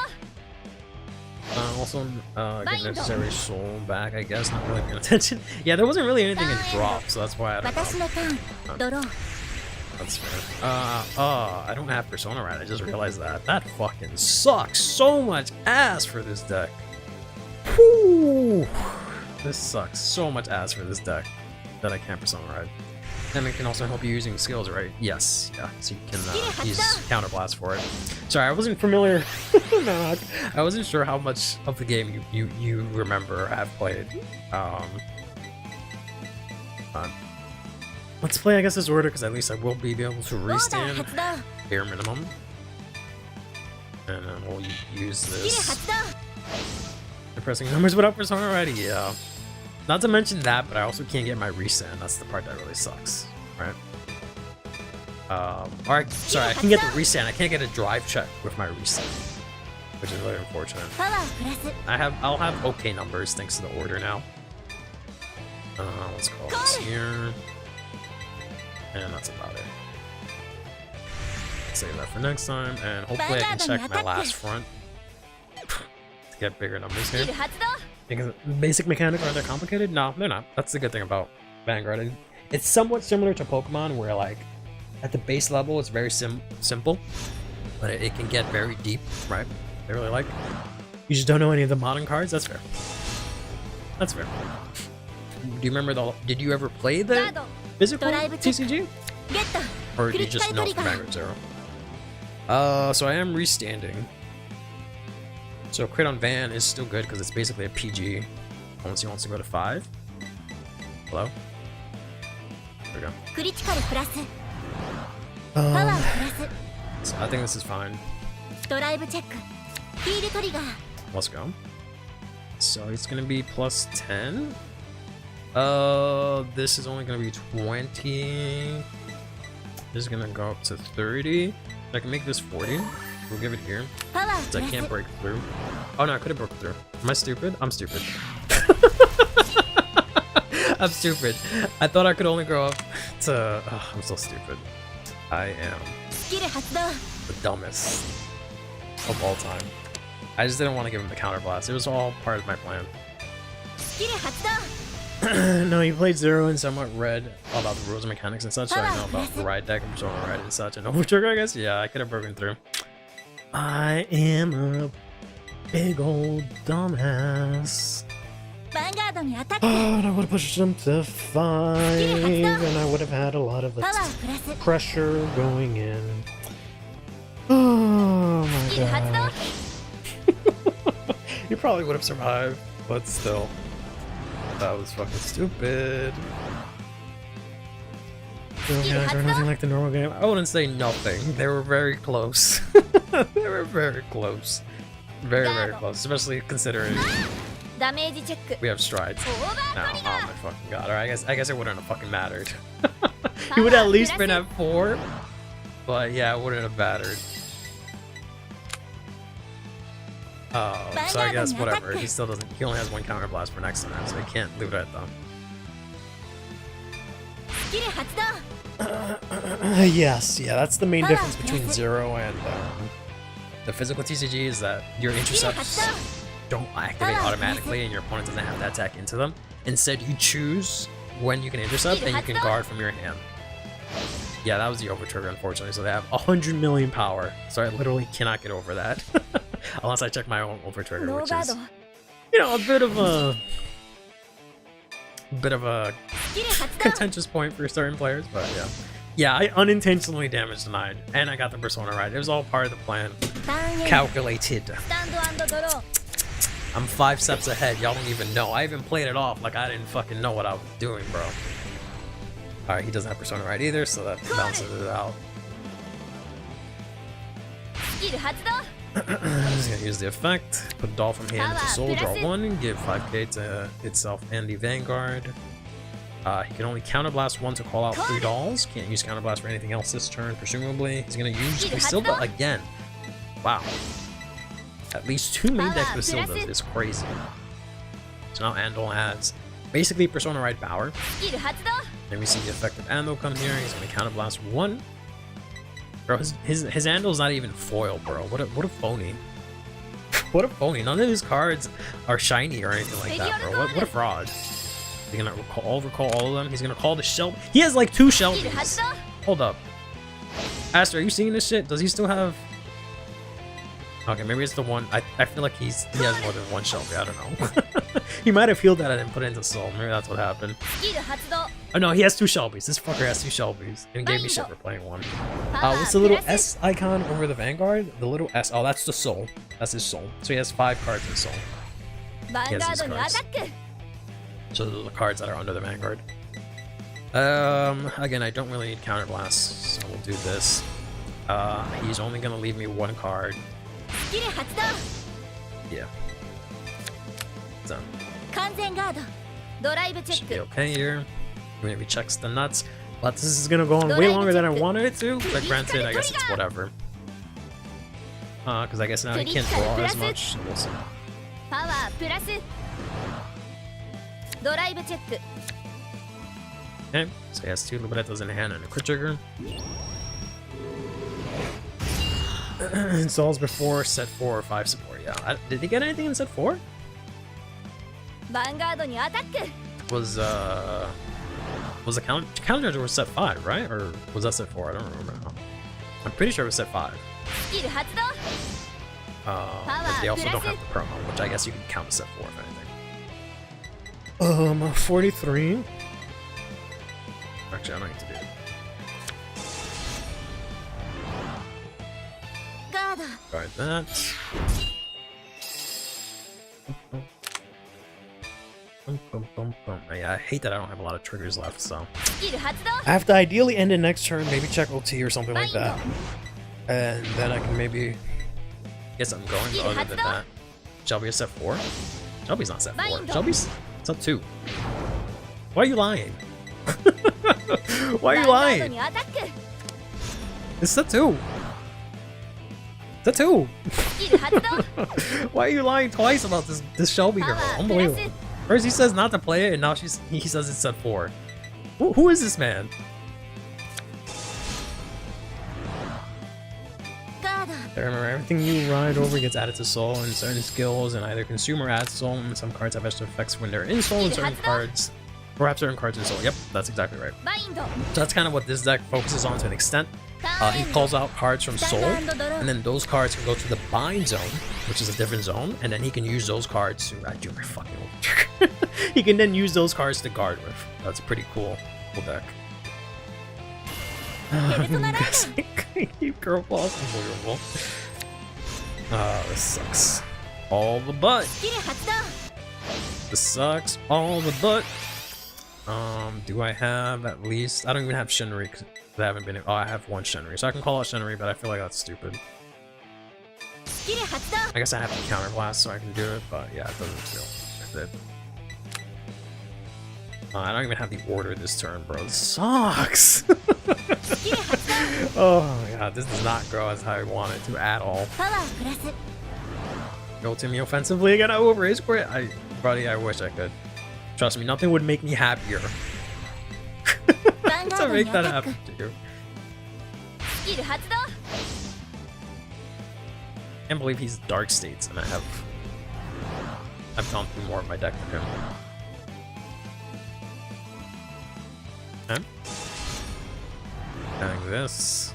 Also, get necessary soul back, I guess. Not really paying attention. Yeah, there wasn't really anything in drop, so that's why I don't 私 know. のターンドロー That's fair. I don't have Persona right. I just realized that. That fucking sucks so much ass for this deck. Whew. This sucks so much ass for this deck that I can't Persona ride. And it can also help you using skills, right? Yes, yeah. So you can use Counterblast for it. Sorry, I wasn't familiar. No, I wasn't sure how much of the game you remember or have played. Let's play, I guess, this order because at least I will be able to オーダー restand 発動 bare minimum. And then we'll use スキル this. 発動 Depressing numbers without Persona already, yeah. Not to mention that, but I also can't get my resend. That's the part that really sucks, right? Alright, sorry, I can get the resend. I can't get a drive check with my resend, which is really unfortunate. パワープラス I'll have okay numbers thanks to the order now. Let's call this here. And that's about it. Save that for next time, and hopefully I can check my last front to get bigger numbers スキ here. ル発動 Because basic mechanic, are they complicated? No, they're not. That's the good thing about Vanguard. It's somewhat similar to Pokemon, where like at the base level it's very simple, but it can get very deep, right? I really like. You just don't know any of the modern cards. That's fair. That's fair. Do you remember the? Did you ever play ガー the ド physical Drive TCG, ゲット or do you クリティ just カル know トリ from ガー Vanguard Zero? So I am restanding. So crit on Van is still good because it's basically a PG. Unless he wants to go to 5. Hello? There we go. クリティカルプラスパワープラス So I think this is fine. ドライブチェックヒールトリガー Let's go. So it's gonna be plus 10. This is only gonna be 20. This is gonna go up to 30. I can make this 40. We'll give it here. パワー So プ I ラ can't ス break through. Oh no, I could have broke through. Am I stupid? I'm stupid. I'm stupid. I thought I could only go up to... Oh, I'm so stupid. I am スキル発動 the dumbest of all time. I just didn't want to give him the counter blast. It was all part of my plan. スキル発動 No, you played Zero and somewhat read about the rules and mechanics and such, so I know about the ride deck and Persona Ride and such. And over trigger, I guess? Yeah, I could have broken through. I am a big old dumbass. ヴァンガードにアタック Oh, and I would have pushed him to 5, and I would have had a lot of パワープラス pressure going in. Oh my スキル発動 god. You probably would have survived, but still. That was fucking stupid. Still, guys are nothing like the normal game. I wouldn't say nothing. They were very close. They were very close. Very, very close. Especially considering ダメージチェック we have strides オーバ now. ートリ Oh ガ my ー fucking god. Alright, I guess it wouldn't have fucking mattered. He would at least been at 4. But yeah, it wouldn't have mattered. So I guess whatever. He still doesn't. He only has 1 counter blast for next time, so he can't loot it though. スキル発動 Yes, yeah, that's the main difference between Zero and the physical TCG is that your intercepts don't activate automatically and your opponent doesn't have that attack into them. Instead, you choose when you can intercept and you can guard from your hand. Yeah, that was the over trigger, unfortunately. So they have 100 million power. So I literally cannot get over that. Unless I check my own over trigger, ノー which ガー is, ド you know, a bit of a スキル発動 contentious point for certain players, but yeah. Yeah, I unintentionally damage denied, and I got the Persona right. It was all part of the plan. ターンエンド Calculated. スタンドドロー I'm 5 steps ahead. Y'all don't even know. I even played it off like I didn't fucking know what I was doing, bro. Alright, he doesn't have Persona right either, so that balances it out. スキル発動 I'm just gonna use the effect. Put doll from hand into soul, draw 1, give 5k to itself and the Vanguard. He can only counterblast 1 to call out 3 dolls. Can't use counterblast for anything else this turn, presumably. He's gonna use Basilda again. Wow. At least 2 main deck Basildas is crazy. So now Andal has basically Persona Ride power. スキル発動 Then we see the effect of Andal come here. He's gonna counterblast 1. Bro, his Andal's not even foil, bro. What a phony. What a phony. None of his cards are shiny or anything like that, bro. What a fraud. He's gonna recall all of them. He's gonna call the Shelby. He has like 2 スキル Shelbys. 発動 Hold up. Aster, are you seeing this shit? Does he still have... Okay, maybe it's the one... I feel like he has more than 1 Shelby. I don't know. He might have healed that and then put it into soul. Maybe that's what happened. スキル発動 Oh no, he has 2 Shelbys. This fucker has 2 Shelbys. And gave me shit for playing 1. What's the little S icon over the Vanguard? The little S. Oh, that's the soul. That's his soul. So he has 5 cards in soul. ヴァンガードにアタック So those are the cards that are under the Vanguard. Again, I don't really need counter blasts, so we'll do this. He's only gonna leave me 1 card. スキル発動 Yeah. So 完全ガードドライブチェ should ッ be ク okay here. Maybe checks the nuts. But this is gonna go on way longer than I wanted it to. But granted, I guess it's whatever. Because I guess now he can't draw as much. So we'll see. パワープラスドライブチェック Okay, so he has 2 librettos in hand and a crit trigger. Installs before set 4 or 5 support. Yeah, did he get anything in set 4? ヴァンガードにアタック Was the counter was set 5, right? Or was that set 4? I don't remember now. I'm pretty sure it was set 5. スキル発動 But they also don't have the promo, which I guess you can count as set 4 if anything. 43. Actually, I don't need to do it. ガード Try that. Yeah, I hate that I don't have a lot of triggers left, so スキル発動 I have to ideally end it next turn, maybe check OT or something like that. And then I can maybe get something going, but other than that. Shelby is set 4? Shelby's not set 4. Shelby's set 2. Why are you lying? Why are you ヴァンガード lying? にアタック It's set 2. Set 2. スキル発動 Why are you lying twice about this Shelby girl? Unbelievable. First he says not to play it, and now he says it's set 4. Who is this man? I remember everything you ride over gets added to soul and certain skills, and either consume or add soul, and some cards have extra effects when they're in soul, and certain cards, perhaps certain cards in soul. Yep, that's exactly right. So that's kind of what this deck focuses on to an extent. He pulls out cards from soul, and then those cards can go to the bind zone, which is a different zone, and then he can use those cards to do my fucking he can then use those cards to guard with. That's a pretty cool deck. Keep girl boss unbelievable. This sucks. All the butt. This sucks. All the butt. Do I have at least? I don't even have Shinri because I haven't been. Oh, I have one Shinri, so I can call out Shinri, but I feel like that's stupid. I guess I have to counterblast so I can do it, but yeah, it doesn't feel worth it. I don't even have the order this turn, bro. This sucks. Oh my god, this does not go as I want it to at all. Go to me offensively again. Over his square. Buddy, I wish I could. Trust me, nothing would make me happier to make that happen to you. Can't believe he's Dark States, and I've gone through more of my deck than him. Okay. Like this.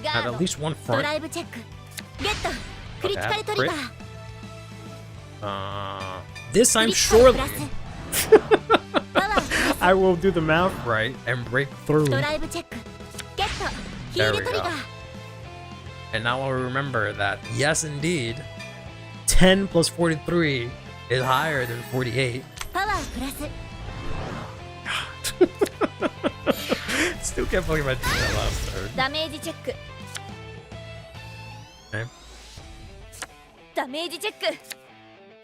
I have at least one front. Okay, crit. This time surely I will do the math right and break through. There we go. And now I'll remember that, yes indeed, 10 plus 43 is higher than 48. Still can't believe I did that last turn. Okay.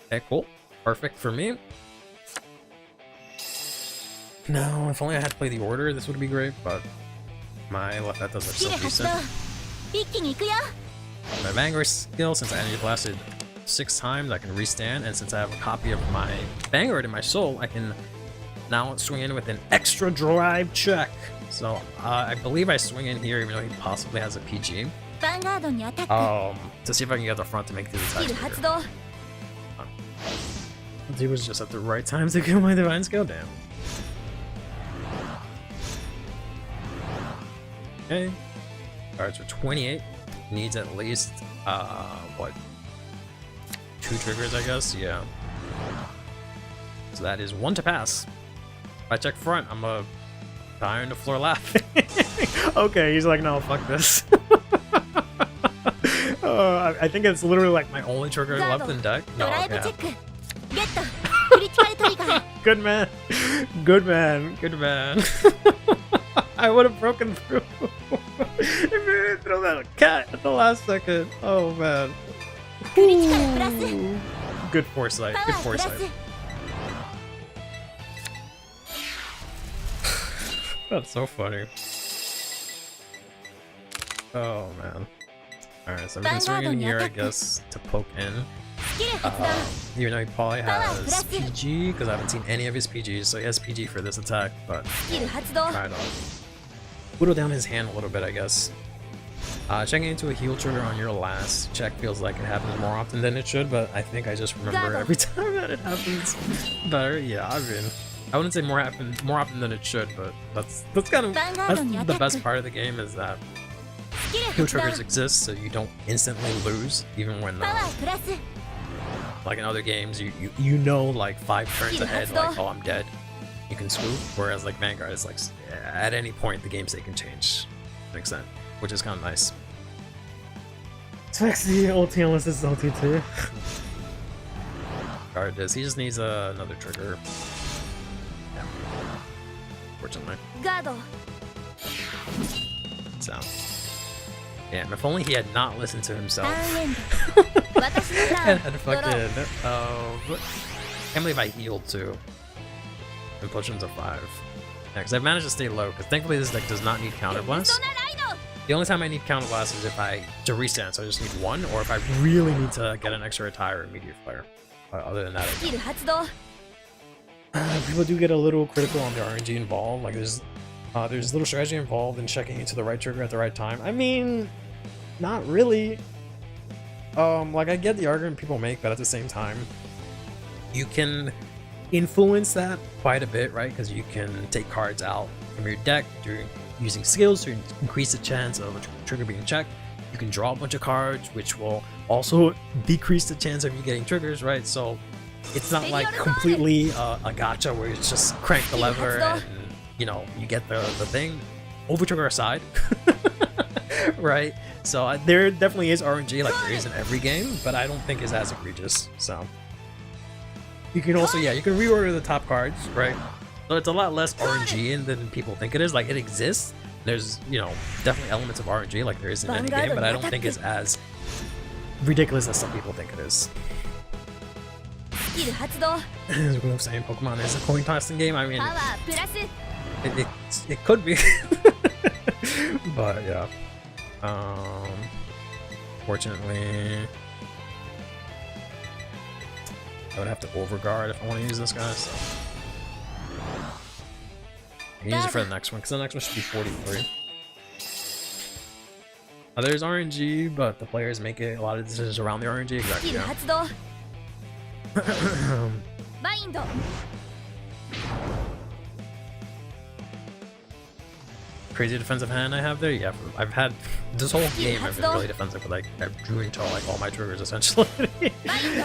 Okay, cool. Perfect for me. No, if only I had to play the order, this would be great, but my left that does look so decent. My Vanguard skill, since I energy blasted 6 times, I can restand, and since I have a copy of my Vanguard in my soul, I can now swing in with an extra drive check. So I believe I swing in here, even though he possibly has a PG. To see if I can get the front to make the attacks. He was just at the right time to kill my divine skill. Damn. Okay. Cards are 28. Needs at least what? 2 triggers, I guess. Yeah. So that is 1 to pass. If I check front, I'm a die on the floor laughing. Okay, he's like, no, fuck this. I think it's literally like my only trigger left in deck. No, okay. Good man. Good man. Good man. I would have broken through. If you didn't throw that cat at the last second. Oh man. Ooh. Good foresight. Good foresight. That's so funny. Oh man. Alright, so I'm gonna swing in here, I guess, to poke in. Even though he probably has PG, because I haven't seen any of his PGs, so he has PG for this attack, but try to whittle down his hand a little bit, I guess. Checking into a heal trigger on your last check feels like it happens more often than it should, but I think I just remember every time that it happens better. Yeah, I mean, I wouldn't say more often than it should, but that's kind of the best part of the game, is that heal triggers exist, so you don't instantly lose, even when like in other games, you know, like 5 turns ahead, like, oh, I'm dead. You can swoop, whereas like Vanguard is like, at any point the game state can change to an extent, which is kind of nice. Sexy ulti unless this is ulti too. Guard this. He just needs another trigger. Yeah. Fortunately. Sound. Damn, if only he had not listened to himself. And fucking can't believe I healed too. And push him to 5. Yeah, because I've managed to stay low, because thankfully this deck does not need counterblast. The only time I need counterblast is if I to restand, so I just need 1, or if I really need to get an extra retire or immediate flare. Other than that, people do get a little critical on the RNG involved. Like there's a little strategy involved in checking into the right trigger at the right time. I mean, not really. Like I get the argument people make, but at the same time, you can influence that quite a bit, right? Because you can take cards out from your deck during using skills to increase the chance of a trigger being checked. You can draw a bunch of cards, which will also decrease the chance of you getting triggers, right? So it's not like completely a gacha where it's just crank the lever and you know you get the thing. Over trigger aside, right? So there definitely is RNG, like there is in every game, but I don't think it's as egregious. So you can also, yeah, you can reorder the top cards, right? So it's a lot less RNG in than people think it is. Like it exists. There's, you know, definitely elements of RNG like there is in any game, but I don't think it's as ridiculous as some people think it is. As what I'm saying, Pokemon is a coin tossing game. I mean, it could be, but yeah. Fortunately, I would have to overguard if I want to use this guy. So I can use it for the next one because the next one should be 43. There's RNG, but the players make it a lot of decisions around the RNG. Exactly. Yeah. Crazy defensive hand I have there. Yeah, I've had this whole game. I've been really defensive, but like I drew into like all my triggers essentially.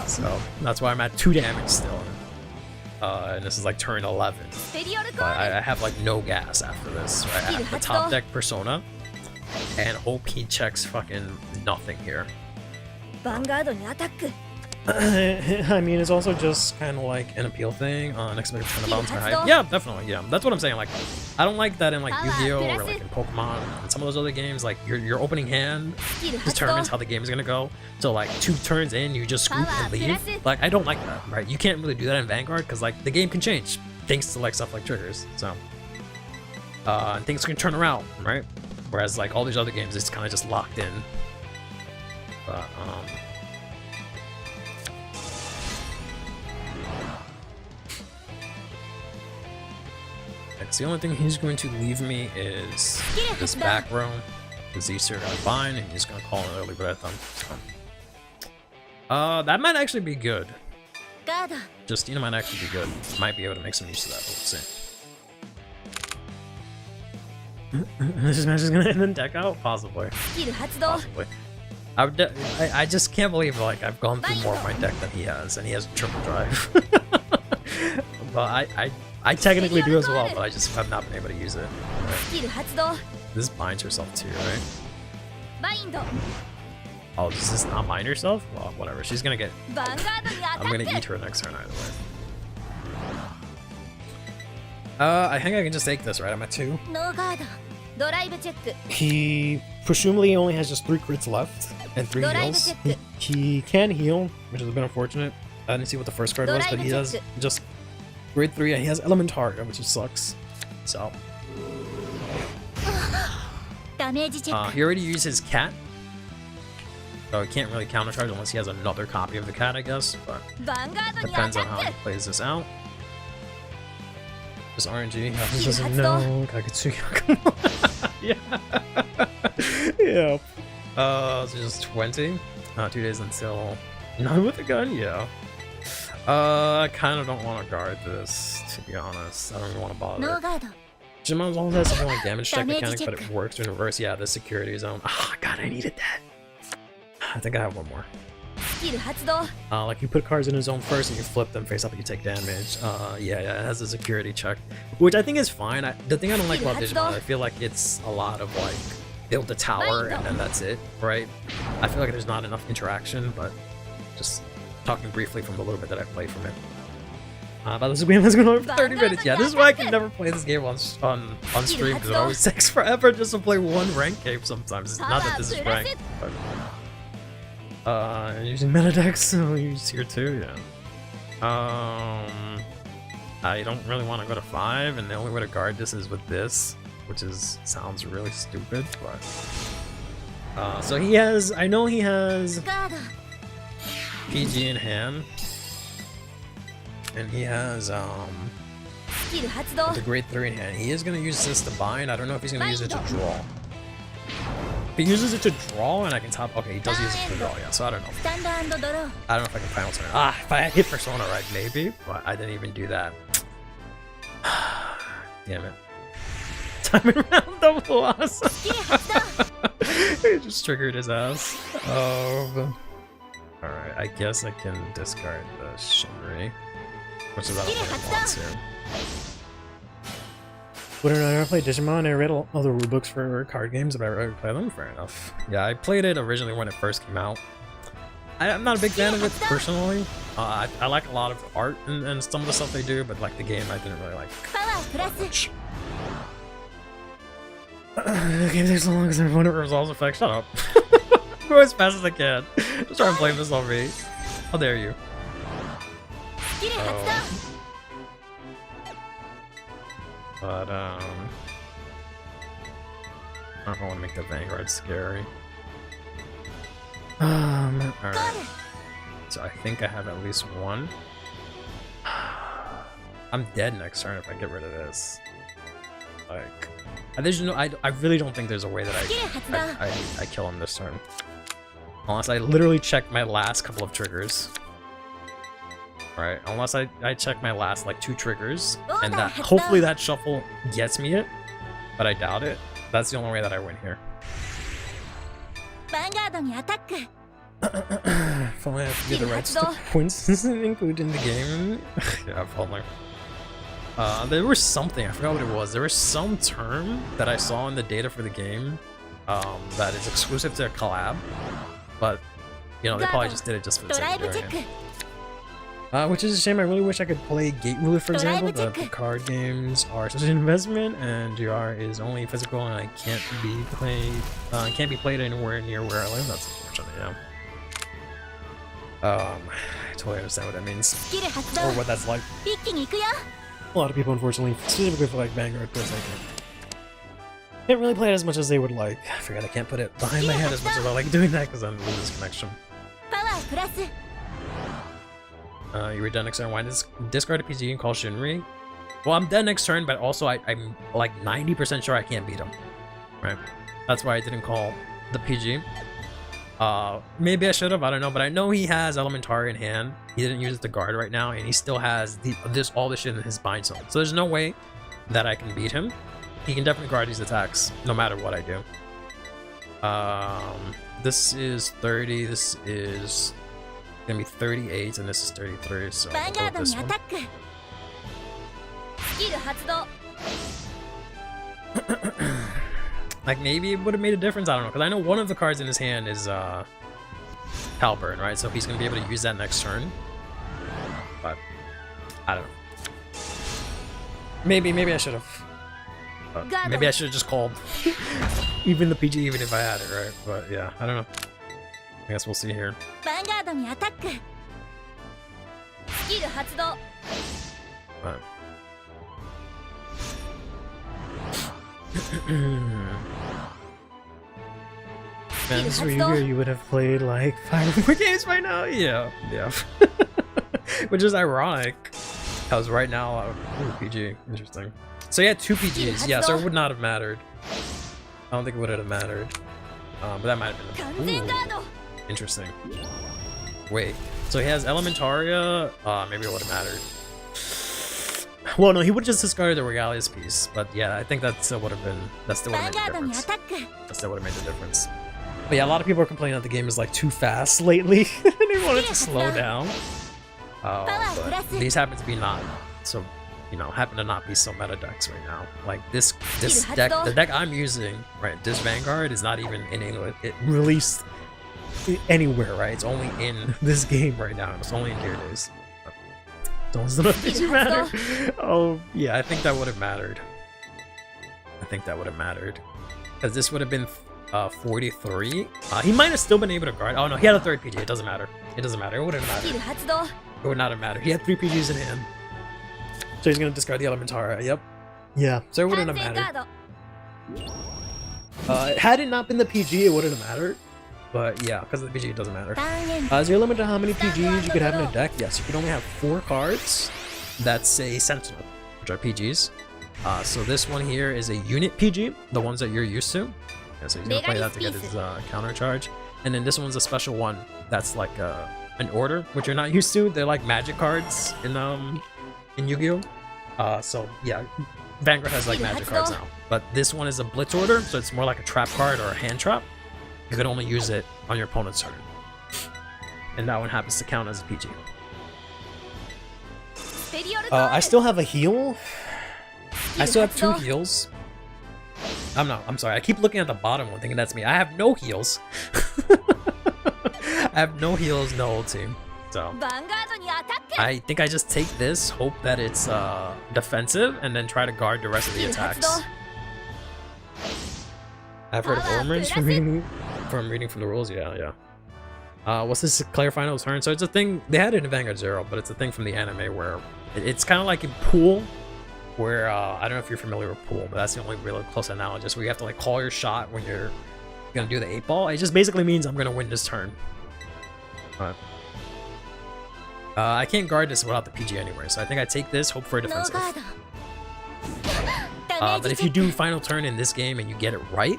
So that's why I'm at 2 damage still. And this is like turn 11. But I have like no gas after this. Right? I have the top deck Persona, and OP checks fucking nothing here. I mean, it's also just kind of like an appeal thing. Next make a bounce my height. Yeah, definitely. Yeah, that's what I'm saying. Like, I don't like that in like Yu-Gi-Oh or like in Pokemon and some of those other games. Like your opening hand determines how the game is gonna go. So like 2 turns in, you just scoop and leave. Like I don't like that. Right? You can't really do that in Vanguard because like the game can change thanks to like stuff like triggers. So and things can turn around, right? Whereas like all these other games, it's kind of just locked in. But the only thing he's going to leave me is this back row, because these two are going to bind, and he's going to call an early breath on. So, that might actually be good. Justina might actually be good. Might be able to make some use of that, but we'll see. This match is going to end in deck out? Possibly. Possibly. I just can't believe like I've gone through more of my deck than he has, and he has triple drive. But I technically do as well, but I just have not been able to use it. Right. This binds herself too, right? Oh, does this not bind herself? Well, whatever. She's gonna get... I'm gonna eat her next turn either way. I think I can just take this, right? I'm at 2. He presumably only has just 3 crits left and 3 heals. He can heal, which is a bit unfortunate. I didn't see what the first card was, but he has just grade 3 and he has Elementar, which just sucks. So he already used his cat, so he can't really countercharge unless he has another copy of the cat, I guess. But depends on how he plays this out. This RNG, he doesn't know. Kakatsuya, come on. Yeah. Yeah. So just 20. 2 days until not with a gun. Yeah. I kind of don't want to guard this, to be honest. I don't even want to bother. Jimon also has something like damage check mechanic, but it works in reverse. Yeah, the security zone. Ah, God, I needed that. I think I have one more. Like you put cards in a zone first and you flip them face up and you take damage. Yeah, it has a security check, which I think is fine. The thing I don't like about Digimon, I feel like it's a lot of like build the tower and then that's it, right? I feel like there's not enough interaction, but just talking briefly from the little bit that I played from it. But this game has gone over for 30 minutes. Yeah, this is why I can never play this game on stream, because it always takes forever just to play one rank game sometimes. It's not that this is ranked, but using meta decks, so I'll use here too, yeah. I don't really want to go to 5, and the only way to guard this is with this, which sounds really stupid, but so he has, I know he has PG in hand, and he has the grade 3 in hand. He is going to use this to bind. I don't know if he's going to use it to draw. He uses it to draw, and I can top. Okay, he does use it to draw, yeah. So I don't know. スタンドドロー I don't know if I can final turn. Ah, if I hit Persona right, maybe. But I didn't even do that. Damn it. Timing round double loss. It just triggered his ass. Alright, I guess I can discard the Shinri. Which is I don't think it wants here. Would I ever play Digimon? I read all the rulebooks for card games, but I ever play them? Fair enough. Yeah, I played it originally when it first came out. I'm not a big fan of it personally. I like a lot of the art and some of the stuff they do, but like the game I didn't really like. パワープラス The game takes so long because everyone resolves effects. Shut up. Go as fast as I can. Just try and blame this on me. How dare you? スキル発動 But I don't want to make the Vanguard scary. Alright. So I think I have at least one. I'm dead next turn if I get rid of this. Like, there's no, I really don't think there's a way that I kill him this turn. Unless I literally check my last couple of triggers. Right, unless I check my last like 2 triggers, and that hopefully that shuffle gets me it, but I doubt it. That's the only way that I win here. ヴァンガードにアタック If only I have to get the right points included in the game. Yeah, if only. There was something, I forgot what it was. There was some term that I saw in the data for the game that is exclusive to a collab, but you know, they probably just did it just for the ドライ sake ブ of チェ doing ッ it. ク Which is a shame. I really wish I could play Gate Ruler, for example, but the card games are such an investment, and GR is only physical, and I can't be played anywhere near where I live. That's unfortunate, yeah. I totally understand what that means, スキル発動 or what that's like. 一気に行くよ A lot of people, unfortunately, specifically for like Vanguard, because like, can't really play it as much as they would like. I forgot I can't put it behind my head as much as I like doing that because I'm losing this connection. パワープラス You were done next turn. Why discard a PG and call Shinri? Well, I'm dead next turn, but also I'm like 90% sure I can't beat him. Right? That's why I didn't call the PG. Maybe I should have. I don't know, but I know he has Elementary in hand. He didn't use it to guard right now, and he still has all this shit in his bind zone. So there's no way that I can beat him. He can definitely guard these attacks no matter what I do. This is 30. This is gonna be 38, and this is 33. So ヴァンガー I'll ド go with に this ア one. タックスキル発動 Like maybe it would have made a difference. I don't know, because I know one of the cards in his hand is Halberd, right? So he's gonna be able to use that next turn. But I don't know. Maybe I should have. Maybe I should have just called even the PG, even if I had it, right? But yeah, I don't know. I guess we'll see here. ヴァンガードにアタックスキル発動 But... Man, this is where you would have played like 5 more games by now. Yeah. Which is ironic, because right now, ooh, PG, interesting. So yeah, 2 PGs. Yeah, so it would not have mattered. I don't think it would have mattered. But that might have 完 been. 全 Ooh, ガード interesting. Wait, so he has Elementaria. Maybe it would have mattered. Well, no, he would just discarded the Regalia's piece. But yeah, I think that still would have been. That still ヴ would ァ have ン made ガ the ードにア difference. タック That still would have made the difference. But yeah, a lot of people are complaining that the game is like too fast lately. They want it to slow down. But these happen to be not so, you know, happen to not be so meta decks right now. Like this deck, the deck I'm using, right? This Vanguard is not even in English. It released anywhere, right? It's only in this game right now. It's only in tier days. Don't matter. Oh yeah, I think that would have mattered. Because this would have been 43. He might have still been able to guard. Oh no, he had a 3rd PG. It doesn't matter. It wouldn't スキル matter. 発動 It would not have mattered. He had 3 PGs in hand. So he's gonna discard the Elementara. Yep. Yeah. So it 完 wouldn't 全 have ガー mattered. ド Had it not been the PG, it wouldn't have mattered. But yeah, because of the PG, it doesn't matter. 断円 Is there a limit to how many PGs you could have in a deck? Yes, you can only have 4 cards that say Sentinel, which are PGs. So this one here is a unit PG, the ones that you're used to. Yeah, so he's gonna play that to get his counter charge. And then this one's a special one that's like an order, which you're not used to. They're like magic cards in Yu-Gi-Oh! So yeah, Vanguard has like magic cards now. But this one is a blitz order, so it's more like a trap card or a hand trap. You can only use it on your opponent's turn. And that one happens to count as a PG. I still have a heal. I still have 2 heals. I'm sorry. I keep looking at the bottom one thinking that's me. I have no heals. I have no heals, no ulti. So I think I just take this, hope that it's defensive, and then try to guard the rest of the attacks. I've heard of Ormers from reading from the rules. Yeah. What's this clarifying those turns? So it's a thing they had it in Vanguard 0, but it's a thing from the anime where it's kind of like in Pool, where I don't know if you're familiar with Pool, but that's the only really close analogy, where you have to like call your shot when you're gonna do the 8-ball. It just basically means I'm gonna win this turn. But I can't guard this without the PG anyway, so I think I take this, hope for a defensive. But if you do final turn in this game and you get it right,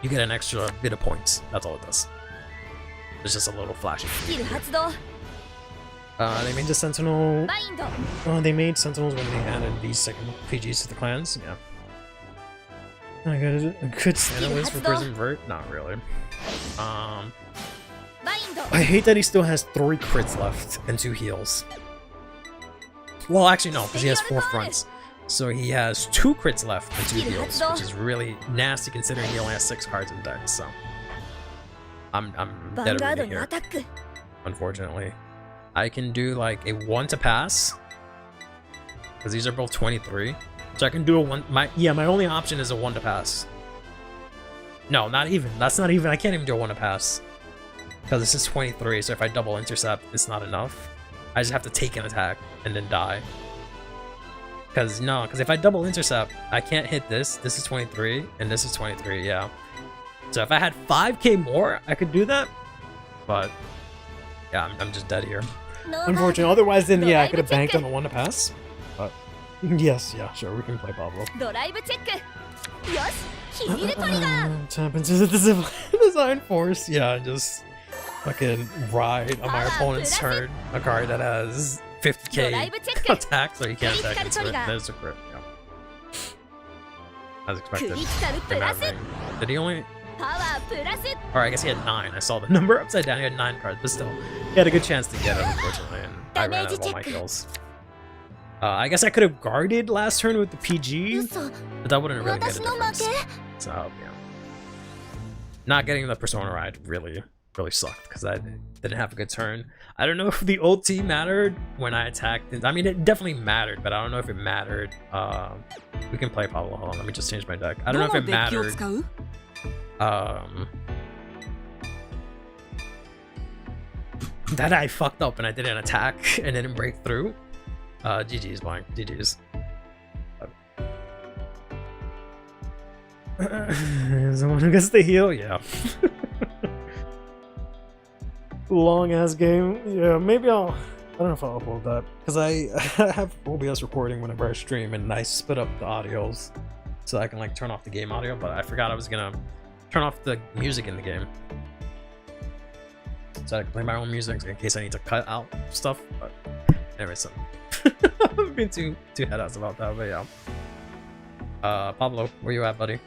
you get an extra bit of points. That's all it does. It's just a little flashy. They made the Sentinel. They made Sentinels when they added these second PGs to the clans. Yeah. I got a good stand list for Prison Vert. Not really. I hate that he still has 3 crits left and 2 heals. Well, actually no, because he has 4 fronts. So he has 2 crits left and 2 heals, which is really nasty considering he only has 6 cards in deck. So I'm dead already here. Unfortunately, I can do like a 1 to pass because these are both 23. So I can do a 1. My only option is a 1 to pass. No, not even. That's not even. I can't even do a 1 to pass because this is 23. So if I double intercept, it's not enough. I just have to take an attack and then die. Because if I double intercept, I can't hit this. This is 23 and this is 23. Yeah. So if I had 5k more, I could do that. But yeah, I'm just dead here. Unfortunately, otherwise then I could have banked on the 1 to pass. But yes, yeah, sure, we can play Pablo. What happens is the Design Force? Yeah, just fucking ride on my opponent's turn a card that has 50k attack, so you can't attack into it. There's a crit, yeah. As expected. Did he only... Or I guess he had 9. I saw the number upside down. He had 9 cards, but still, he had a good chance to get it, unfortunately, and I ran out of all my kills. I guess I could have guarded last turn with the PG, but that wouldn't really make a difference. So yeah, not getting the Persona ride really sucked because I didn't have a good turn. I don't know if the ulti mattered when I attacked. I mean, it definitely mattered, but I don't know if it mattered. We can play Pablo. Hold on, let me just change my deck. I don't know if it mattered. That I fucked up and I didn't attack and didn't break through. GG's, blank. GG's. Is the one who gets the heal? Yeah. Long ass game. Yeah, maybe I don't know if I'll upload that because I have OBS recording whenever I stream and I split up the audios so I can like turn off the game audio, but I forgot I was gonna turn off the music in the game so I can play my own music in case I need to cut out stuff. But anyway, so I've been too head-outs about that, but yeah. Pablo, where you at, buddy?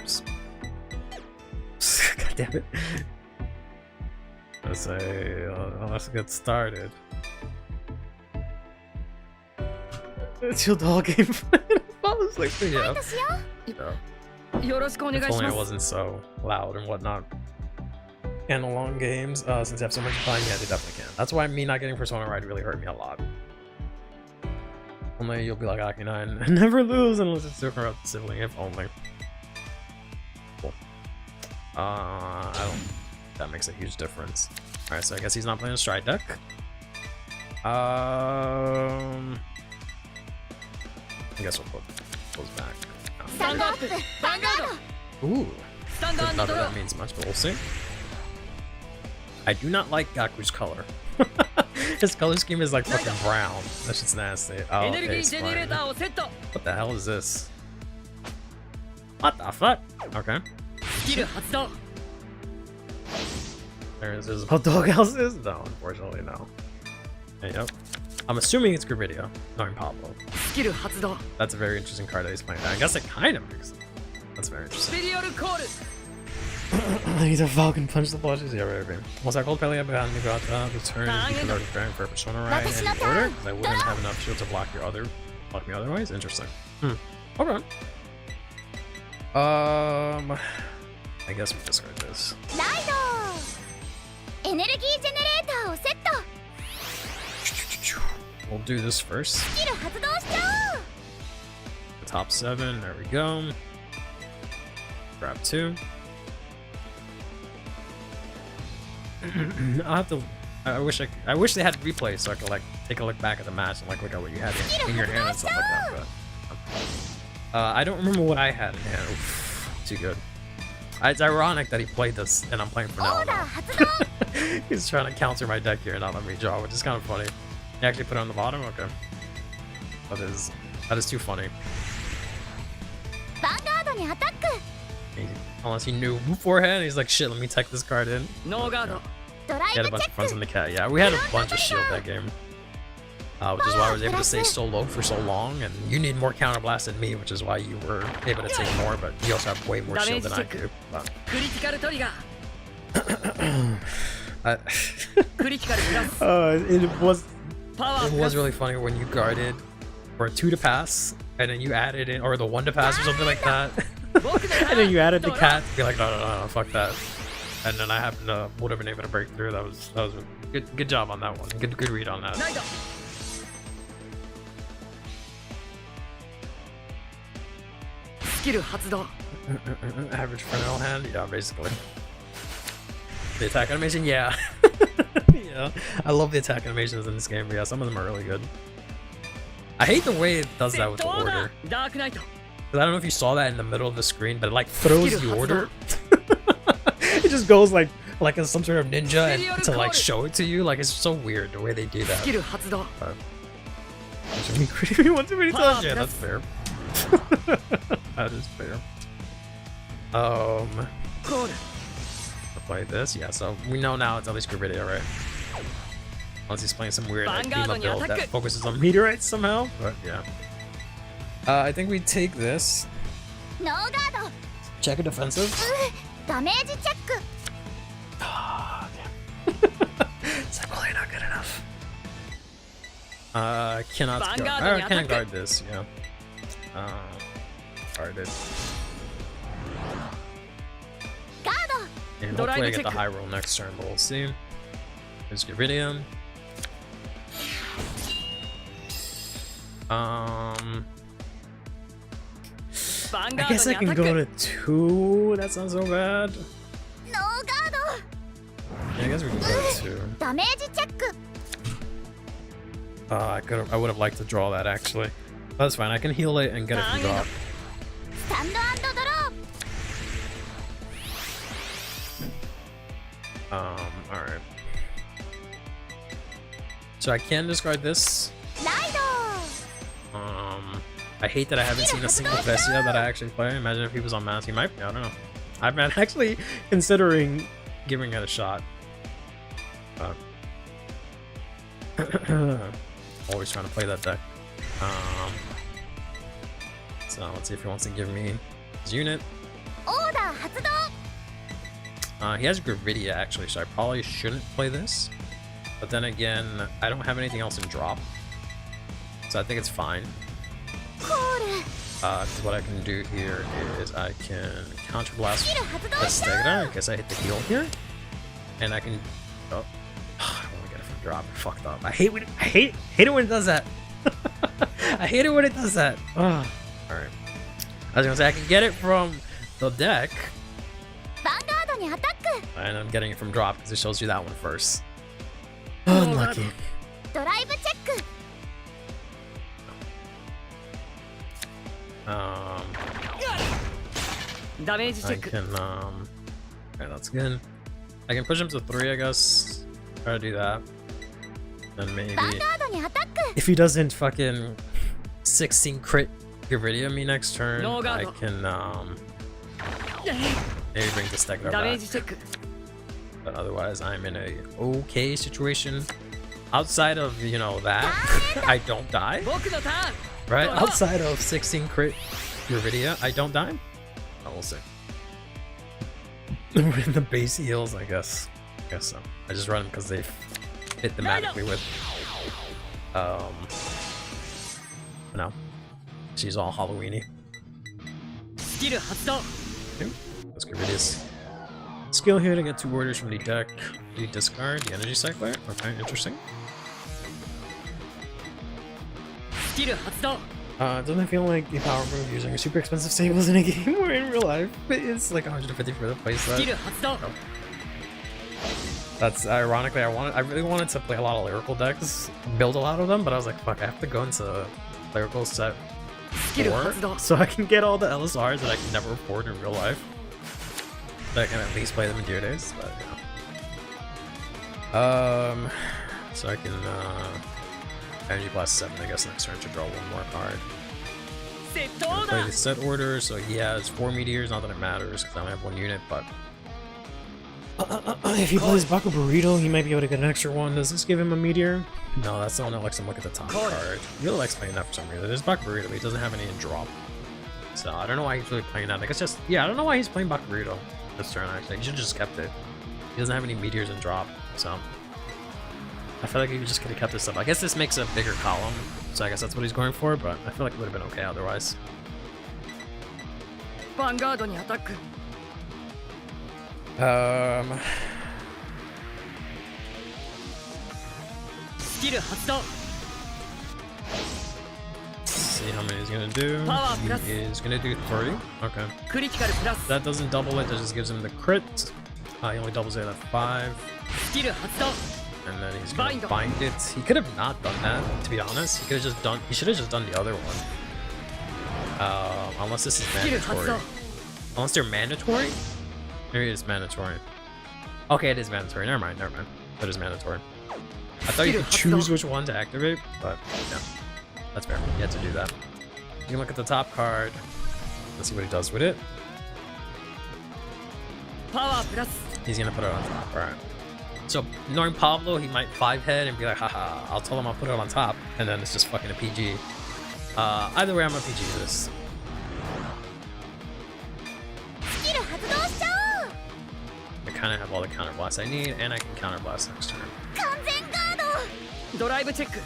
Oops. God damn it. Let's say, let's get started. It's your dog game. Follows like yeah. If only it wasn't so loud and whatnot. And the long games, since I have so much fun, yeah, they definitely can. That's why me not getting Persona Ride really hurt me a lot. Only you'll be like Aki9 and never lose unless it's super up the sibling, if only. Cool. I don't. That makes a huge difference. Alright, so I guess he's not playing a stride deck. I guess we'll put those back. Ooh. Not that that means much, but we'll see. I do not like Gaku's color. His color scheme is like fucking brown. That shit's nasty. Oh, okay, explain. What the hell is this? What the fuck? Okay. There's his hot dog houses? No, unfortunately, no. Hey, yep. I'm assuming it's Gravidia, knowing Pablo. That's a very interesting card that he's playing. I guess it kind of makes sense. That's very interesting. He's a Falcon Punch the Blushes. Yeah, right. Once I called Pele up behind me about the turn, you can already preparing for a Persona right in order, because I wouldn't have enough shield to block me otherwise. Interesting. Okay. I guess we discard this. We'll do this first. The top 7, there we go. Grab 2. I'll have to. I wish they had replay so I could like take a look back at the match and like look at what you had in your hand and stuff like that. But I don't remember what I had in hand. Oof, too good. It's ironic that he played this and I'm playing for now. He's trying to counter my deck here and not let me draw, which is kind of funny. He actually put it on the bottom. Okay, that is too funny. Unless he knew beforehand, he's like, shit, let me tech this card in. No. He had a bunch of fronts in the cat. Yeah, we had a bunch of shield that game. Which is why I was able to stay so low for so long. And you need more counterblast than me, which is why you were able to take more, but you also have way more shield than I do. It was really funny when you guarded for a 2 to pass, and then you added in, or the 1 to pass or something like that. And then you added the cat to be like, no, fuck that. And then I would have been able to break through. That was a good job on that one. Good read on that. Average Fresnel hand, yeah, basically. The attack animation, yeah. Yeah, I love the attack animations in this game, but yeah, some of them are really good. I hate the way it does that with the order. I don't know if you saw that in the middle of the screen, but it like throws the order. It just goes like some sort of ninja and to like show it to you. Like it's so weird the way they do that. One too many times. Yeah, that's fair. That is fair. I'll play this. Yeah, so we know now it's at least good video, right? Unless he's playing some weird like, Gimme build that focuses on meteorites somehow. But yeah. I think we take this. Check a defensive. Oh, damn. It's like, well, you're not good enough. I cannot guard. I can't guard this, yeah. Guard it. And hopefully I get the high roll next turn, but we'll see. Here's Gravidia. I guess I can go to 2. That sounds so bad. Yeah, I guess we can go to 2. I would have liked to draw that actually. That's fine. I can heal it and get it from drop. Alright. So I can discard this. I hate that I haven't seen a single Vessia that I actually play. Imagine if he was on Mass, he might be. I don't know. I've been actually considering giving it a shot. Always trying to play that deck. So let's see if he wants to give me his unit. He has Gravidia actually, so I probably shouldn't play this. But then again, I don't have anything else in drop, so I think it's fine. What I can do here is I can counterblast the Stegoda in case I hit the heal here, and I can. Oh, I want to get it from drop. Fucked up. I hate it when it does that. I hate it when it does that. Oh. All right. I was gonna say I can get it from the deck, and I'm getting it from drop because it shows you that one first. Unlucky. I can okay, that's good. I can push him to 3, I guess. Try to do that. then maybe ヴァンガードにアタック if he doesn't fucking 16 crit your video me next turn, No I guard. can maybe bring the stack ダメー back. ジチェック But otherwise, I'm in a okay situation. Outside of, you know, that, I don't die. 僕のターン Right? Outside of 16 crit your video, I don't die. Oh, we'll see. In the base heals, I guess. I guess so. I just run them because they fit thematically with. No. She's all Halloweeny. スキル発動 Okay, let's get rid of this. Skill here to get 2 orders from the deck. You discard the energy cycler. Okay, interesting. スキル発動 Doesn't it feel like a power move using super expensive stables in a game or in real life? It's like 150 for the スキ playset. ル発動 That's ironically, I really wanted to play a lot of lyrical decks, build a lot of them, but I was like, fuck, I have to go into lyrical set スキル発動 4 so I can get all the LSRs that I can never afford in real life. That I can at least play them in tier days, but yeah. So I can energy blast 7, I guess, next turn to draw 1 more card. 窃盗 Play だ the set order, so yeah, it's 4 meteors, not that it matters because I only have 1 unit, but if he plays Baku Burrito, he might be able to get an extra one. Does this give him a meteor? No, that's the one that lets him look at the top card. He really likes playing that for some reason. There's Baku Burrito, but he doesn't have any in drop. So I don't know why he's really playing that. Like, it's just, yeah, I don't know why he's playing Baku Burrito this turn, actually. He should have just kept it. He doesn't have any meteors in drop, so I feel like he just could have kept this up. I guess this makes a bigger column, so I guess that's what he's going for, but I feel like it would have been okay otherwise. ヴァンガードにアタック スキル発動 See how many he's gonna do. Power plus. He is gonna do 3. Okay. クリティカルプラス That doesn't double it, that just gives him the crit. He only doubles it at 5. スキル発動 And then he's gonna Bind. bind it. He could have not done that, to be honest. He should have just done the other one. Unless this is スキル発動 mandatory. Unless they're mandatory? Maybe it's mandatory. Okay, it is mandatory. Never mind. That is mandatory. I thought you could choose which one to activate, but yeah. That's fair. You had to do that. You can look at the top card. Let's see what he does with it. パワープラス He's gonna put it on top. Alright. So, knowing Pablo, he might 5-head and be like, haha, I'll tell him I'll put it on top, and then it's just fucking a PG. Either way, I'm gonna PG this. スキル発動しちゃおう I kind of have all the counter blasts I need, and I can counter blast next turn. 完全ガードドライブチェック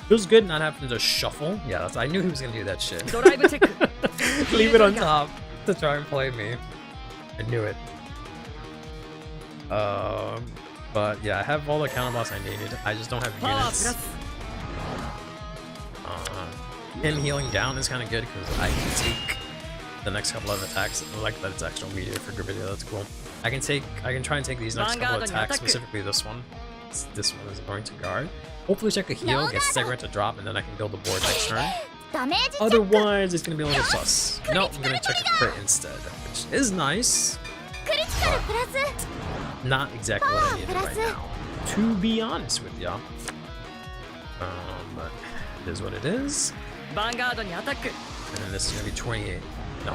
Feels good not having to shuffle. Yeah, I knew he was gonna do that shit. ドライブチェック Leave it on top to try and play me. I knew it. But yeah, I have all the counter blasts I needed. I just don't have パワープラ units. ス Him healing down is kind of good because I can take the next couple of attacks. I like that it's extra meteor for good video. That's cool. I can try and take these next couple of attacks, specifically this one. This one is going to guard. Hopefully check a heal, get Segret to drop, and then I can build the board next turn. ダメージチェック Otherwise, it's gonna be a little sus. No, I'm gonna check a crit instead, which is nice. クリティカルプラス Not exactly what I needed right now, to be honest with ya. But it is what it is. ヴァンガードにアタック And then this is gonna be 28. No,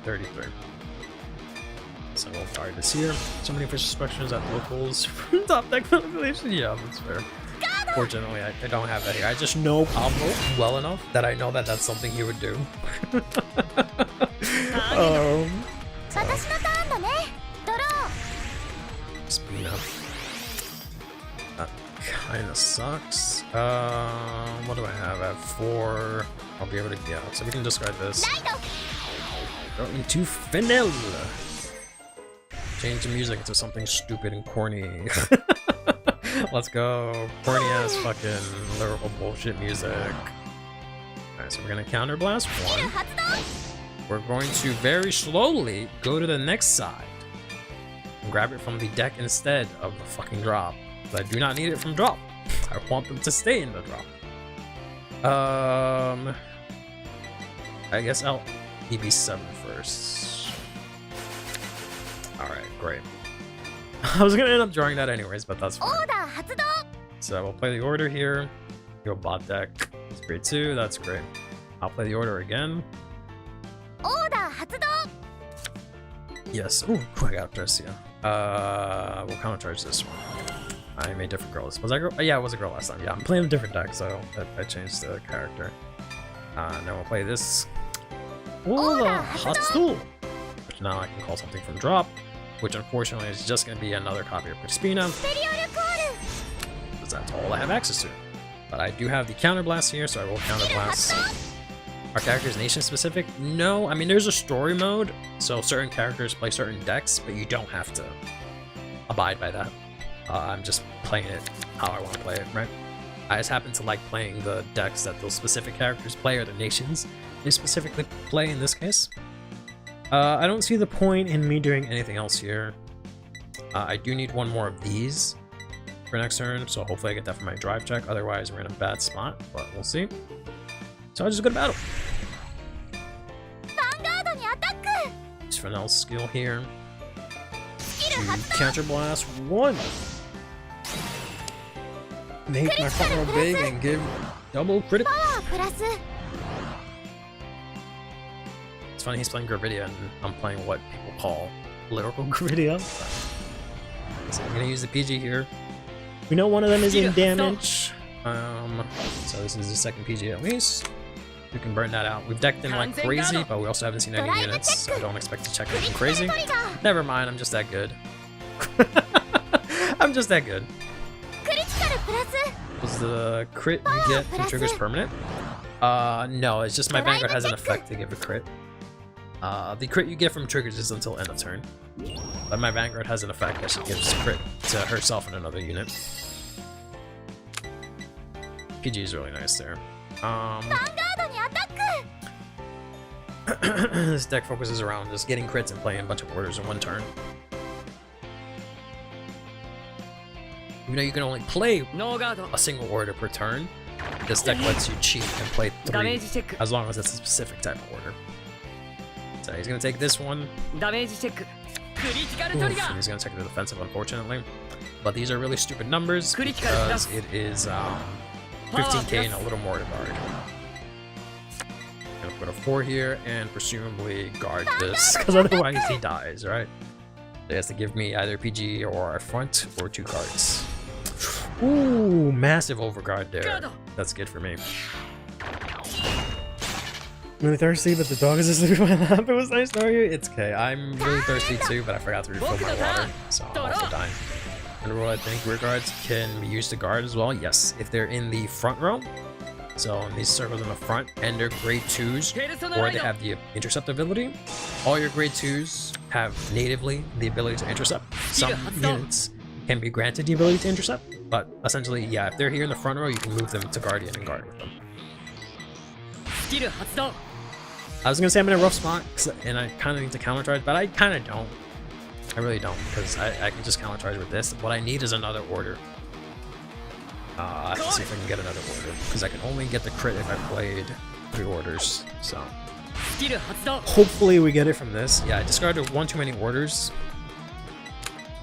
33. So we'll guard this here. So many fish inspections at locals. Top deck manipulation. Yeah, that's fair. Fortunately, I don't have that here. I just know Pablo well enough that I know that that's something he would do. 私のターンだねドロ Speed up. That kind of sucks. What do I have? I have 4. I'll be able to, yeah, so we can discard this. ーライド Don't need to Fennel. Change the music into something stupid and corny. Let's go. Corny ass fucking lyrical bullshit music. Alright, so we're gonna counter blast スキル 1. 発動 We're going to very slowly go to the next side and grab it from the deck instead of the fucking drop. But I do not need it from drop. I want them to stay in the drop. I guess I'll EB7 first. Alright, great. I was gonna end up drawing that anyways, but that's オ fine. ーダー発動 So we'll play the order here. Go bot deck. It's grade 2. That's great. I'll play the order again. オーダー発動 Yes. Ooh, I got this. Yeah. We'll countercharge this one. I made different girls. Was I girl? Yeah, it was a girl last time. Yeah, I'm playing a different deck, so I changed the character. Now we'll play this. Oh, the hot stool. Which now I can call something from drop, which unfortunately is just going to be another copy of Crispina. スペリオルコール Because that's all I have access to. But I do have the counterblast here, so I will counterblast. Are characters nation specific? No, I mean there's a story mode, so certain characters play certain decks, but you don't have to abide by that. I'm just playing it how I want to play it, right? I just happen to like playing the decks that those specific characters play, or the nations they specifically play in this case. I don't see the point in me doing anything else here. I do need one more of these for next turn, so hopefully I get that for my drive check. Otherwise, we're in a bad spot, but we'll see. So I just go to battle. ヴァンガードにアタック Use Fennel's skill here. スキル To 発動 counterblast 1. Make my front row big and give double critical. パワープラス It's funny he's playing Gravidia and I'm playing what people call lyrical Gravidia. So I'm gonna use the PG here. We know one of them is in damage. So this is the second PG at least. We can burn that out. We've decked in like crazy, but we also haven't seen any units, so I don't expect to check anything crazy. Never mind, I'm just that good. I'm just that good. クリティカルプラス Was the crit you get from triggers permanent? No, it's just my Vanguard has an effect to give a crit. The crit you get from triggers is until end of turn. But my Vanguard has an effect that she gives crit to herself and another unit. PG is really nice there. ヴァンガードにアタック This deck focuses around just getting crits and playing a bunch of orders in one turn. Even though you can only play ノーガード a single order per turn, this deck lets you cheat and play ダメー 3 ジチェック as long as it's a specific type of order. So he's gonna take this one. ダメージチェッククリティカル Oof, トリガ and ー he's gonna take the defensive, unfortunately. But these are really stupid numbers Critical because plus. it is 15k and a little more to guard. Gonna put a 4 here and presumably guard this, because otherwise he dies, right? He has to give me either PG or a front or 2 cards. Ooh, massive overguard there. That's good for me. Really thirsty, but the dog is asleep in my lap. It was nice knowing you. It's okay. I'm really thirsty too, but I forgot to refill my water, so I'm also dying. And what I think rear guards can be used to guard as well. Yes, if they're in the front row. So in these circles in the front, and they're grade 2s, or they have the intercept ability. All your grade 2s have natively the ability to intercept. Some units can be granted the ability to intercept, but essentially, yeah, if they're here in the front row, you can move them to Guardian and guard with them. スキル発動 I was gonna say I'm in a rough spot, and I kind of need to countercharge, but I kind of don't. I really don't, because I can just countercharge with this. What I need is another order. I have to see if I can get another order, because I can only get the crit if I played 3 orders, so... スキル発動 Hopefully we get it from this. Yeah, I discarded 1 too many orders.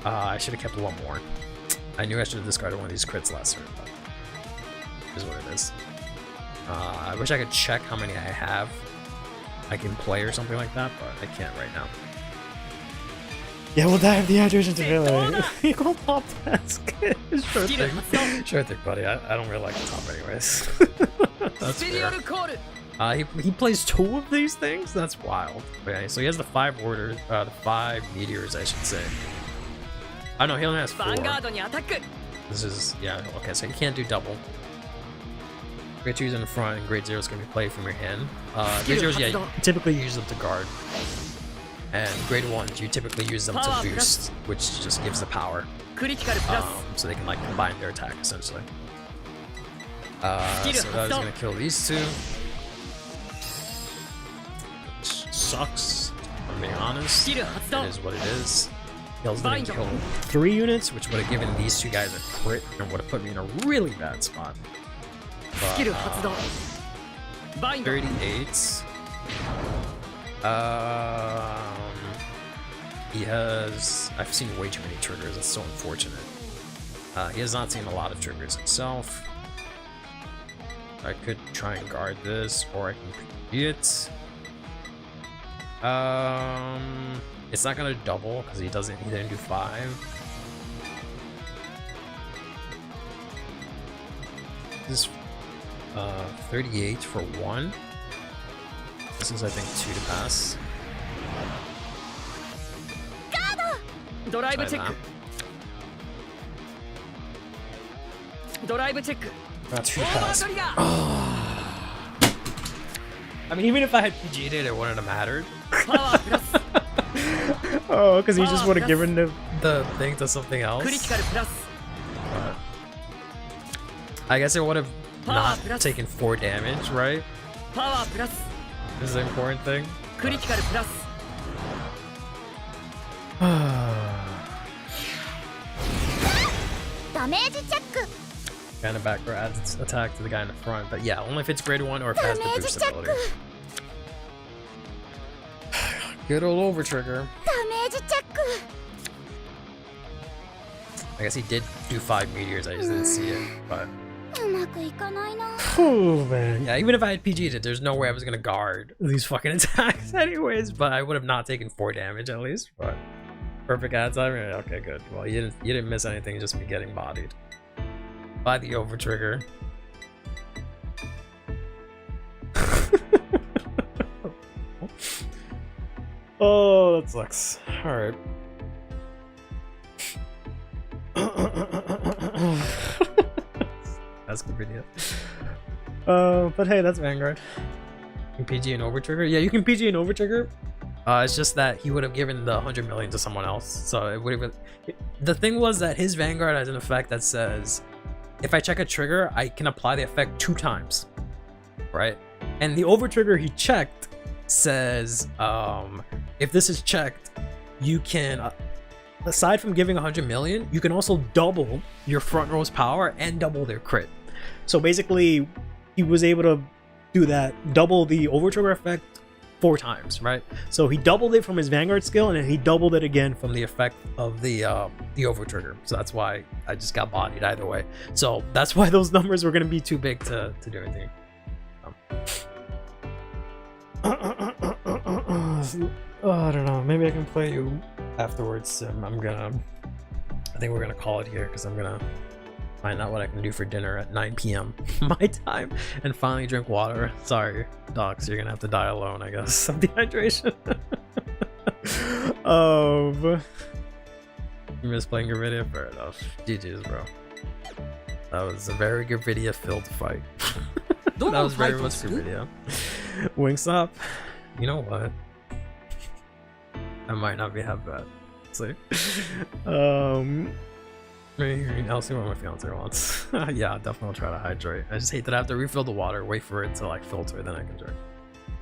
I should have kept 1 more. I knew I should have discarded one of these crits last turn, but... Is what it is. I wish I could check how many I have. I can play or something like that, but I can't right now. Yeah, we'll die of dehydration to Villa. You go top task. Sure thing. Sure thing, buddy. I don't really like the top anyways. That's スペリオ fair. ルコール He plays 2 of these things? That's wild. Okay, so he has the 5 orders, the 5 meteors, I should say. I know he only has ヴ 4. ァンガードにアタック This is, yeah, okay, so you can't do double. Grade 2s in the front and grade 0s can be played from your hand. Grade 0s, yeah, you typically use them to guard. And grade 1s, you typically use them to boost, which just gives the power. クリティカルプラス So they can like combine their attack essentially. So that is gonna kill these 2. Which sucks, if I'm being honest. スキル発動 It is what it is. He also didn't kill 3 units, which would have given these 2 guys a crit and would have put me in a really bad spot. スキル発動 But, バインド 38. He has... I've seen way too many triggers. That's so unfortunate. He has not seen a lot of triggers himself. I could try and guard this, or I can PG it. It's not gonna double because he didn't do 5. This is 38 for 1. This is, I think, 2 to pass. ドライブ Try チェッ that. クドライブチェック That's 2 to オーバー pass. トリガー I mean, even if I had PG'd it, it wouldn't have mattered. パワープラス Oh, because he just would have given The thing to something else. クリティカルプラス But I guess it would have not plus. taken 4 damage, right? パワープラス This is the important thing. クリティカルプラス ダメージチェック Kind of background adds attack to the guy in the front, but yeah, only if it's grade 1 or if it has the ダメージ boost チェック ability. Good old over trigger. ダメージチェック I guess he did do 5 meteors, I just didn't see it, but うまくいかないな Oh man. yeah, even if I had PG'd it, there's no way I was gonna guard these fucking attacks anyways, but I would have not taken 4 damage at least, but perfect ad time. Yeah, okay, good. Well, you didn't miss anything, just me getting bodied by the over trigger. Oh, that sucks. All right. That's good video. But hey, that's Vanguard. You can PG and over trigger. Yeah, you can PG and over trigger. It's just that he would have given the 100 million to someone else, so it would have. The thing was that his Vanguard has an effect that says, if I check a trigger, I can apply the effect 2 times, right? And the over trigger he checked says, if this is checked, you can, aside from giving 100 million, you can also double your front row's power and double their crit. So basically, he was able to do that, double the over trigger effect 4 times, right? So he doubled it from his Vanguard skill, and then he doubled it again From the effect of the over trigger, so that's why I just got bodied either way. So that's why those numbers were gonna be too big to do anything. Oh, I don't know. Maybe I can play you. Afterwards, I think we're gonna call it here because I'm gonna find out what I can do for dinner at 9 p.m. my time and finally drink water. Sorry, docs, you're gonna have to die alone, I guess, of dehydration. You missed playing your video? Fair enough. GG's, bro. That was a very good video filled fight. That was very much good video. Wings up. You know what? I might not be half bad. See? I'll see what my fiance wants. Yeah, definitely will try to hydrate. I just hate that I have to refill the water, wait for it to like filter, then I can drink.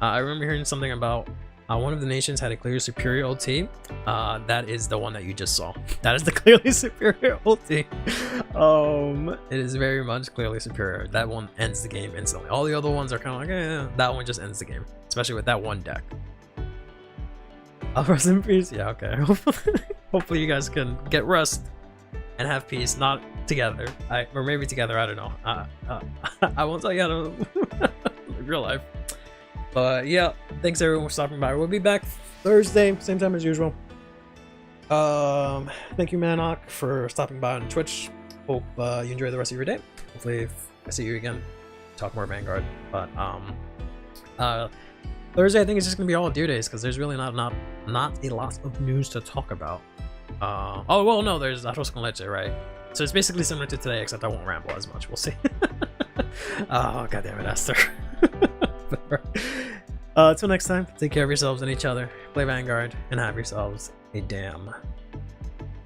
I remember hearing something about one of the nations had a clearly superior ulti. That is the one that you just saw. That is the clearly superior ulti. It is very much clearly superior. That one ends the game instantly. All the other ones are kind of like, eh, that one just ends the game, especially with that one deck. Rest in peace. Yeah, okay. Hopefully you guys can get rest and have peace, not together. Or maybe together, I don't know. I won't tell you how to live real life. But yeah, thanks everyone for stopping by. We'll be back Thursday, same time as usual. Thank you, Manok, for stopping by on Twitch. Hope you enjoy the rest of your day. Hopefully, if I see you again, talk more Vanguard. But Thursday, I think it's just gonna be all due days because there's really not a lot of news to talk about. Oh well, no, there's Arroz con leche, right? So it's basically similar to today, except I won't ramble as much. We'll see. Oh god damn it, Esther. Till next time, take care of yourselves and each other. Play Vanguard and have yourselves a damn